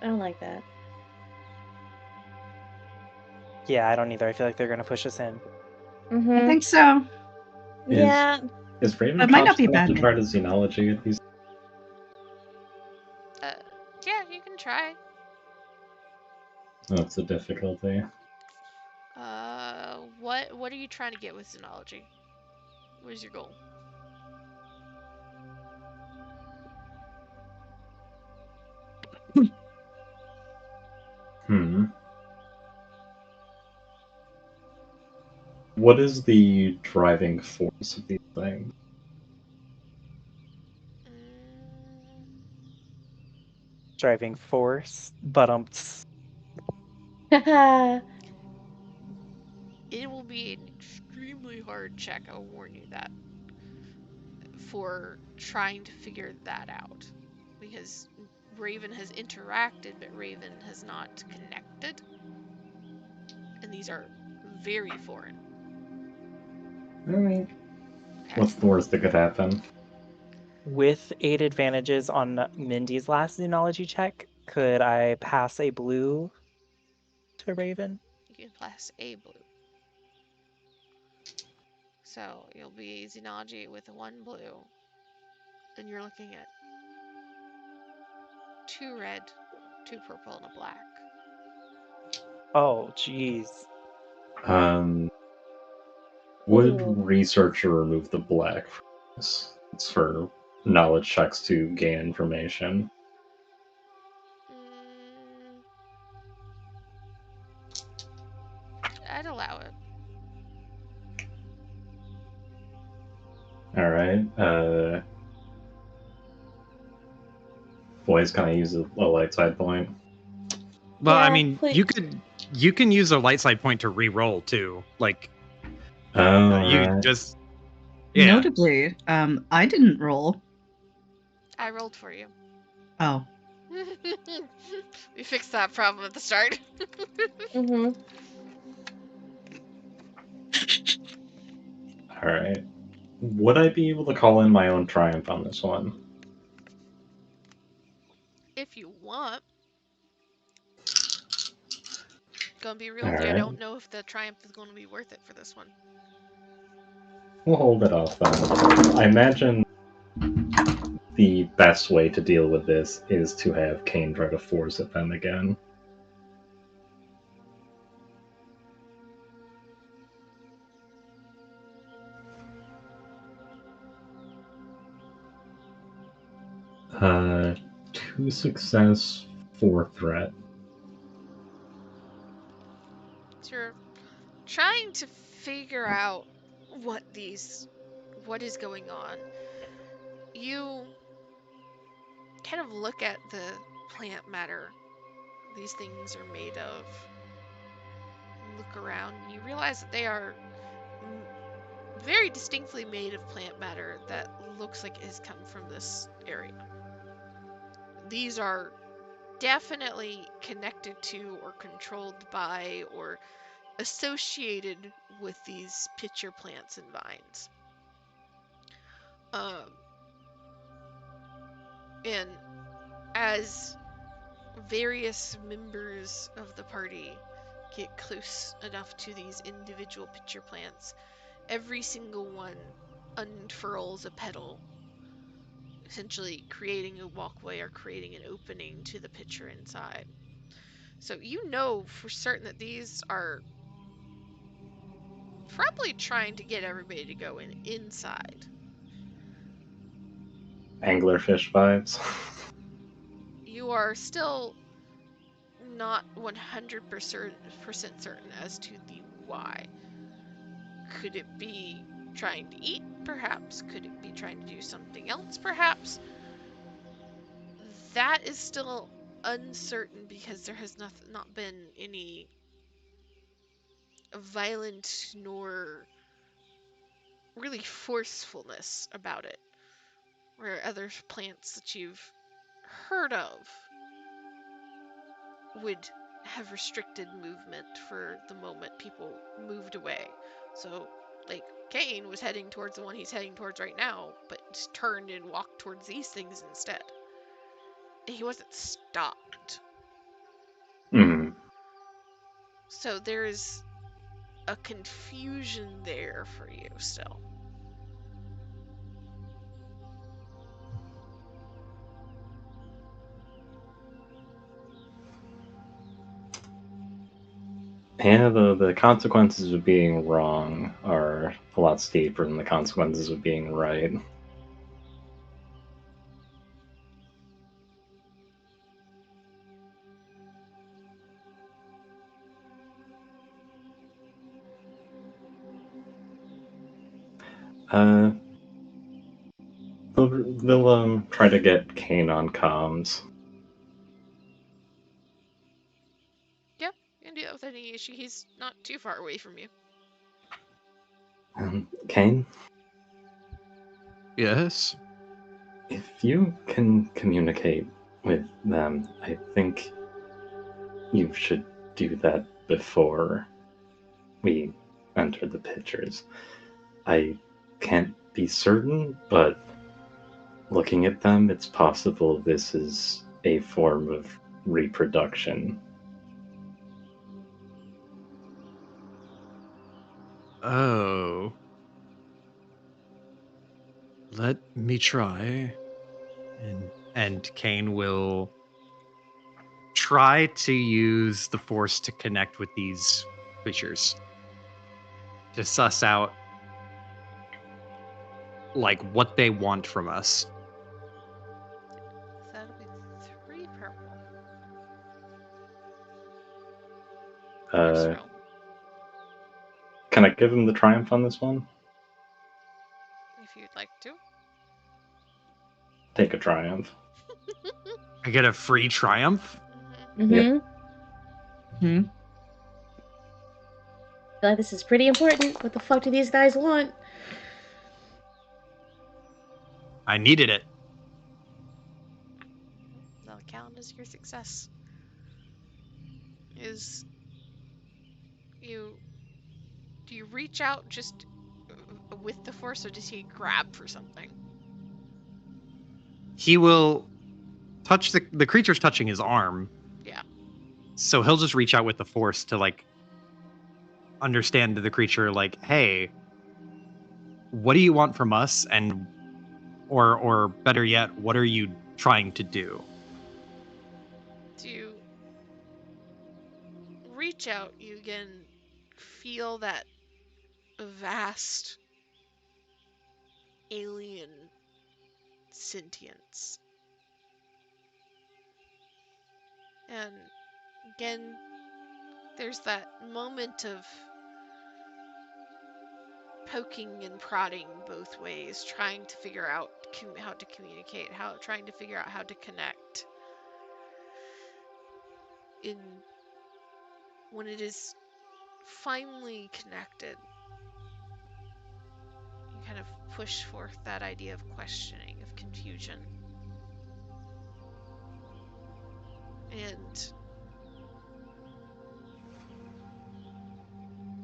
Speaker 2: I don't like that.
Speaker 5: Yeah, I don't either. I feel like they're gonna push us in.
Speaker 6: I think so.
Speaker 2: Yeah.
Speaker 4: Is Raven
Speaker 6: It might not be
Speaker 4: enough to
Speaker 6: bad.
Speaker 4: try to xenology at these?
Speaker 1: Yeah, you can try.
Speaker 4: That's the difficulty.
Speaker 1: What are you trying to get with xenology? What is your goal?
Speaker 4: What is the driving force of these things?
Speaker 5: Driving force, but
Speaker 1: It will be an extremely hard check, I'll warn you that, for trying to figure that out. Because Raven has interacted, but Raven has not connected. And these are very foreign.
Speaker 4: Alright. What's the worst that could happen?
Speaker 5: with 8 advantages on Mindy's last xenology check, could I pass a blue to Raven?
Speaker 1: You can pass a blue. So you'll be xenology with 1 blue. And you're looking at 2 red, 2 purple, and a black.
Speaker 5: Oh, jeez.
Speaker 4: Would
Speaker 2: Ooh.
Speaker 4: researcher remove the black from this? It's for knowledge checks to gain information.
Speaker 1: I'd allow it.
Speaker 4: Alright, boys, can I use a light side point?
Speaker 3: Well, I
Speaker 2: Yeah,
Speaker 3: mean,
Speaker 2: please.
Speaker 3: you can use a light side point to re-roll too. Like you
Speaker 4: Right.
Speaker 3: just yeah.
Speaker 6: Notably, I didn't roll.
Speaker 1: I rolled for you.
Speaker 6: Oh.
Speaker 1: We fixed that problem at the start.
Speaker 4: Alright. Would I be able to call in my own triumph on this one?
Speaker 1: If you want. Gonna be real with you, I
Speaker 4: Alright.
Speaker 1: don't know if the triumph is gonna be worth it for this one.
Speaker 4: We'll hold it off then. I imagine the best way to deal with this is to have Kane try to force it them again. Uh, 2 success, 4 threat.
Speaker 1: So you're trying to figure out what is going on. You kind of look at the plant matter these things are made of. Look around and you realize that they are very distinctly made of plant matter that looks like it has come from this area. These are definitely connected to or controlled by or associated with these pitcher plants and vines. And as various members of the party get close enough to these individual pitcher plants, every single one unfurls a petal, essentially creating a walkway or creating an opening to the pitcher inside. So you know for certain that these are probably trying to get everybody to go inside.
Speaker 4: Anglerfish vibes.
Speaker 1: You are still not 100% certain as to the why. Could it be trying to eat, perhaps? Could it be trying to do something else, perhaps? That is still uncertain because there has not been any violent nor really forcefulness about it. Where other plants that you've heard of would have restricted movement for the moment people moved away. So, like, Kane was heading towards the one he's heading towards right now, but just turned and walked towards these things instead. He wasn't stopped.
Speaker 4: Hmm.
Speaker 1: So there's a confusion there for you still.
Speaker 4: Yeah, the consequences of being wrong are a lot steeper than the consequences of being right. Uh, they'll try to get Kane on comms.
Speaker 1: Yep, you can do that with any issue. He's not too far away from you.
Speaker 4: Kane,
Speaker 3: Yes.
Speaker 4: if you can communicate with them, I think you should do that before we enter the pictures. I can't be certain, but looking at them, it's possible this is a form of reproduction.
Speaker 3: Oh. Let me try. And Kane will try to use the force to connect with these creatures. To suss out like what they want from us.
Speaker 1: That'll be 3 purple.
Speaker 4: Uh,
Speaker 1: Roll.
Speaker 4: can I give him the triumph on this one?
Speaker 1: If you'd like to.
Speaker 4: Take a triumph.
Speaker 3: I get a free triumph?
Speaker 1: Mm-hmm.
Speaker 2: Mm-hmm.
Speaker 6: Hmm.
Speaker 2: I feel like this is pretty important. What the fuck do these guys want?
Speaker 3: I needed it.
Speaker 1: That'll count as your success. Is you do you reach out just with the force, or does he grab for something?
Speaker 3: He will touch the creature's touching his arm.
Speaker 1: Yeah.
Speaker 3: So he'll just reach out with the force to like understand the creature like, hey, what do you want from us? And or better yet, what are you trying to do?
Speaker 1: To reach out, you can feel that vast alien sentience. And again, there's that moment of poking and prodding both ways, trying to figure out how to communicate, trying to figure out how to connect. When it is finally connected, you kind of push forth that idea of questioning, of confusion. And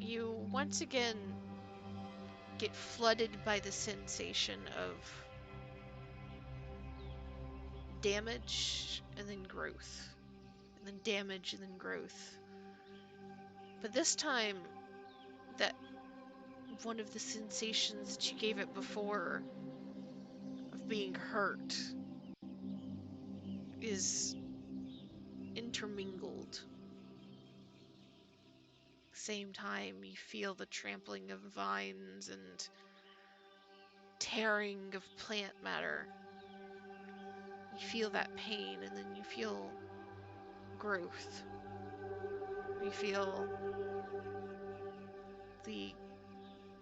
Speaker 1: you once again get flooded by the sensation of damage and then growth, and then damage and then growth. But this time, that one of the sensations that you gave it before of being hurt is intermingled. Same time, you feel the trampling of vines and tearing of plant matter. You feel that pain, and then you feel growth. You feel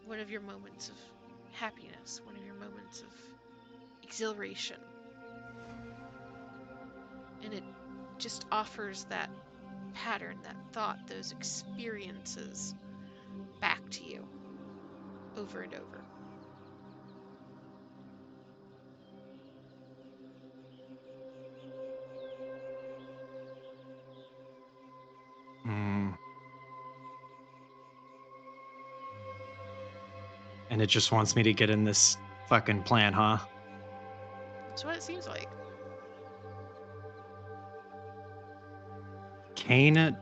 Speaker 1: one of your moments of happiness, one of your moments of exhilaration. And it just offers that pattern, that thought, those experiences back to you over and over.
Speaker 3: And it just wants me to get in this fucking plan, huh?
Speaker 1: That's what it seems like.
Speaker 3: Kane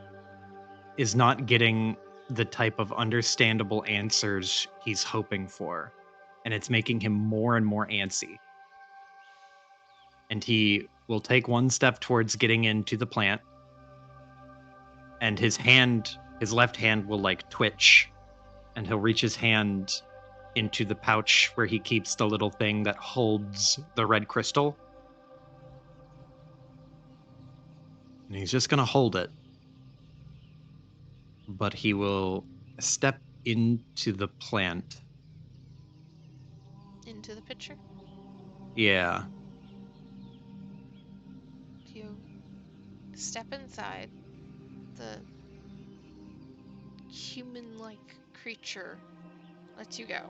Speaker 3: is not getting the type of understandable answers he's hoping for, and it's making him more and more antsy. And he will take one step towards getting into the plant, and his left hand will like twitch, and he'll reach his hand into the pouch where he keeps the little thing that holds the red crystal. And he's just gonna hold it. But he will step into the plant.
Speaker 1: Into the picture.
Speaker 3: Yeah.
Speaker 1: You step inside. The human-like creature lets you go.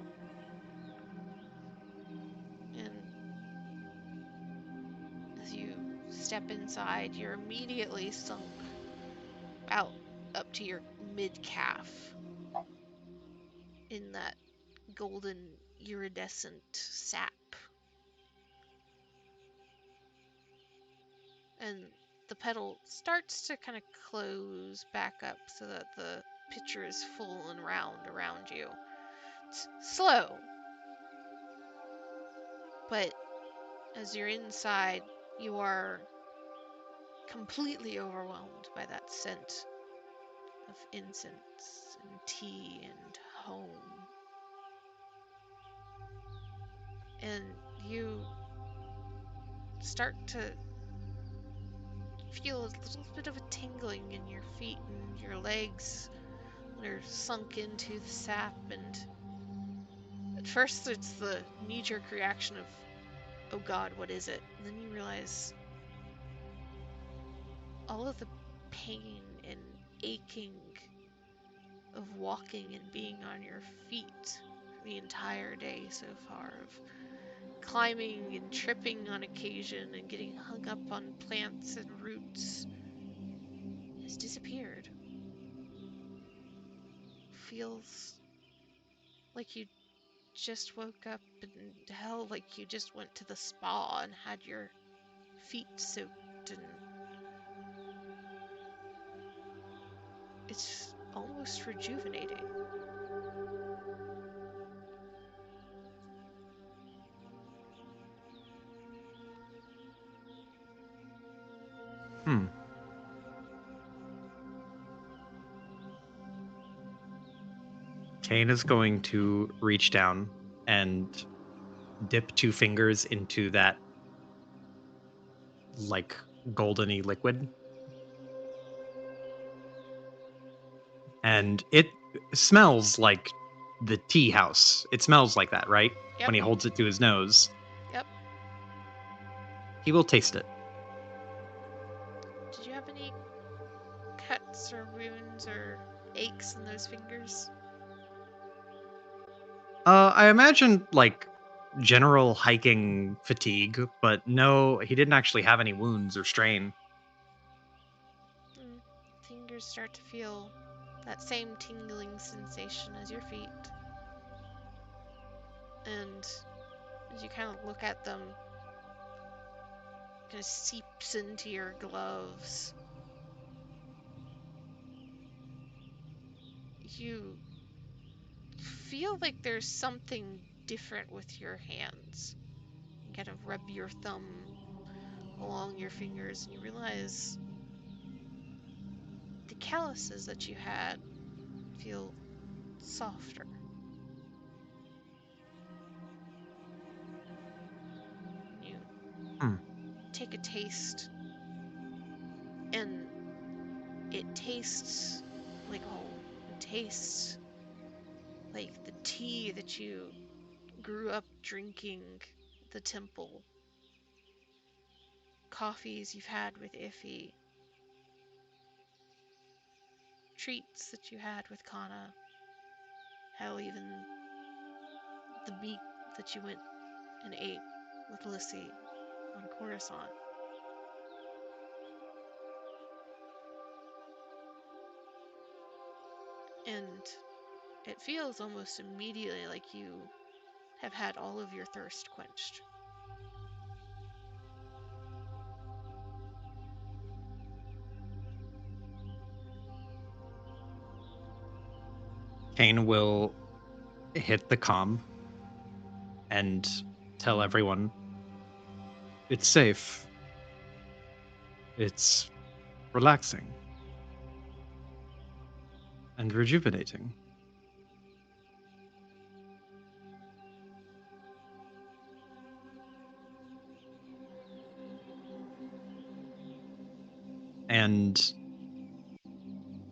Speaker 1: And as you step inside, you're immediately sunk out up to your mid-calf in that golden iridescent sap. And the petal starts to kind of close back up so that the picture is full and round around you. It's slow, but as you're inside, you are completely overwhelmed by that scent of incense and tea and home. And you start to feel a little bit of a tingling in your feet and your legs that are sunk into the sap. And at first, it's the knee-jerk reaction of, oh God, what is it? And then you realize all of the pain and aching of walking and being on your feet the entire day so far, of climbing and tripping on occasion and getting hung up on plants and roots, has disappeared. Feels like you just woke up and hell, like you just went to the spa and had your feet soaked, and it's almost rejuvenating.
Speaker 3: Hmm. Kane is going to reach down and dip 2 fingers into that like goldeny liquid. And it smells like the tea house. It smells like that, right?
Speaker 1: Yep.
Speaker 3: When he holds it to his nose.
Speaker 1: Yep.
Speaker 3: He will taste it.
Speaker 1: Did you have any cuts or wounds or aches in those fingers?
Speaker 3: I imagine like general hiking fatigue, but no, he didn't actually have any wounds or strain.
Speaker 1: Fingers start to feel that same tingling sensation as your feet. And as you kind of look at them, it kind of seeps into your gloves. You feel like there's something different with your hands. You kind of rub your thumb along your fingers and you realize the calluses that you had feel softer. You take a taste and it tastes like home. It tastes like the tea that you grew up drinking at the temple. Coffees you've had with Iffy. Treats that you had with Kana. Hell, even the meat that you went and ate with Lissy on Coruscant. And it feels almost immediately like you have had all of your thirst quenched.
Speaker 3: Kane will hit the comm and tell everyone it's safe. It's relaxing and rejuvenating. And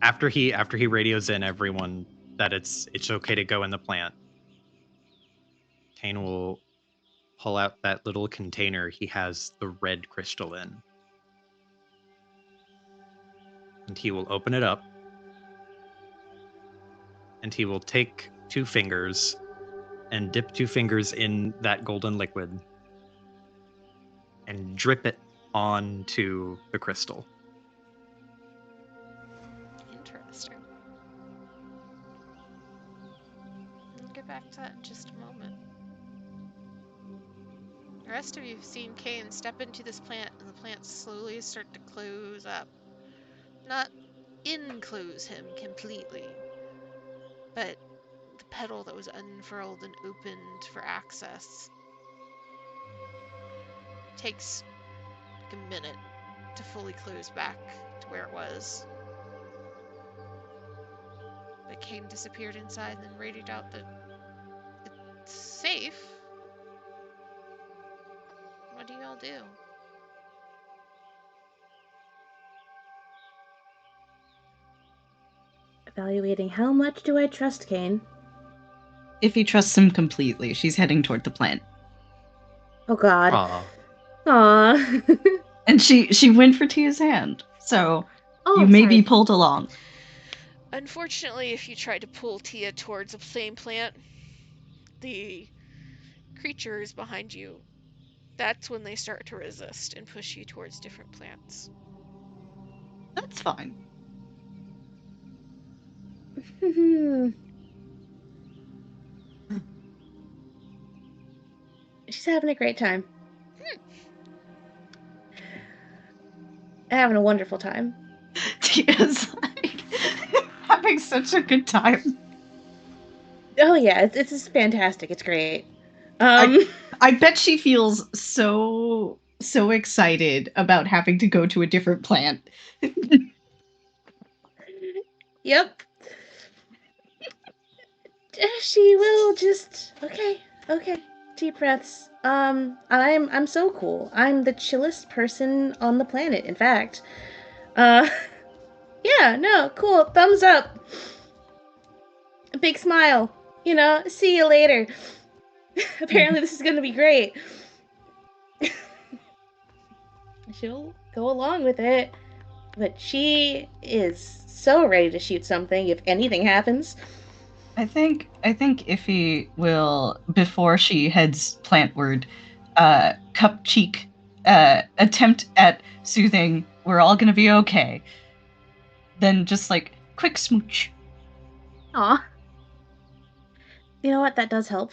Speaker 3: after he radios in everyone that it's okay to go in the plant, Kane will pull out that little container he has the red crystal in. And he will open it up. And he will take 2 fingers and dip 2 fingers in that golden liquid and drip it onto the crystal.
Speaker 1: Interesting. We'll get back to that in just a moment. The rest of you have seen Kane step into this plant and the plants slowly start to close up. Not enclose him completely, but the petal that was unfurled and opened for access takes like a minute to fully close back to where it was. But Kane disappeared inside and then radioed out that it's safe. What do y'all do?
Speaker 2: Evaluating how much do I trust Kane?
Speaker 6: Iffy trusts him completely. She's heading toward the plant.
Speaker 2: Oh God.
Speaker 3: Aw.
Speaker 2: Aw.
Speaker 6: And she went for Tia's hand. So
Speaker 2: Oh,
Speaker 6: you may
Speaker 2: sorry.
Speaker 6: be pulled along.
Speaker 1: Unfortunately, if you try to pull Tia towards a flame plant, the creatures behind you, that's when they start to resist and push you towards different plants.
Speaker 6: That's fine.
Speaker 2: she's having a great time. Having a wonderful time.
Speaker 6: Tia's like having such a good time.
Speaker 2: Oh yeah, it's just fantastic. It's great.
Speaker 6: I bet she feels so excited about having to go to a different plant.
Speaker 2: Yep. She will just okay. Deep breaths. I'm so cool. I'm the chillest person on the planet, in fact. Yeah, no, cool. Thumbs up. A big smile. You know, see you later. Apparently this is gonna be great. She'll go along with it. But she is so ready to shoot something if anything happens.
Speaker 6: I think Iffy will, before she heads plantward, cup cheek, attempt at soothing. We're all gonna be okay. Then just like quick smooch.
Speaker 2: Aw. You know what? That does help.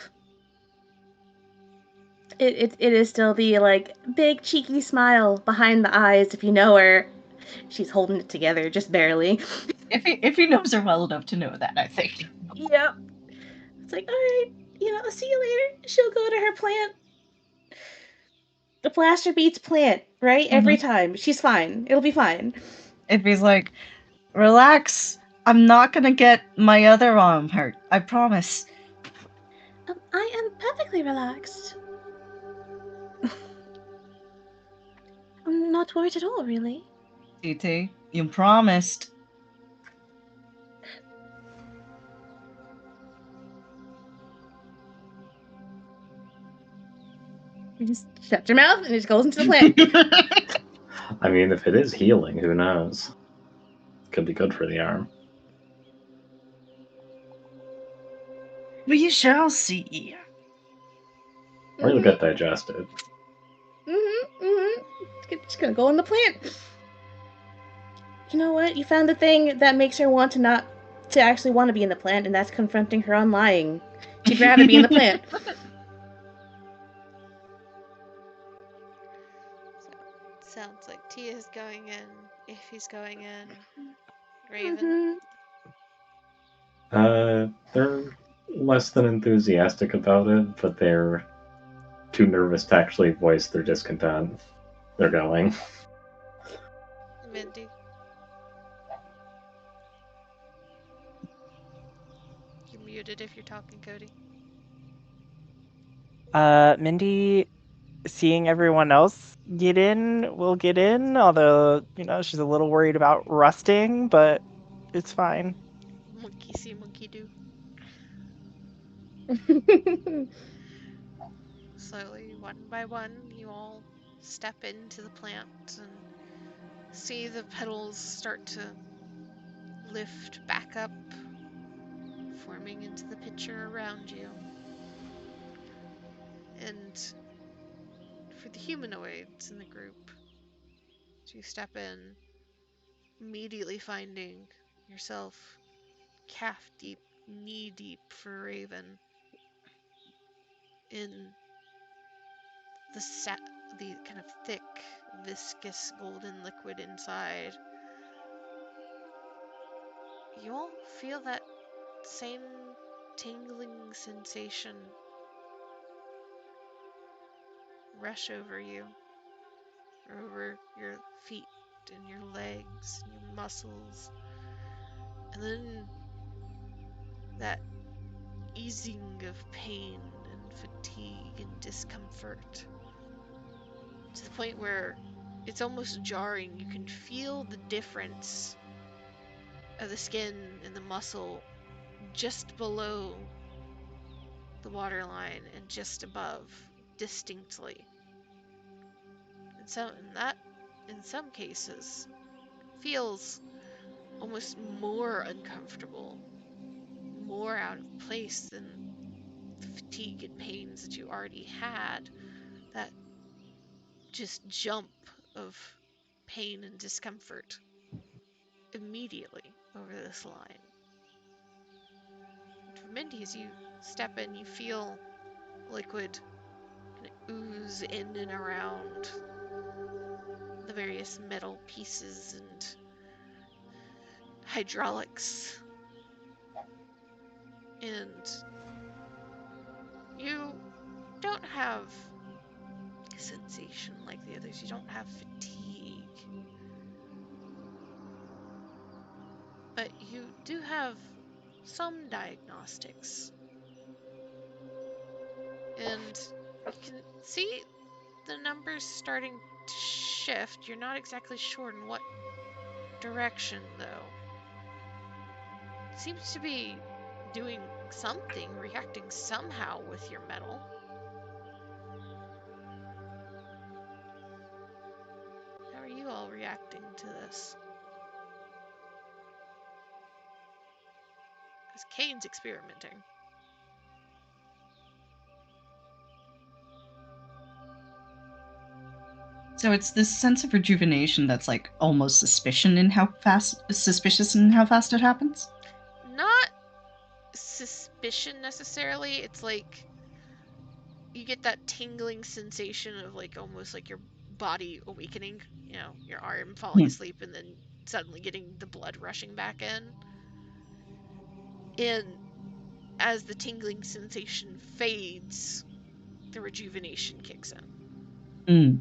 Speaker 2: It is still the like big cheeky smile behind the eyes if you know her. She's holding it together just barely.
Speaker 6: Iffy knows her well enough to know that, I think.
Speaker 2: Yep. It's like, alright, you know, I'll see you later. She'll go to her plant. The blaster beats plant, right? Every time. She's fine. It'll be fine.
Speaker 6: Iffy's like, relax. I'm not gonna get my other arm hurt. I promise.
Speaker 2: I am perfectly relaxed. I'm not worried at all, really.
Speaker 6: TT, you promised.
Speaker 2: She just shuts her mouth and just goes into the plant.
Speaker 4: I mean, if it is healing, who knows? Could be good for the arm.
Speaker 6: We shall see.
Speaker 4: Or you'll get digested.
Speaker 2: Just gonna go in the plant. You know what? You found the thing that makes her want to actually want to be in the plant, and that's confronting her on lying. She'd rather be in the plant.
Speaker 1: Sounds like Tia's going in, Iffy's going in. Raven.
Speaker 4: They're less than enthusiastic about it, but they're too nervous to actually voice their discontent. They're going.
Speaker 1: Mindy. You're muted if you're talking, Cody.
Speaker 5: Mindy, seeing everyone else get in, will get in, although, she's a little worried about rusting, but it's fine.
Speaker 1: Monkey see, monkey do. Slowly, one by one, you all step into the plant and see the petals start to lift back up, forming into the picture around you. And for the humanoids in the group, as you step in, immediately finding yourself calf deep, knee deep for Raven in the kind of thick, viscous golden liquid inside. You all feel that same tingling sensation rush over you, over your feet and your legs and your muscles, and then that easing of pain and fatigue and discomfort to the point where it's almost jarring. You can feel the difference of the skin and the muscle just below the waterline and just above distinctly. And so in some cases feels almost more uncomfortable, more out of place than the fatigue and pains that you already had. That just jump of pain and discomfort immediately over this line. And for Mindy, as you step in, you feel liquid ooze in and around the various metal pieces and hydraulics. And you don't have a sensation like the others. You don't have fatigue. But you do have some diagnostics. And you can see the numbers starting to shift. You're not exactly sure in what direction, though. It seems to be doing something, reacting somehow with your metal. How are you all reacting to this? Because Kane's experimenting.
Speaker 6: So it's this sense of rejuvenation that's like almost suspicious in how fast it happens.
Speaker 1: Not suspicion necessarily. It's like you get that tingling sensation of like almost like your body awakening, your arm falling asleep and then suddenly getting the blood rushing back in. And as the tingling sensation fades, the rejuvenation kicks in.
Speaker 6: Mm.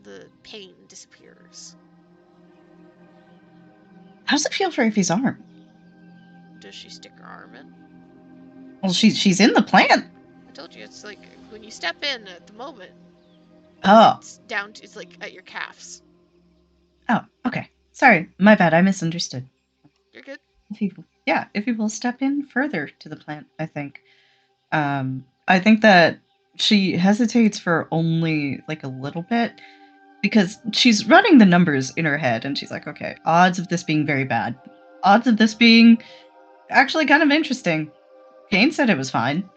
Speaker 1: The pain disappears.
Speaker 6: How does it feel for Ify's arm?
Speaker 1: Does she stick her arm in?
Speaker 6: Well, she's in the plant.
Speaker 1: I told you, it's like when you step in at the moment.
Speaker 6: Oh.
Speaker 1: It's like at your calves.
Speaker 6: Oh, okay. Sorry, my bad. I misunderstood.
Speaker 1: You're good.
Speaker 6: If you will step in further to the plant, I think. I think that she hesitates for only like a little bit because she's running the numbers in her head and she's like, okay, odds of this being very bad. Odds of this being actually kind of interesting. Kane said it was fine.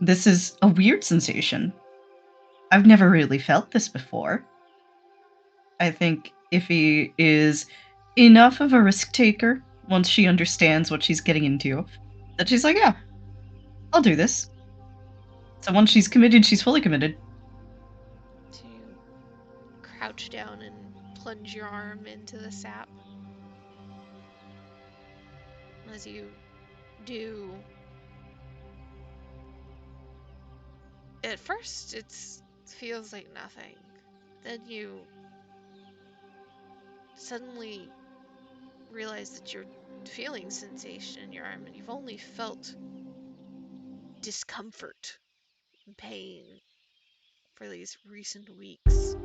Speaker 6: This is a weird sensation. I've never really felt this before. I think Iffy is enough of a risk taker once she understands what she's getting into that she's like, yeah, I'll do this. So once she's committed, she's fully committed.
Speaker 1: To crouch down and plunge your arm into the sap. As you do, at first it feels like nothing. Then you suddenly realize that you're feeling sensation in your arm and you've only felt discomfort and pain for these recent weeks.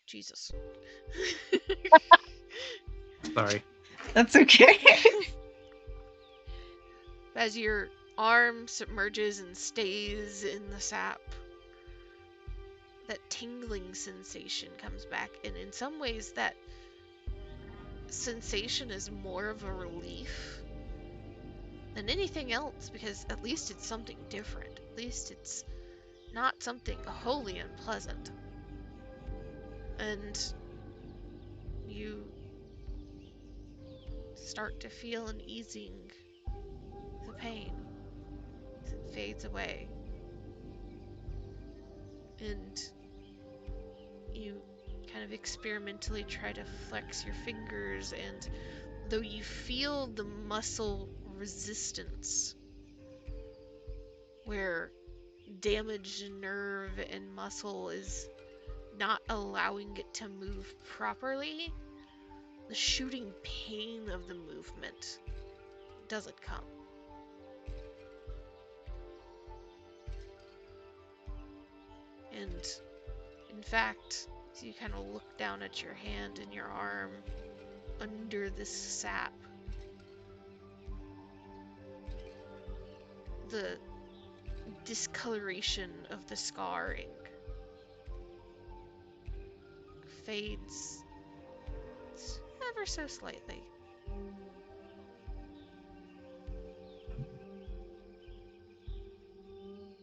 Speaker 1: Jesus.
Speaker 3: Sorry.
Speaker 6: That's okay.
Speaker 1: As your arm submerges and stays in the sap, that tingling sensation comes back, and in some ways that sensation is more of a relief than anything else, because at least it's something different. At least it's not something wholly unpleasant. And you start to feel an easing the pain as it fades away. And you kind of experimentally try to flex your fingers, and though you feel the muscle resistance where damaged nerve and muscle is not allowing it to move properly, the shooting pain of the movement doesn't come. And in fact, as you kind of look down at your hand and your arm under this sap, the discoloration of the scarring fades ever so slightly.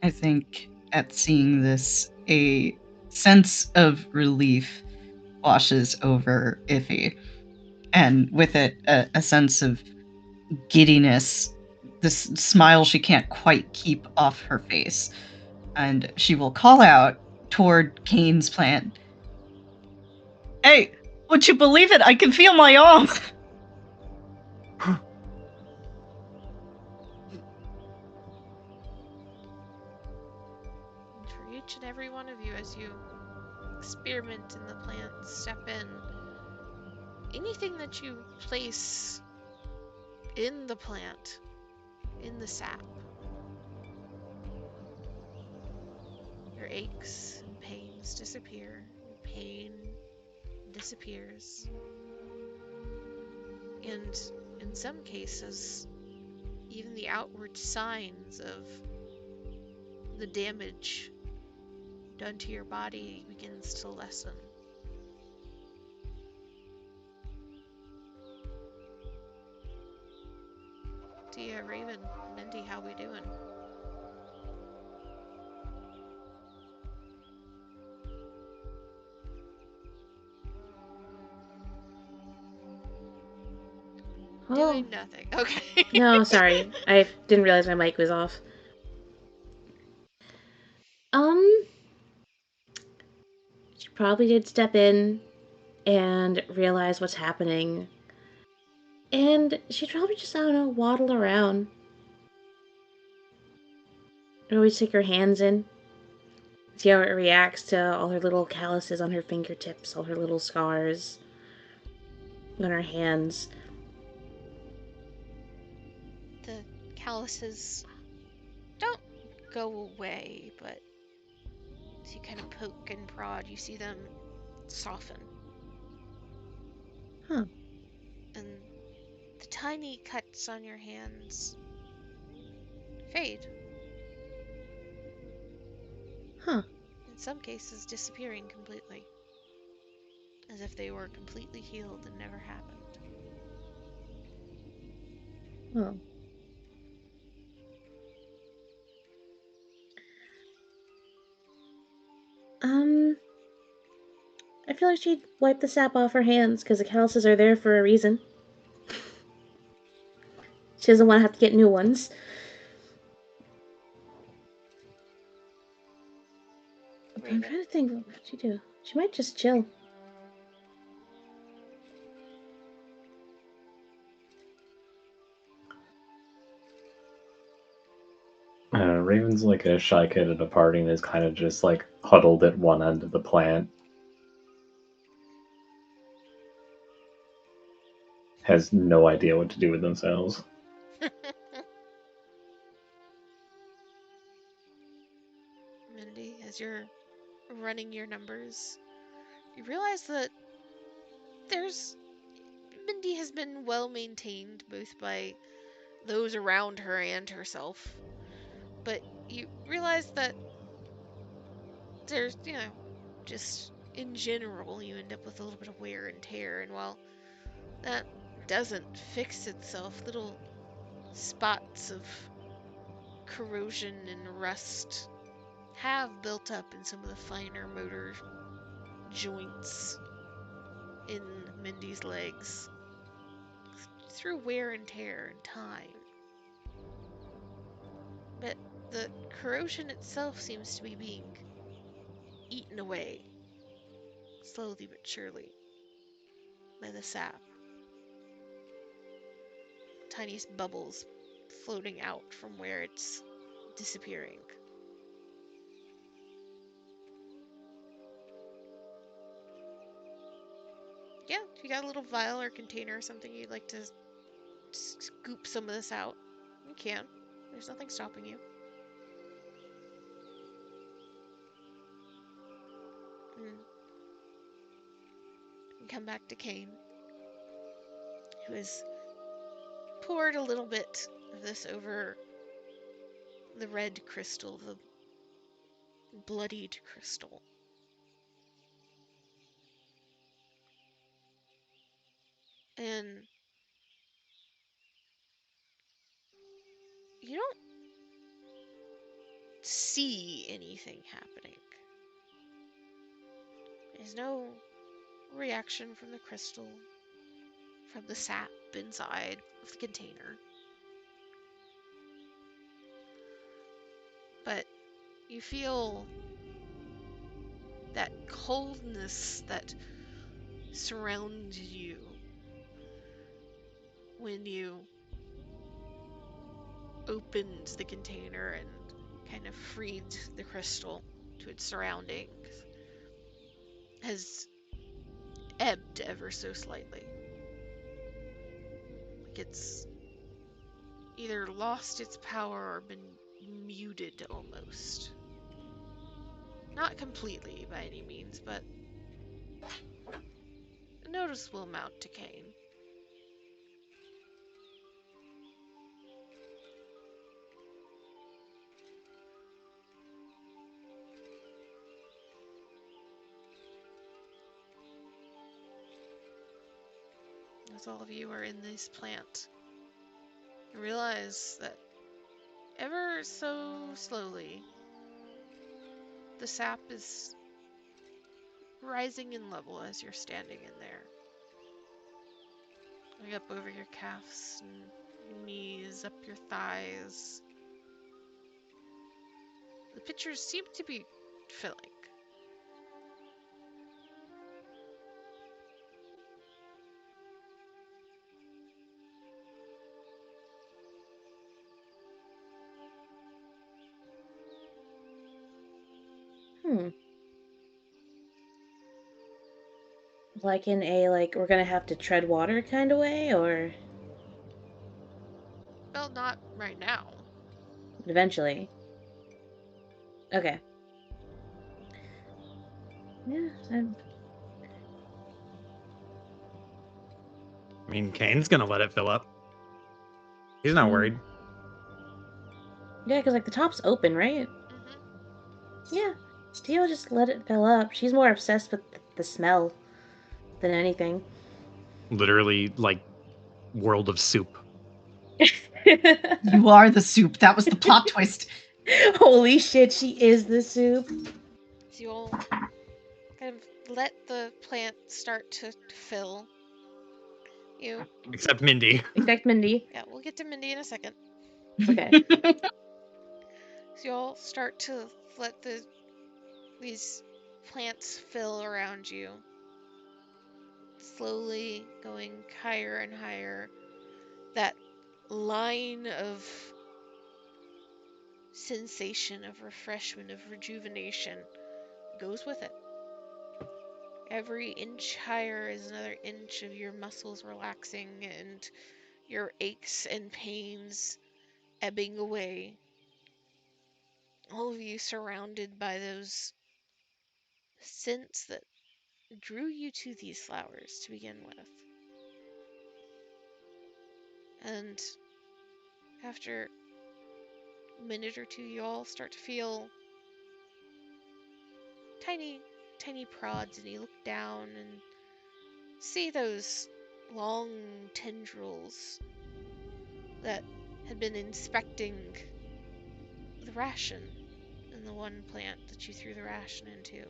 Speaker 6: I think at seeing this, a sense of relief washes over Iffy, and with it, a sense of giddiness this smile she can't quite keep off her face. And she will call out toward Kane's plant. Hey, would you believe it? I can feel my arm.
Speaker 1: And for each and every one of you, as you experiment in the plants, step in, anything that you place in the plant, in the sap, your aches and pains disappear, your pain disappears, and in some cases, even the outward signs of the damage done to your body begins to lessen. Tia, Raven, Mindy, how we doing?
Speaker 2: Oh,
Speaker 1: Doing nothing. Okay.
Speaker 2: no, sorry. I didn't realize my mic was off. She probably did step in and realize what's happening. And she'd probably just, I don't know, waddle around. Or always stick her hands in. See how it reacts to all her little calluses on her fingertips, all her little scars on her hands.
Speaker 1: The calluses don't go away, but as you kind of poke and prod, you see them soften.
Speaker 2: Huh.
Speaker 1: And the tiny cuts on your hands fade.
Speaker 2: Huh.
Speaker 1: In some cases, disappearing completely. As if they were completely healed and never happened.
Speaker 2: Oh. I feel like she'd wipe the sap off her hands because the calluses are there for a reason. She doesn't want to have to get new ones. But I'm trying to think, what would she do? She might just chill.
Speaker 4: Raven's like a shy kid at a party and is kind of just like huddled at one end of the plant. Has no idea what to do with themselves.
Speaker 1: Mindy, as you're running your numbers, you realize that Mindy has been well maintained both by those around her and herself. But you realize that there's, just in general, you end up with a little bit of wear and tear. And while that doesn't fix itself, little spots of corrosion and rust have built up in some of the finer motor joints in Mindy's legs through wear and tear and time. But the corrosion itself seems to be being eaten away, slowly but surely, by the sap. Tiniest bubbles floating out from where it's disappearing. Yeah, if you got a little vial or container or something you'd like to scoop some of this out, you can. There's nothing stopping you. And come back to Kane, who has poured a little bit of this over the red crystal, the bloodied crystal. And you don't see anything happening. There's no reaction from the crystal, from the sap inside of the container. but you feel that coldness that surrounds you when you opened the container and kind of freed the crystal to its surroundings has ebbed ever so slightly. Like it's either lost its power or been muted almost. Not completely by any means, but a noticeable amount to Kane. As all of you are in this plant, you realize that ever so slowly, the sap is rising in level as you're standing in there. Going up over your calves and your knees, up your thighs. The pitchers seem to be filling.
Speaker 2: Like in a, like, we're gonna have to tread water kind of way, or
Speaker 1: Well, not right now.
Speaker 2: eventually? Okay. Yeah,
Speaker 3: I mean, Kane's gonna let it fill up. He's not worried.
Speaker 2: yeah, because, like, the top's open, right?
Speaker 1: Mm-hmm.
Speaker 2: Yeah. Teal just let it fill up. She's more obsessed with the smell than anything.
Speaker 3: Literally, like, world of soup.
Speaker 6: You are the soup. That was the plot twist.
Speaker 2: Holy shit, she is the soup.
Speaker 1: So you'll kind of let the plant start to fill. You.
Speaker 3: Except Mindy.
Speaker 2: Expect Mindy.
Speaker 1: Yeah, we'll get to Mindy in a second.
Speaker 2: Okay.
Speaker 1: So you'll start to let these plants fill around you. Slowly going higher and higher. That line of sensation of refreshment, of rejuvenation goes with it. Every inch higher is another inch of your muscles relaxing and your aches and pains ebbing away. All of you surrounded by those scents that drew you to these flowers to begin with. And after a minute or two, you all start to feel tiny, tiny prods, and you look down and see those long tendrils that had been inspecting the ration in the one plant that you threw the ration into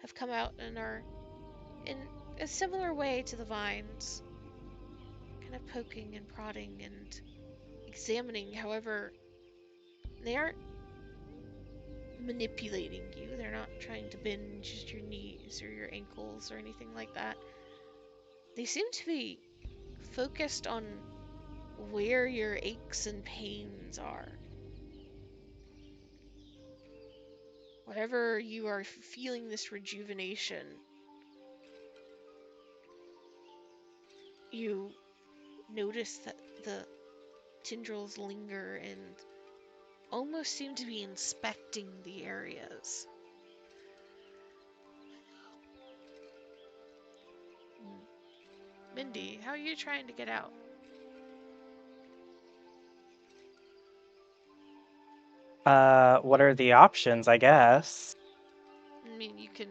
Speaker 1: have come out and are in a similar way to the vines, kind of poking and prodding and examining. However, they aren't manipulating you. They're not trying to bend just your knees or your ankles or anything like that. They seem to be focused on where your aches and pains are. Wherever you are feeling this rejuvenation, you notice that the tendrils linger and almost seem to be inspecting the areas. Mindy, how are you trying to get out?
Speaker 5: What are the options, I guess?
Speaker 1: I mean, you can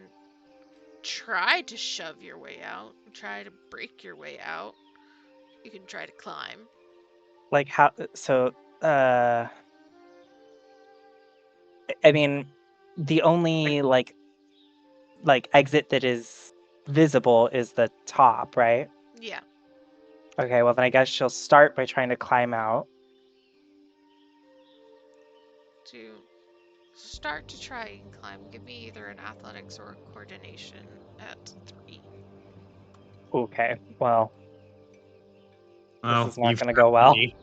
Speaker 1: try to shove your way out, try to break your way out. You can try to climb.
Speaker 5: Like how so I mean the only like exit that is visible is the top, right?
Speaker 1: Yeah.
Speaker 5: Okay, well then I guess she'll start by trying to climb out.
Speaker 1: To start to try and climb. Give me either an athletics or a coordination at 3.
Speaker 5: Okay, well,
Speaker 3: Oh,
Speaker 5: this is not
Speaker 3: you've
Speaker 5: gonna
Speaker 3: got
Speaker 5: go well.
Speaker 3: me.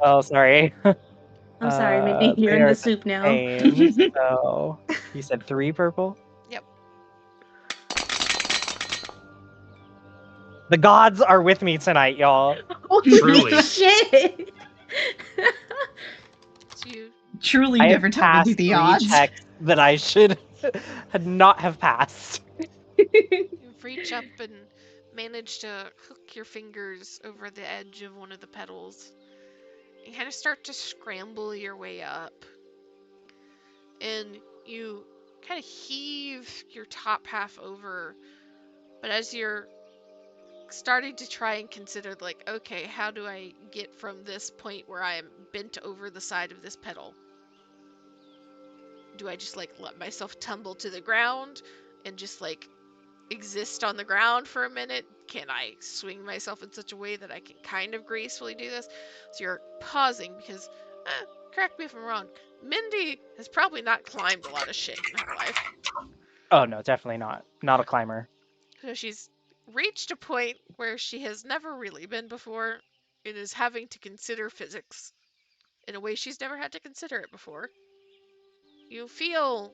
Speaker 5: Oh, sorry.
Speaker 2: I'm sorry, Mindy. You're
Speaker 5: They
Speaker 2: in
Speaker 5: are
Speaker 2: the soup now.
Speaker 5: pain. So you said 3 purple?
Speaker 1: Yep.
Speaker 5: The gods are with me tonight, y'all.
Speaker 2: Holy
Speaker 3: Truly.
Speaker 2: shit!
Speaker 1: So you
Speaker 6: Truly
Speaker 5: I have
Speaker 6: never tell me
Speaker 5: passed
Speaker 6: the
Speaker 5: 3
Speaker 6: odds.
Speaker 5: checks that I should not have passed.
Speaker 1: reach up and manage to hook your fingers over the edge of one of the petals. You kind of start to scramble your way up. And you kind of heave your top half over. But as you're starting to try and consider, like, okay, how do I get from this point where I am bent over the side of this petal? Do I just, like, let myself tumble to the ground and just, like, exist on the ground for a minute? Can I swing myself in such a way that I can kind of gracefully do this? So you're pausing because, correct me if I'm wrong, Mindy has probably not climbed a lot of shit in her life.
Speaker 5: Oh no, definitely not. Not a climber.
Speaker 1: So she's reached a point where she has never really been before and is having to consider physics in a way she's never had to consider it before. You feel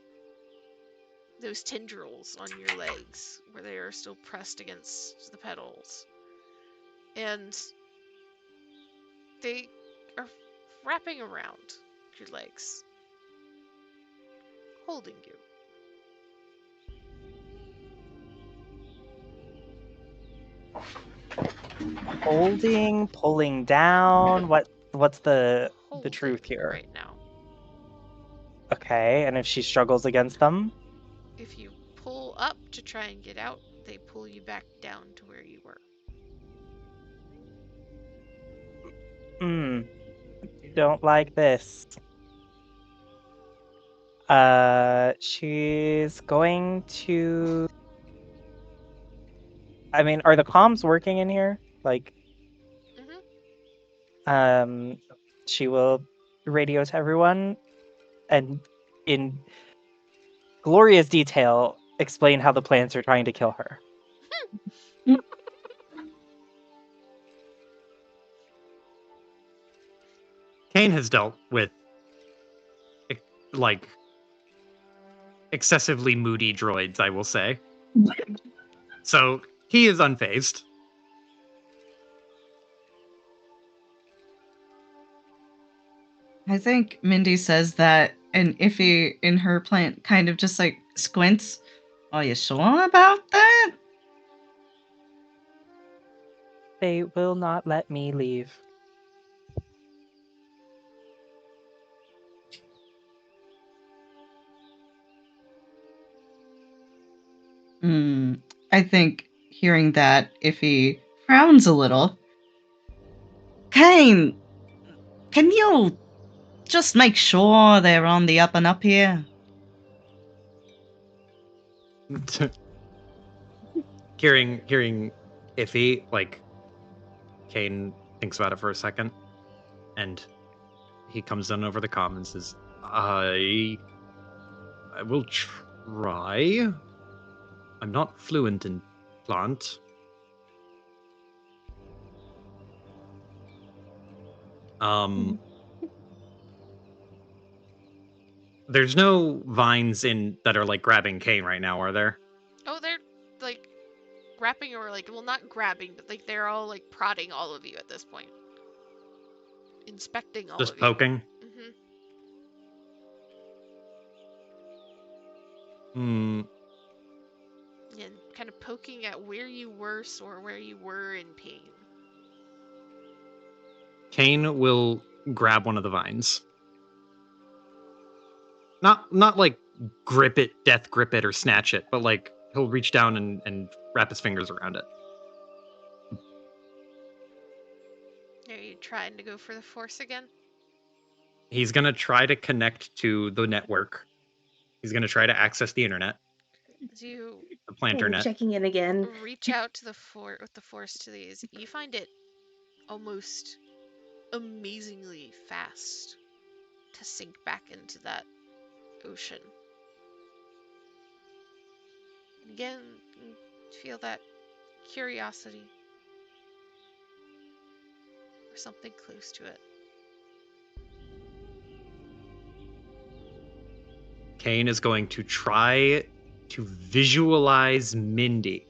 Speaker 1: those tendrils on your legs where they are still pressed against the petals. And they are wrapping around your legs, holding you.
Speaker 5: Holding, pulling down. What's the
Speaker 1: Holding
Speaker 5: truth here?
Speaker 1: right now.
Speaker 5: Okay, and if she struggles against them?
Speaker 1: If you pull up to try and get out, they pull you back down to where you were.
Speaker 5: Don't like this. She's going to. I mean, are the comms working in here? Like, she will radio to everyone and in glorious detail explain how the plants are trying to kill her.
Speaker 3: Kane has dealt with like excessively moody droids, I will say. So he is unfazed.
Speaker 6: I think Mindy says that, and Iffy in her plant kind of just like squints. Are you sure about that?
Speaker 5: They will not let me leave.
Speaker 6: I think hearing that, Iffy frowns a little. Kane, can you just make sure they're on the up and up here?
Speaker 3: hearing iffy, like Kane thinks about it for a second, and he comes down over the comm and says, I will try. I'm not fluent in plant. There's no vines in that are like grabbing Kane right now, are there?
Speaker 1: Oh, they're like grabbing, or like, well, not grabbing, but like they're all like prodding all of you at this point. Inspecting all
Speaker 3: Just
Speaker 1: of
Speaker 3: poking?
Speaker 1: you. And kind of poking at where you were or where you were in pain.
Speaker 3: Kane will grab one of the vines. Not like grip it, death grip it, or snatch it, but like he'll reach down and wrap his fingers around it.
Speaker 1: Are you trying to go for the force again?
Speaker 3: He's gonna try to connect to the network. He's gonna try to access the internet.
Speaker 1: As you
Speaker 3: The planternet.
Speaker 2: Checking in again.
Speaker 1: Reach out to with the force to these, you find it almost amazingly fast to sink back into that ocean. And again, you feel that curiosity or something close to it.
Speaker 3: Kane is going to try to visualize Mindy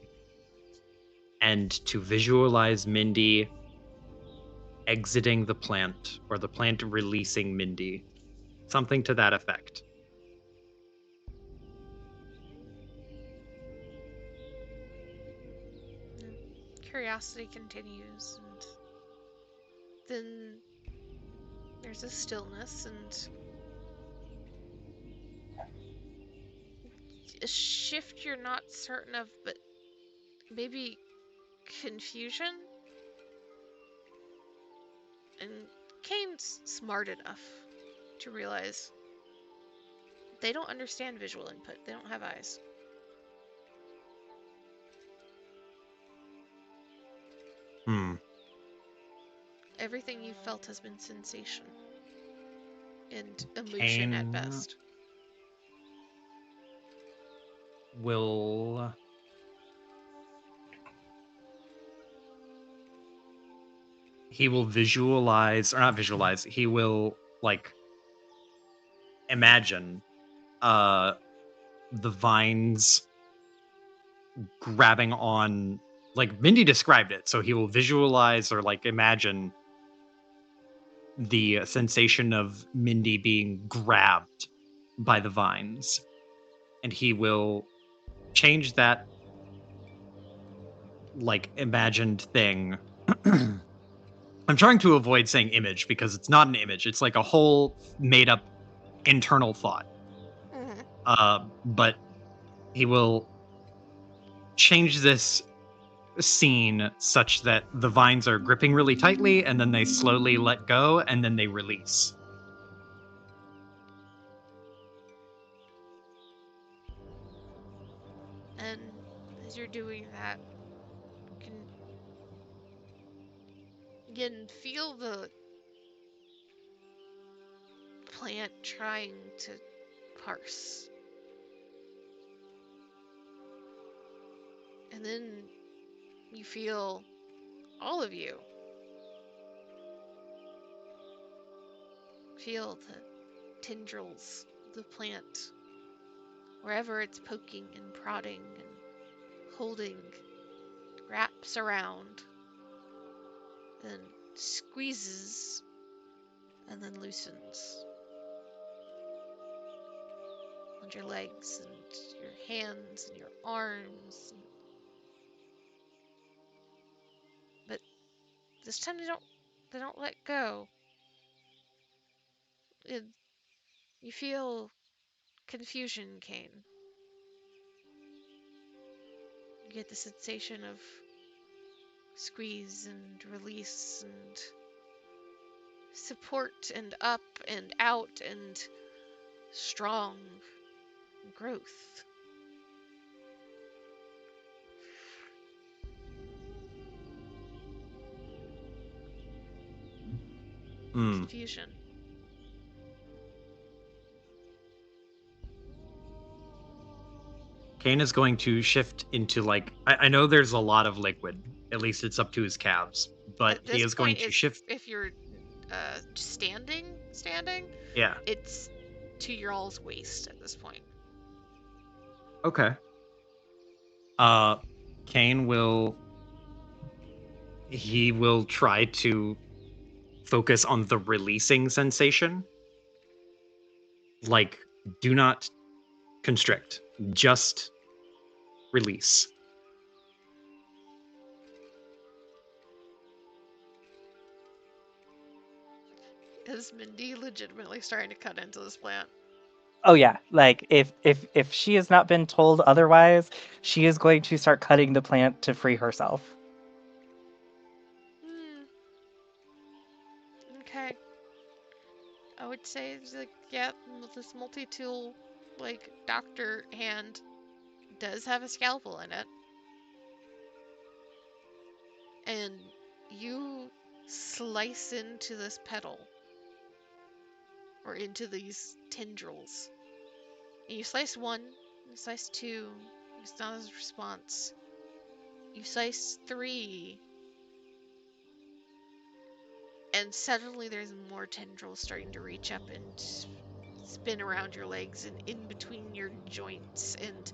Speaker 3: and to visualize Mindy exiting the plant or the plant releasing Mindy. Something to that effect.
Speaker 1: Curiosity continues, and then there's a stillness and a shift you're not certain of, but maybe confusion. And Kane's smart enough to realize they don't understand visual input. They don't have eyes. Everything you felt has been sensation and emotion at
Speaker 3: Kane
Speaker 1: best.
Speaker 3: will he will visualize, or not visualize, he will like imagine the vines grabbing on, like Mindy described it, so he will visualize or like imagine the sensation of Mindy being grabbed by the vines, and he will change that like imagined thing. I'm trying to avoid saying image because it's not an image, it's like a whole made up internal thought. But he will change this scene such that the vines are gripping really tightly and then they slowly let go and then they release.
Speaker 1: And as you're doing that, you can feel the plant trying to parse. And then you feel, all of you, feel the tendrils of the plant wherever it's poking and prodding and holding, wraps around, then squeezes, and then loosens on your legs and your hands and your arms. But this time they don't let go. You feel confusion, Kane. You get the sensation of squeeze and release and support and up and out and strong growth. Confusion.
Speaker 3: Kane is going to shift into like, I know there's a lot of liquid. At least it's up to his calves, but he is going to shift.
Speaker 1: If you're standing,
Speaker 3: Yeah.
Speaker 1: it's to your all's waist at this point.
Speaker 3: Okay. Kane will try to focus on the releasing sensation. Like, do not constrict, just release.
Speaker 1: Is Mindy legitimately starting to cut into this plant?
Speaker 5: Oh yeah, like if she has not been told otherwise, she is going to start cutting the plant to free herself.
Speaker 1: Okay. I would say, like, yeah, this multi-tool, like, doctor hand does have a scalpel in it. And you slice into this petal, or into these tendrils, You slice one, you slice two, it's not a response. You slice three, and suddenly there's more tendrils starting to reach up and spin around your legs and in between your joints, and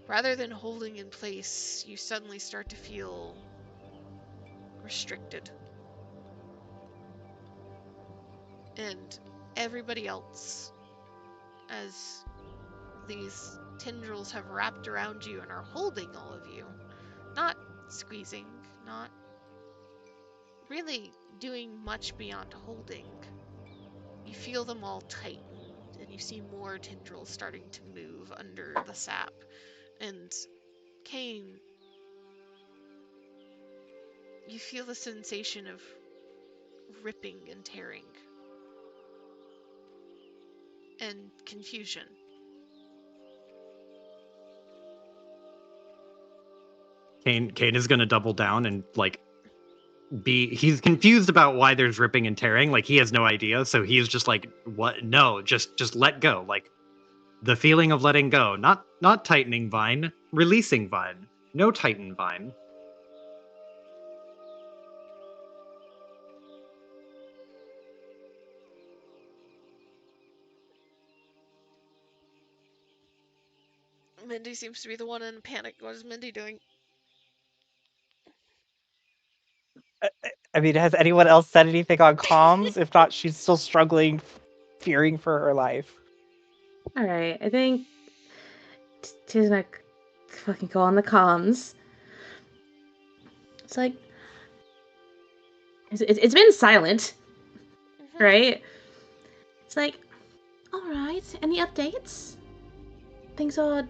Speaker 1: rather than holding in place, you suddenly start to feel restricted. And everybody else, as these tendrils have wrapped around you and are holding all of you, not squeezing, not really doing much beyond holding. You feel them all tighten, and you see more tendrils starting to move under the sap. And Kane, you feel the sensation of ripping and tearing and confusion.
Speaker 3: Kane is gonna double down and like he's confused about why there's ripping and tearing. Like he has no idea, so he's just like, what? No, just let go. Like the feeling of letting go, not tightening vine, releasing vine. No tighten vine.
Speaker 1: Mindy seems to be the one in panic. What is Mindy doing?
Speaker 5: I mean, has anyone else said anything on comms? If not, she's still struggling, fearing for her life.
Speaker 2: All right, I think T's gonna fucking go on the comms. It's like it's been silent, right? It's like, all right. Any updates? Things are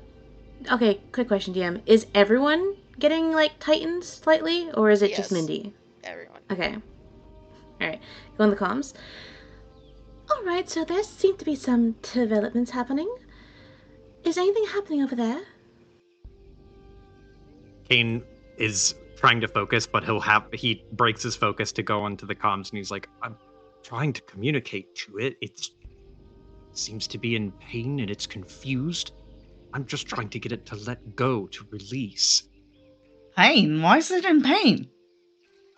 Speaker 2: okay. Quick question, DM: is everyone getting like tightened slightly, or is it just
Speaker 1: Yes.
Speaker 2: Mindy?
Speaker 1: Everyone.
Speaker 2: Okay. All right. Go on the comms. All right. So there seem to be some developments happening. Is anything happening over there?
Speaker 3: Kane is trying to focus, but he breaks his focus to go onto the comms, and he's like, I'm trying to communicate to it. It seems to be in pain and it's confused. I'm just trying to get it to let go, to release.
Speaker 6: Pain? Why is it in pain?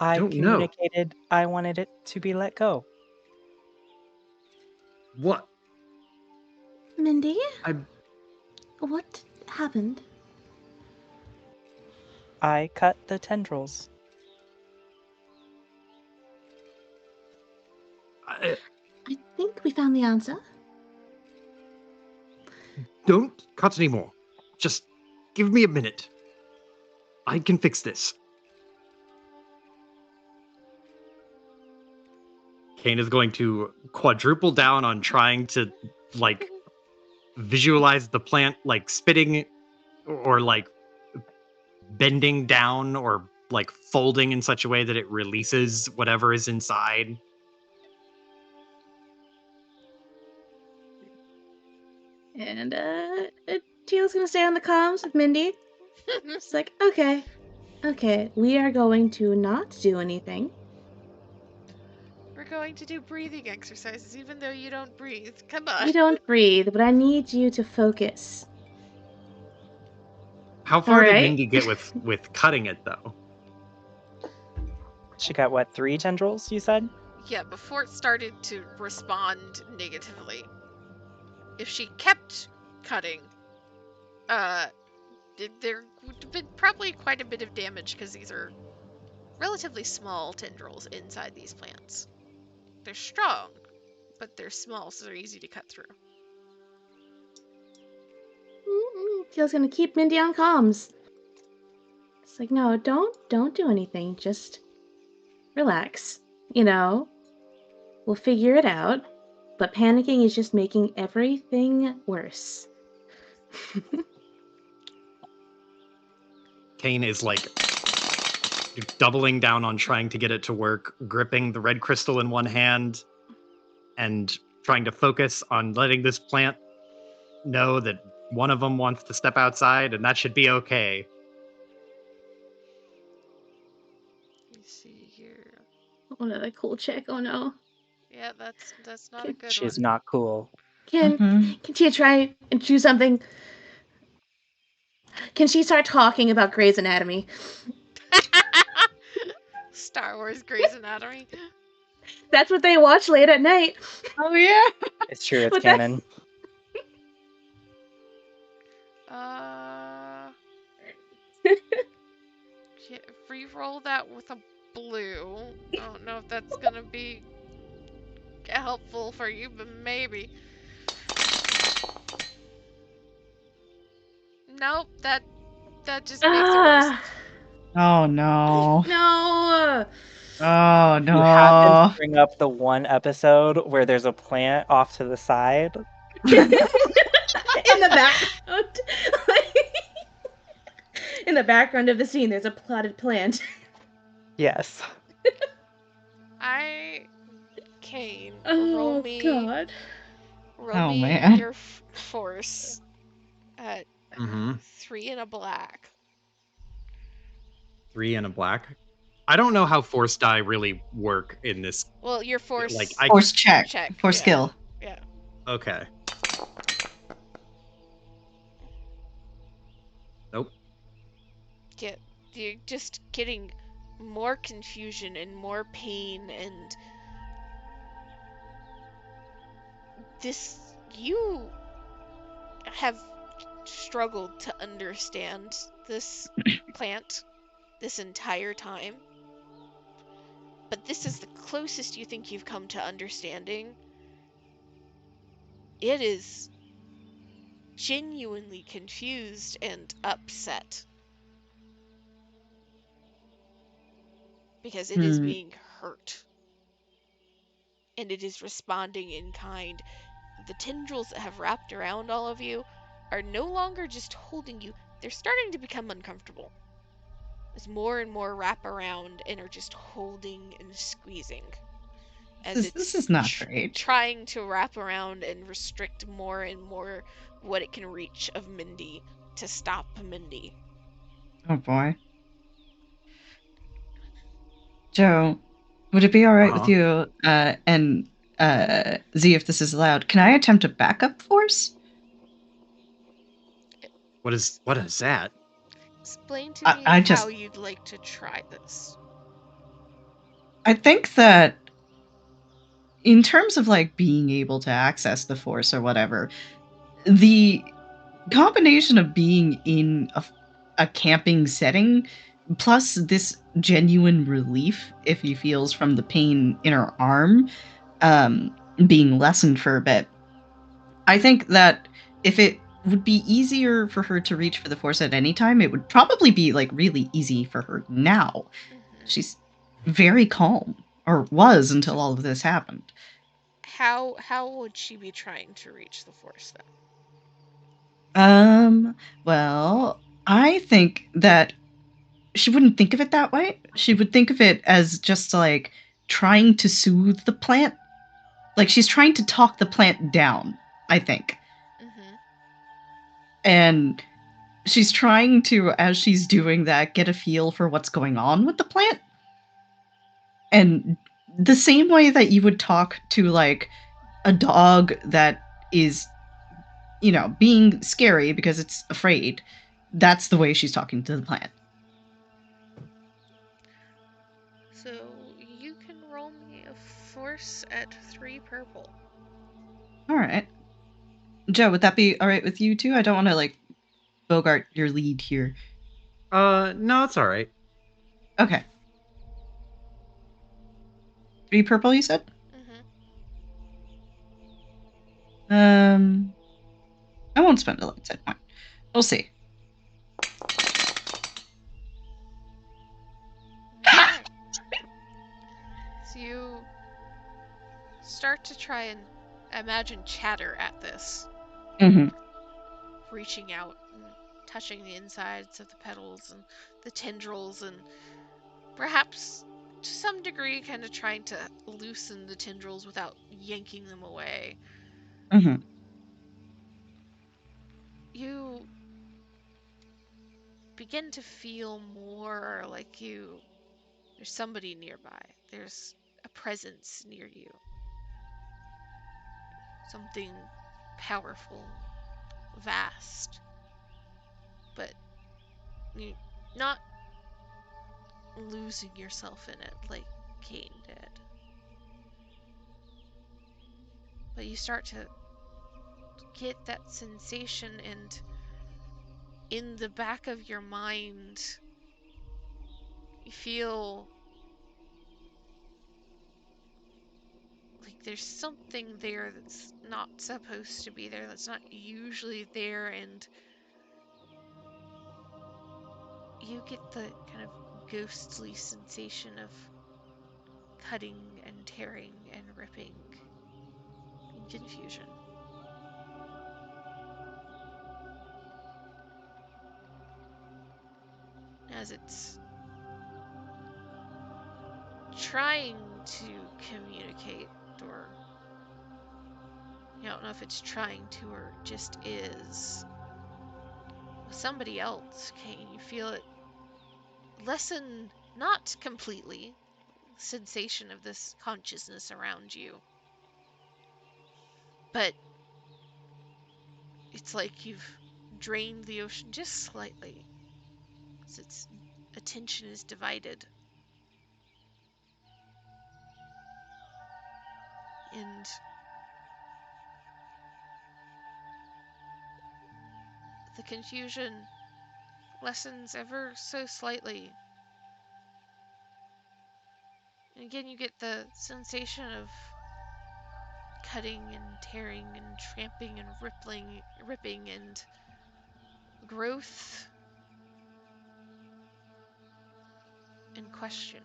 Speaker 5: I
Speaker 3: don't know.
Speaker 5: communicated I wanted it to be let go.
Speaker 3: What?
Speaker 2: Mindy,
Speaker 3: I'm
Speaker 2: what happened?
Speaker 5: I cut the tendrils.
Speaker 2: I think we found the answer.
Speaker 3: Don't cut anymore. Just give me a minute. I can fix this. Kane is going to quadruple down on trying to, like, visualize the plant, like, spitting or, like, bending down or, like, folding in such a way that it releases whatever is inside.
Speaker 2: And Teal's gonna stay on the comms with Mindy. It's like, okay, we are going to not do anything.
Speaker 1: We're going to do breathing exercises, even though you don't breathe. Come on.
Speaker 2: You don't breathe, but I need you to focus.
Speaker 3: How far did
Speaker 2: Alright.
Speaker 3: Mindy get with cutting it, though?
Speaker 5: She got what, 3 tendrils, you said?
Speaker 1: Yeah, before it started to respond negatively. If she kept cutting, there would have been probably quite a bit of damage because these are relatively small tendrils inside these plants. They're strong, but they're small, so they're easy to cut through.
Speaker 2: Teal's gonna keep Mindy on comms. It's like, no, don't do anything. Just relax. You know, we'll figure it out. But panicking is just making everything worse.
Speaker 3: Kane is like doubling down on trying to get it to work, gripping the red crystal in one hand and trying to focus on letting this plant know that one of them wants to step outside and that should be okay.
Speaker 1: Let's see here.
Speaker 2: Oh, another cool check. Oh no.
Speaker 1: Yeah, that's not a good
Speaker 5: She's
Speaker 1: one.
Speaker 5: not cool.
Speaker 2: Can
Speaker 6: Mhm.
Speaker 2: Tia try and do something? Can she start talking about Grey's Anatomy?
Speaker 1: Star Wars Grey's Anatomy.
Speaker 2: That's what they watch late at night.
Speaker 6: Oh yeah.
Speaker 5: It's true, it's
Speaker 2: But that-
Speaker 5: canon.
Speaker 1: Yeah, re-roll that with a blue. I don't know if that's gonna be helpful for you, but maybe. Nope, that just makes it worse.
Speaker 2: Ah,
Speaker 6: Oh no.
Speaker 2: no.
Speaker 6: Oh
Speaker 5: You happen to
Speaker 6: no.
Speaker 5: bring up the one episode where there's a plant off to the side.
Speaker 2: In the background. In the background of the scene, there's a potted plant.
Speaker 5: Yes.
Speaker 1: Kane, roll
Speaker 2: Oh,
Speaker 1: me
Speaker 2: God.
Speaker 6: Oh, man.
Speaker 1: your force at
Speaker 3: Mm-hmm.
Speaker 1: 3 and a black.
Speaker 3: 3 and a black. I don't know how force die really work in this.
Speaker 1: Well, your force
Speaker 3: Like,
Speaker 6: Force check. Force
Speaker 1: yeah.
Speaker 6: skill.
Speaker 1: Yeah.
Speaker 3: Okay. Nope.
Speaker 1: You're just getting more confusion and more pain, and you have struggled to understand this plant this entire time, but this is the closest you think you've come to understanding. It is genuinely confused and upset because it is being hurt, and it is responding in kind. The tendrils that have wrapped around all of you are no longer just holding you, they're starting to become uncomfortable as more and more wrap around and are just holding and squeezing as
Speaker 6: This
Speaker 1: it's
Speaker 6: is not great.
Speaker 1: trying to wrap around and restrict more and more what it can reach of Mindy to stop Mindy.
Speaker 6: Oh boy. Joe, would it be all right with you? And Z, if this is allowed, can I attempt a backup force?
Speaker 3: What is that?
Speaker 1: Explain to me
Speaker 6: I
Speaker 1: how
Speaker 6: just,
Speaker 1: you'd like to try this.
Speaker 6: I think that in terms of like being able to access the force or whatever, the combination of being in a camping setting plus this genuine relief if he feels from the pain in her arm being lessened for a bit, I think that if it would be easier for her to reach for the force at any time, it would probably be like really easy for her now. She's very calm, or was until all of this happened.
Speaker 1: How would she be trying to reach the force then?
Speaker 6: Well, I think that she wouldn't think of it that way. She would think of it as just like trying to soothe the plant. Like she's trying to talk the plant down, I think. And she's trying to, as she's doing that, get a feel for what's going on with the plant. And the same way that you would talk to like a dog that is, being scary because it's afraid, that's the way she's talking to the plant.
Speaker 1: So you can roll me a force at 3 purple.
Speaker 6: All right. Joe, would that be all right with you too? I don't want to like bogart your lead here.
Speaker 3: No, it's all right.
Speaker 6: Okay. 3 purple, you said? I won't spend a light side point. We'll see.
Speaker 1: Okay. So you start to try and imagine chatter at this. Reaching out and touching the insides of the petals and the tendrils, and perhaps to some degree kind of trying to loosen the tendrils without yanking them away. You begin to feel more like there's somebody nearby. There's a presence near you. Something powerful, vast, but you not losing yourself in it like Cain did. But you start to get that sensation, and in the back of your mind, you feel like there's something there that's not supposed to be there, that's not usually there, and you get the kind of ghostly sensation of cutting and tearing and ripping and confusion. As it's trying to communicate, or you don't know if it's trying to or just is, with somebody else. Can you feel it lessen, not completely, the sensation of this consciousness around you, but it's like you've drained the ocean just slightly, as its attention is divided. And the confusion lessens ever so slightly. And again, you get the sensation of cutting and tearing and tramping and ripping and growth and question.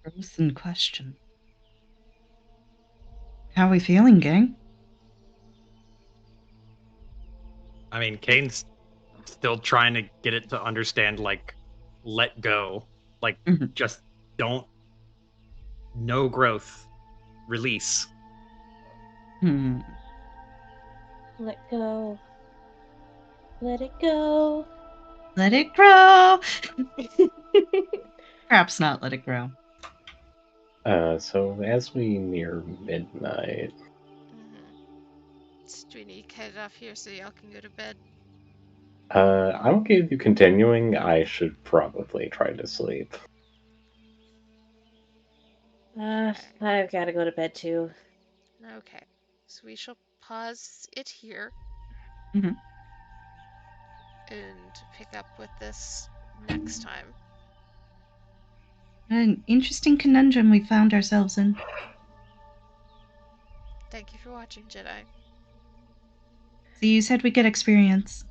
Speaker 6: Growth and question. How are we feeling, gang?
Speaker 3: I mean, Kane's still trying to get it to understand, like, let go. Like,
Speaker 6: Mhm.
Speaker 3: just don't. No growth. Release.
Speaker 6: Hmm.
Speaker 2: Let go. Let it go.
Speaker 6: Let it grow. Perhaps not let it grow.
Speaker 4: So as we near midnight,
Speaker 1: Do we need to cut it off here so y'all can go to bed?
Speaker 4: I'm okay with you continuing. I should probably try to sleep.
Speaker 2: I've got to go to bed too.
Speaker 1: Okay, so we shall pause it here
Speaker 6: Mhm.
Speaker 1: and pick up with this next time.
Speaker 6: An interesting conundrum we found ourselves in.
Speaker 1: Thank you for watching, Jedi.
Speaker 6: So you said we get experience.